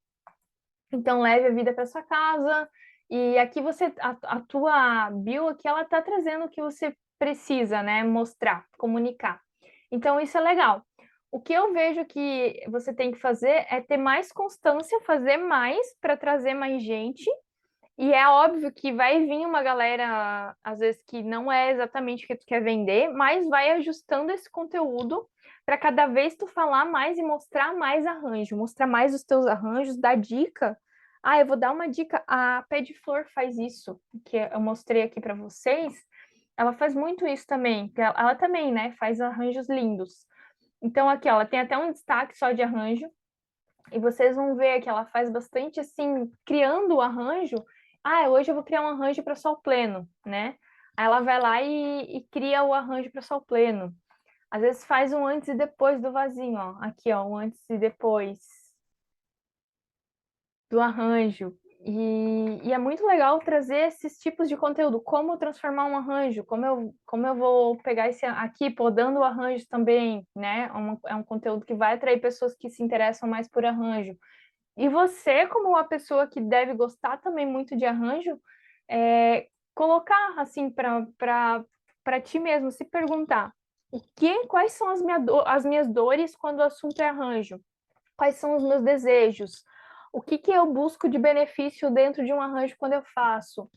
Então, leve a vida para sua casa. E aqui a tua bio aqui, ela tá trazendo o que você precisa, né? Mostrar, comunicar. Então, isso é legal. O que eu vejo que você tem que fazer é ter mais constância, fazer mais para trazer mais gente. E é óbvio que vai vir uma galera, às vezes, que não é exatamente o que tu quer vender, mas vai ajustando esse conteúdo para cada vez tu falar mais e mostrar mais arranjo, mostrar mais os teus arranjos, dar dica. Eu vou dar uma dica. A Pé de Flor faz isso, que eu mostrei aqui para vocês. ela faz muito isso também, porque ela também, né, faz arranjos lindos. Então aqui, ó, ela tem até um destaque só de arranjo, e vocês vão ver que ela faz bastante assim, criando o arranjo. Ah, hoje eu vou criar um arranjo para sol pleno, né? Aí ela vai lá e cria o arranjo para sol pleno. Às vezes faz um antes e depois do vasinho, ó. Aqui, ó, um antes e depois do arranjo. E é muito legal trazer esses tipos de conteúdo, como transformar um arranjo, como eu vou pegar esse aqui, podando o arranjo também, né? É um conteúdo que vai atrair pessoas que se interessam mais por arranjo. E você, como uma pessoa que deve gostar também muito de arranjo, colocar assim para ti mesmo, se perguntar quais são as minhas dores quando o assunto é arranjo? Quais são os meus desejos? O que eu busco de benefício dentro de um arranjo quando eu faço?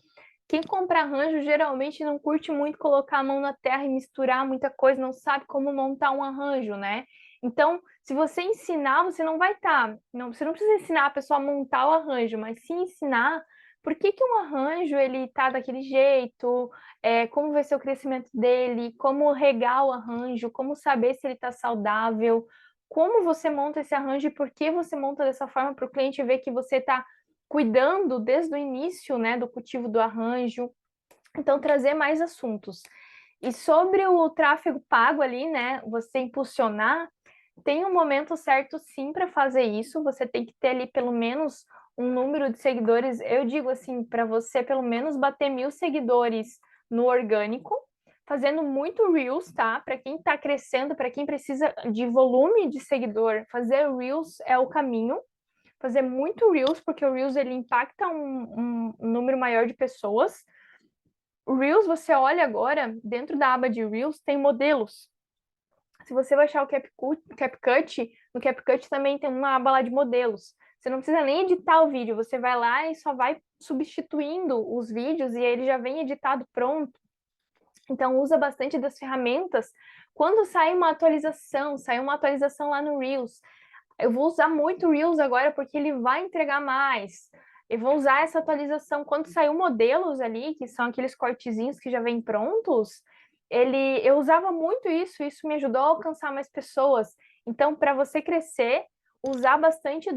Quem compra arranjo geralmente não curte muito colocar a mão na terra e misturar muita coisa, não sabe como montar um arranjo, né? Então, se você ensinar, você não vai estar. Não, você não precisa ensinar a pessoa a montar o arranjo, mas sim ensinar por que um arranjo ele tá daquele jeito, como vai ser o crescimento dele, como regar o arranjo, como saber se ele está saudável, como você monta esse arranjo e por que você monta dessa forma para o cliente ver que você está cuidando desde o início, né, do cultivo do arranjo. Então, trazer mais assuntos. E sobre o tráfego pago ali, né, você impulsionar, tem um momento certo sim para fazer isso. Você tem que ter ali pelo menos um número de seguidores. Eu digo assim, para você pelo menos bater 1.000 seguidores no orgânico, fazendo muito Reels, tá? Para quem está crescendo, para quem precisa de volume de seguidor, fazer Reels é o caminho. Fazer muito Reels, porque o Reels ele impacta um número maior de pessoas. O Reels, você olha agora, dentro da aba de Reels, tem modelos. Se você baixar o CapCut, no CapCut também tem uma aba lá de modelos. Você não precisa nem editar o vídeo, você vai lá e só vai substituindo os vídeos e ele já vem editado pronto. Então, usa bastante das ferramentas. Quando sai uma atualização lá no Reels, eu vou usar muito o Reels agora porque ele vai entregar mais. Eu vou usar essa atualização quando saiu modelos ali, que são aqueles cortezinhos que já vêm prontos. Eu usava muito isso me ajudou a alcançar mais pessoas. Então, para você crescer, usar bastante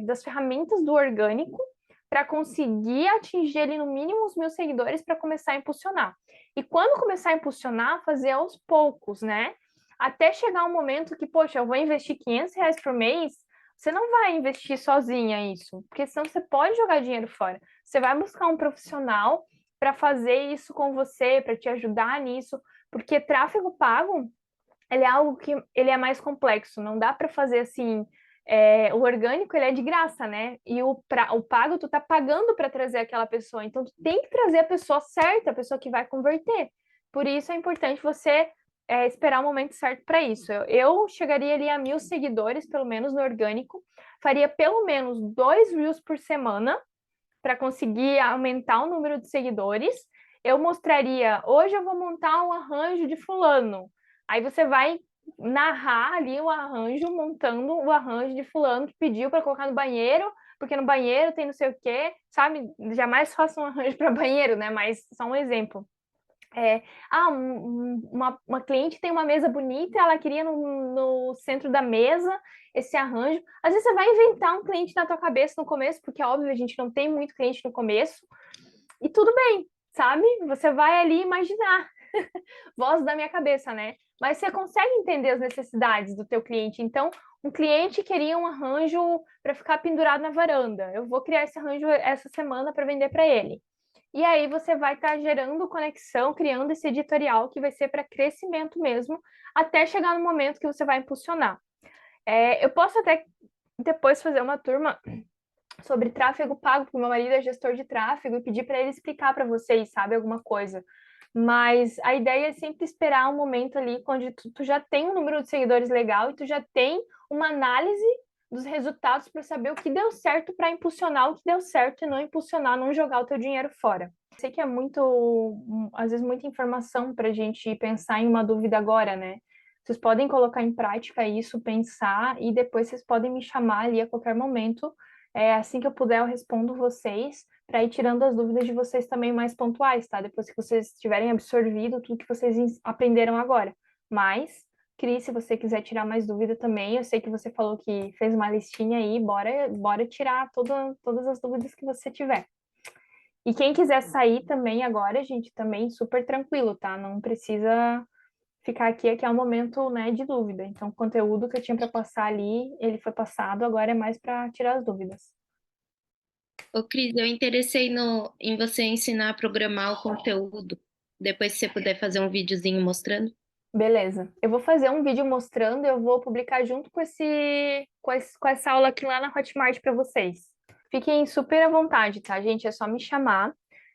das ferramentas do orgânico para conseguir atingir ali no mínimo os 1.000 seguidores para começar a impulsionar. E quando começar a impulsionar, fazer aos poucos, né? Até chegar um momento que, poxa, eu vou investir R$ 500 por mês, você não vai investir sozinha isso, porque senão você pode jogar dinheiro fora. Você vai buscar um profissional para fazer isso com você, para te ajudar nisso, porque tráfego pago, ele é algo que ele é mais complexo, não dá para fazer assim, o orgânico ele é de graça, né? E o pago tu tá pagando para trazer aquela pessoa, então tu tem que trazer a pessoa certa, a pessoa que vai converter. Por isso é importante você esperar o momento certo para isso. Eu chegaria ali a 1.000 seguidores, pelo menos no orgânico, faria pelo menos 2 Reels por semana para conseguir aumentar o número de seguidores. Eu mostraria, hoje eu vou montar um arranjo de fulano. Aí você vai narrar ali o arranjo, montando o arranjo de fulano que pediu para colocar no banheiro, porque no banheiro tem não sei o quê, sabe? Jamais faça um arranjo para banheiro, né? Mas só um exemplo. Uma cliente tem uma mesa bonita, ela queria no centro da mesa esse arranjo. Às vezes você vai inventar um cliente na tua cabeça no começo, porque óbvio, a gente não tem muito cliente no começo, e tudo bem, sabe? Você vai ali imaginar, voz da minha cabeça, né? Mas você consegue entender as necessidades do teu cliente. Então, um cliente queria um arranjo para ficar pendurado na varanda. Eu vou criar esse arranjo essa semana para vender para ele. E aí você vai estar gerando conexão, criando esse editorial que vai ser para crescimento mesmo, até chegar no momento que você vai impulsionar. Eu posso até depois fazer uma turma sobre tráfego pago, porque meu marido é gestor de tráfego, e pedir para ele explicar para vocês, sabe, alguma coisa. Mas a ideia é sempre esperar um momento ali onde tu já tem um número de seguidores legal e tu já tem uma análise dos resultados para saber o que deu certo para impulsionar o que deu certo e não impulsionar, não jogar o teu dinheiro fora. Sei que é às vezes, muita informação para a gente pensar em uma dúvida agora, né? Vocês podem colocar em prática isso, pensar, e depois vocês podem me chamar ali a qualquer momento. Assim que eu puder, eu respondo vocês. para ir tirando as dúvidas de vocês também mais pontuais, tá? Depois que vocês tiverem absorvido tudo que vocês aprenderam agora. Mas, Cris, se você quiser tirar mais dúvida também, eu sei que você falou que fez uma listinha aí, bora tirar todas as dúvidas que você tiver. E quem quiser sair também agora, gente, também super tranquilo, tá? Não precisa ficar aqui, que é um momento, né, de dúvida. Então, o conteúdo que eu tinha para passar ali, ele foi passado, agora é mais para tirar as dúvidas. Ô, Cris, eu interessei em você ensinar a programar o conteúdo. Depois, se você puder fazer um videozinho mostrando. Beleza. Eu vou fazer um vídeo mostrando, eu vou publicar junto com essa aula aqui lá na Hotmart para vocês. Fiquem super à vontade, tá, gente? É só me chamar.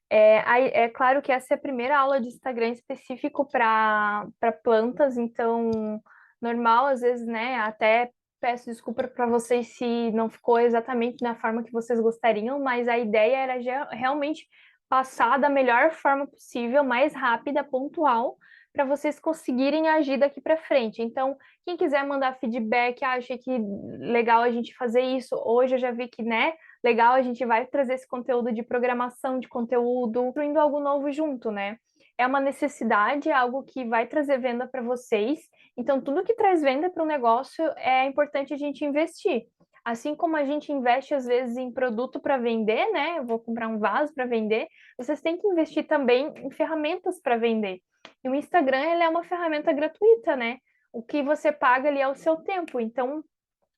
É claro que essa é a primeira aula de Instagram específico para plantas, então, normal, às vezes, né? Até peço desculpa para vocês se não ficou exatamente na forma que vocês gostariam, mas a ideia era realmente passar da melhor forma possível, mais rápida, pontual, para vocês conseguirem agir daqui para frente. Então, quem quiser mandar feedback, acha que legal a gente fazer isso, hoje eu já vi que, né? Legal, a gente vai trazer esse conteúdo de programação de conteúdo, construindo algo novo junto, né? É uma necessidade, é algo que vai trazer venda para vocês. Então, tudo que traz venda para o negócio é importante a gente investir. Assim como a gente investe, às vezes, em produto para vender, né? Eu vou comprar um vaso para vender, vocês têm que investir também em ferramentas para vender. E o Instagram, ele é uma ferramenta gratuita, né? O que você paga ali é o seu tempo. Então,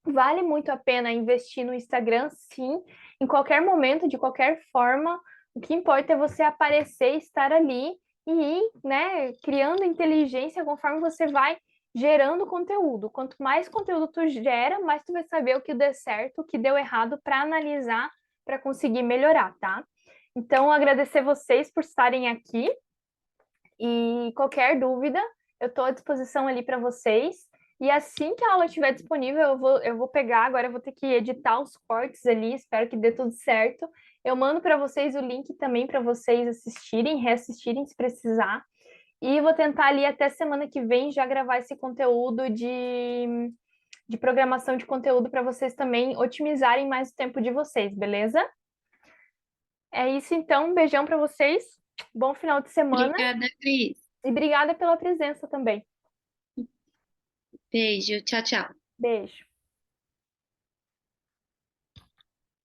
vale muito a pena investir no Instagram, sim, em qualquer momento, de qualquer forma. O que importa é você aparecer, estar ali e ir, né, criando inteligência conforme você vai gerando conteúdo. Quanto mais conteúdo tu gera, mais tu vai saber o que deu certo, o que deu errado para analisar, para conseguir melhorar, tá? Então, agradecer vocês por estarem aqui e qualquer dúvida, eu estou à disposição ali para vocês. E assim que a aula estiver disponível, eu vou pegar, agora eu vou ter que editar os cortes ali, espero que dê tudo certo. Eu mando para vocês o link também para vocês assistirem, reassistirem se precisar. E vou tentar ali até semana que vem já gravar esse conteúdo de programação de conteúdo para vocês também otimizarem mais o tempo de vocês, beleza? É isso então, um beijão para vocês, bom final de semana Obrigada, Cris. e obrigada pela presença também. Beijo, tchau, tchau. Beijo.